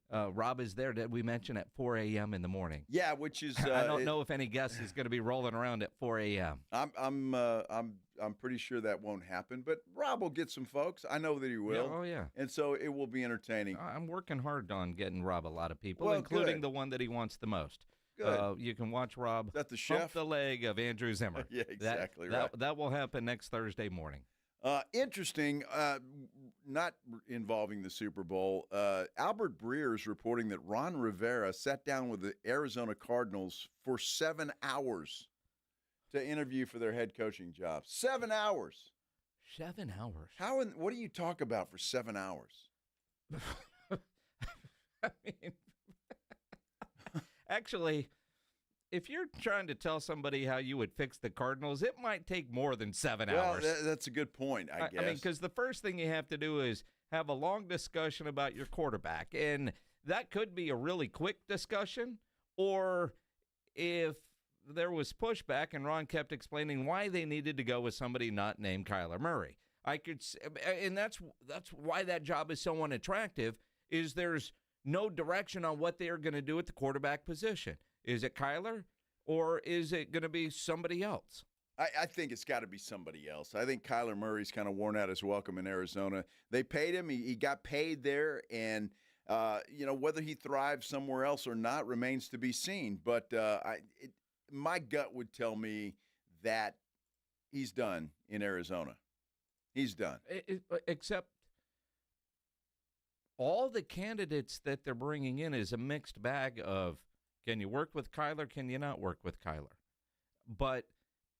Rob is there. Did we mention at 4 a.m. in the morning? Yeah, which is I don't know if any guest is going to be rolling around at 4 a.m. I'm pretty sure that won't happen, but Rob will get some folks. I know that he will. Yeah, oh yeah, and so it will be entertaining. I'm working hard on getting Rob a lot of people, well, including good. the one that he wants the most. Good. You can watch Rob that the chef? hump the leg of Andrew Zimmer. Yeah, exactly right. That will happen next Thursday morning. Interesting, not involving the Super Bowl. Albert Breer is reporting that Ron Rivera sat down with the Arizona Cardinals for 7 hours to interview for their head coaching job. 7 hours. 7 hours. What do you talk about for 7 hours? I mean, actually, if you're trying to tell somebody how you would fix the Cardinals, it might take more than 7 hours. Well, that's a good point, I guess. I mean, because the first thing you have to do is have a long discussion about your quarterback. And that could be a really quick discussion. Or if there was pushback and Ron kept explaining why they needed to go with somebody not named Kyler Murray. And that's why that job is so unattractive, is there's no direction on what they're going to do at the quarterback position. Is it Kyler, or is it going to be somebody else? I think it's got to be somebody else. I think Kyler Murray's kind of worn out his welcome in Arizona. They paid him. He got paid there, and whether he thrives somewhere else or not remains to be seen. But my gut would tell me that he's done in Arizona. He's done. Except all the candidates that they're bringing in is a mixed bag of, can you work with Kyler? Can you not work with Kyler? But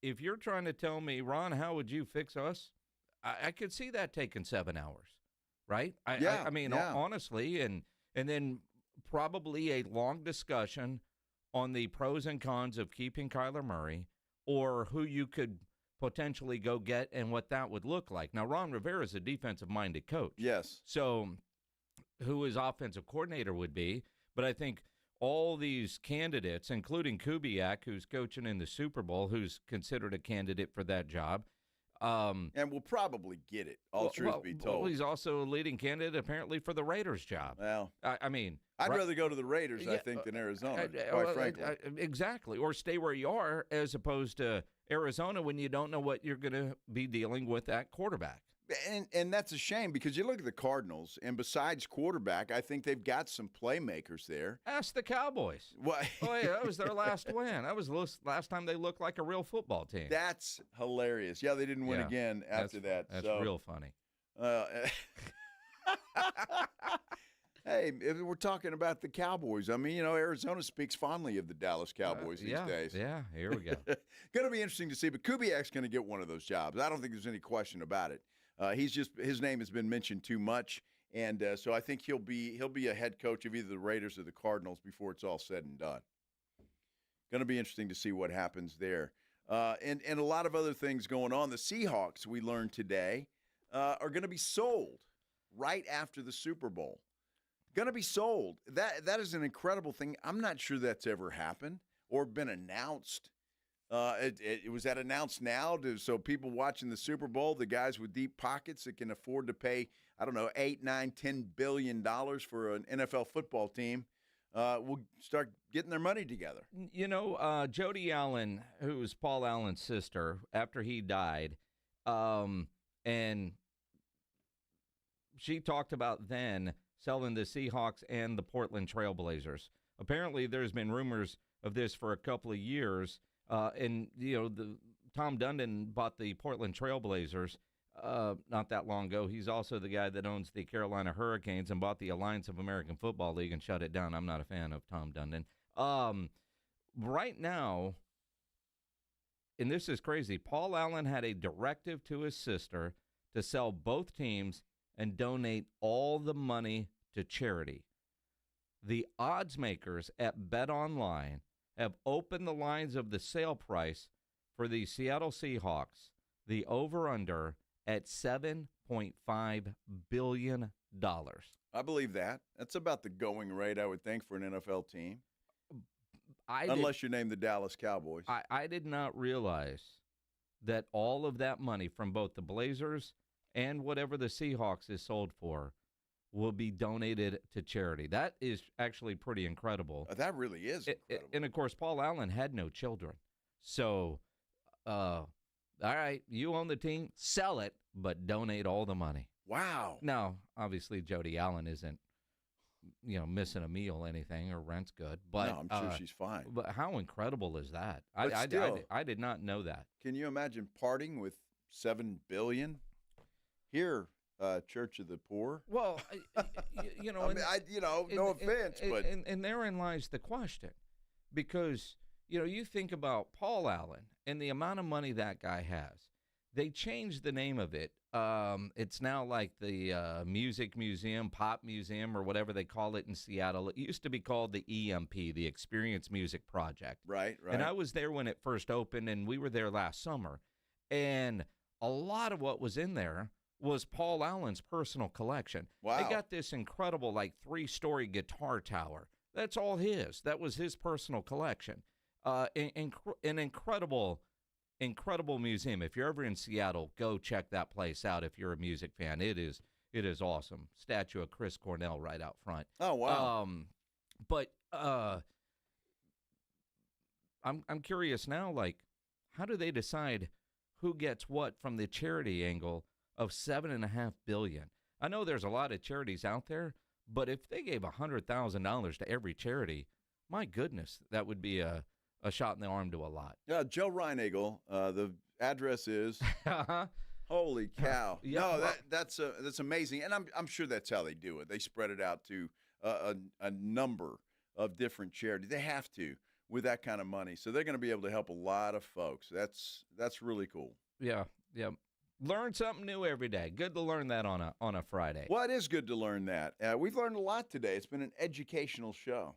if you're trying to tell me, Ron, how would you fix us? I could see that taking 7 hours, right? I mean, honestly, and then probably a long discussion on the pros and cons of keeping Kyler Murray, or who you could potentially go get and what that would look like. Now, Ron Rivera is a defensive-minded coach. Yes. So who his offensive coordinator would be, but I think all these candidates, including Kubiak, who's coaching in the Super Bowl, who's considered a candidate for that job. And we'll probably get it, all truth be told. Well, he's also a leading candidate, apparently, for the Raiders job. Well, I mean, I'd rather go to the Raiders, I think, than Arizona, quite frankly. Exactly. Or stay where you are as opposed to Arizona when you don't know what you're going to be dealing with at quarterback. And that's a shame because you look at the Cardinals, and besides quarterback, I think they've got some playmakers there. Ask the Cowboys. What? Oh, yeah, that was their last win. That was the last time they looked like a real football team. That's hilarious. Yeah, they didn't win again after that. That's real funny. Hey, if we're talking about the Cowboys, I mean, Arizona speaks fondly of the Dallas Cowboys these days. Yeah, here we go. Going to be interesting to see, but Kubiak's going to get one of those jobs. I don't think there's any question about it. His name has been mentioned too much, and so I think he'll be a head coach of either the Raiders or the Cardinals before it's all said and done. Going to be interesting to see what happens there, and a lot of other things going on. The Seahawks, we learned today, are going to be sold right after the Super Bowl. Going to be sold. That is an incredible thing. I'm not sure that's ever happened or been announced. Was that announced now? So people watching the Super Bowl, the guys with deep pockets that can afford to pay, I don't know, $8, $9, $10 billion for an NFL football team, will start getting their money together. Jody Allen, who was Paul Allen's sister, after he died, and she talked about then selling the Seahawks and the Portland Trailblazers. Apparently, there's been rumors of this for a couple of years. And Tom Dundon bought the Portland Trailblazers not that long ago. He's also the guy that owns the Carolina Hurricanes and bought the Alliance of American Football League and shut it down. I'm not a fan of Tom Dundon. Right now, and this is crazy, Paul Allen had a directive to his sister to sell both teams and donate all the money to charity. The odds makers at BetOnline have opened the lines of the sale price for the Seattle Seahawks, the over-under at $7.5 billion. I believe that. That's about the going rate, I would think, for an NFL team. Unless you name the Dallas Cowboys. I did not realize that all of that money from both the Blazers and whatever the Seahawks is sold for will be donated to charity. That is actually pretty incredible. That really is incredible. And, of course, Paul Allen had no children. So, all right, you own the team, sell it, but donate all the money. Wow. Now, obviously, Jody Allen isn't, missing a meal or anything, or rent's good. But no, I'm sure she's fine. But how incredible is that? I did not know that. Can you imagine parting with $7 billion? Here, Church of the Poor. Well, no offense, but and therein lies the question, because you think about Paul Allen and the amount of money that guy has. They changed the name of it. It's now like the Music Museum, Pop Museum, or whatever they call it in Seattle. It used to be called the EMP, the Experience Music Project. Right. And I was there when it first opened, and we were there last summer. And a lot of what was in there was Paul Allen's personal collection. Wow. They got this incredible, 3-story guitar tower. That's all his. That was his personal collection. An incredible museum. If you're ever in Seattle, go check that place out if you're a music fan. It is awesome. Statue of Chris Cornell right out front. Oh, wow. But I'm curious now, how do they decide who gets what from the charity angle of $7.5 billion? I know there's a lot of charities out there, but if they gave $100,000 to every charity, my goodness, that would be a shot in the arm to a lot. Yeah, Joe Reinagle, the address is. Holy cow! Yeah, no, that's amazing, and I'm sure that's how they do it. They spread it out to a number of different charities. They have to with that kind of money, so they're going to be able to help a lot of folks. That's really cool. Yeah. Learn something new every day. Good to learn that on a Friday. Well, it is good to learn that. We've learned a lot today. It's been an educational show.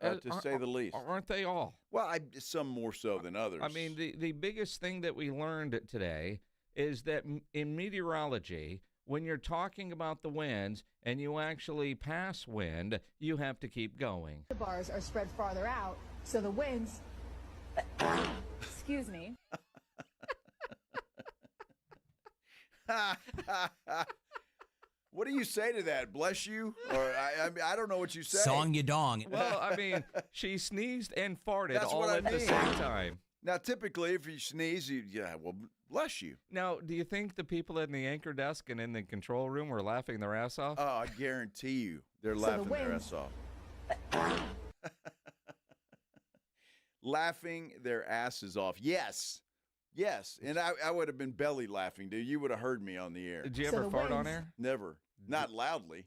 To say the least. Aren't they all? Well, some more so than others. I mean, the biggest thing that we learned today is that in meteorology, when you're talking about the winds and you actually pass wind, you have to keep going. The bars are spread farther out, so the winds. Excuse me. What do you say to that? Bless you? Or I don't know what you say. Song you dong. Well, I mean, she sneezed and farted That's all what I at the mean. same time. Now, typically, if you sneeze, well, bless you. Now, do you think the people in the anchor desk and in the control room were laughing their ass off? Oh, I guarantee you they're laughing their ass off. Laughing their asses off. Yes. Yes. And I would have been belly laughing, dude. You would have heard me on the air. Did you ever fart on air? Never. Not loudly.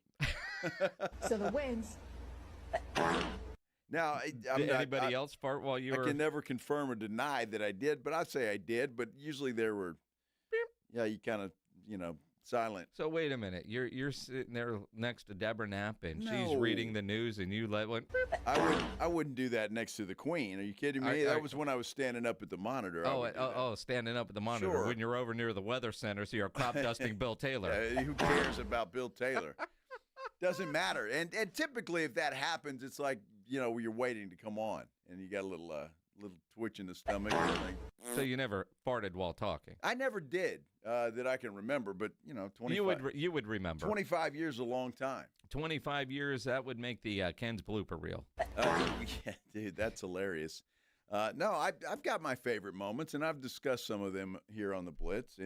So the winds. Now, did anybody else fart while you were? I can never confirm or deny that I did, but I'd say I did. But usually there were, you kind of, silent. So wait a minute, you're sitting there next to Deborah Knapp and she's reading the news and you let one. I wouldn't do that next to the Queen. Are you kidding me? That was when I was standing up at the monitor. Standing up at the monitor Sure. when you're over near the weather center, so you're crop dusting Bill Taylor. Who cares about Bill Taylor? Doesn't matter. And typically, if that happens, it's like you're waiting to come on, and you got a little twitch in the stomach. Or something. So you never farted while talking? I never did that I can remember, but 25. You would remember. 25 years is a long time. 25 years, that would make the Ken's blooper reel. Yeah, dude, that's hilarious. No, I've got my favorite moments, and I've discussed some of them here on the Blitz,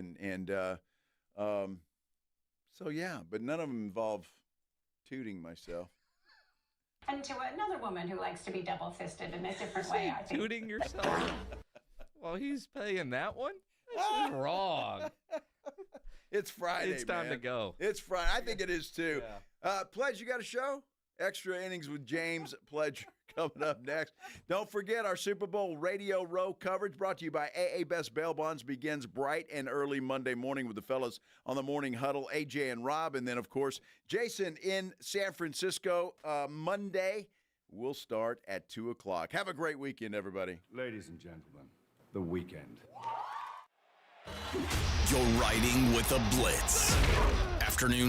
so yeah, but none of them involve tooting myself. And to another woman who likes to be double-fisted in a different way, I think. Tooting yourself? Well, he's paying that one? This is wrong. It's Friday, It's time man. to go. It's Friday. I think it is, too. Yeah. Pledge, you got a show? Extra Innings with James Pledge coming up next. Don't forget our Super Bowl Radio Row coverage brought to you by AA Best Bail Bonds begins bright and early Monday morning with the fellas on the Morning Huddle, AJ and Rob. And then, of course, Jason in San Francisco. Monday, we'll start at 2 o'clock. Have a great weekend, everybody. Ladies and gentlemen, the weekend. You're riding with the Blitz. Afternoon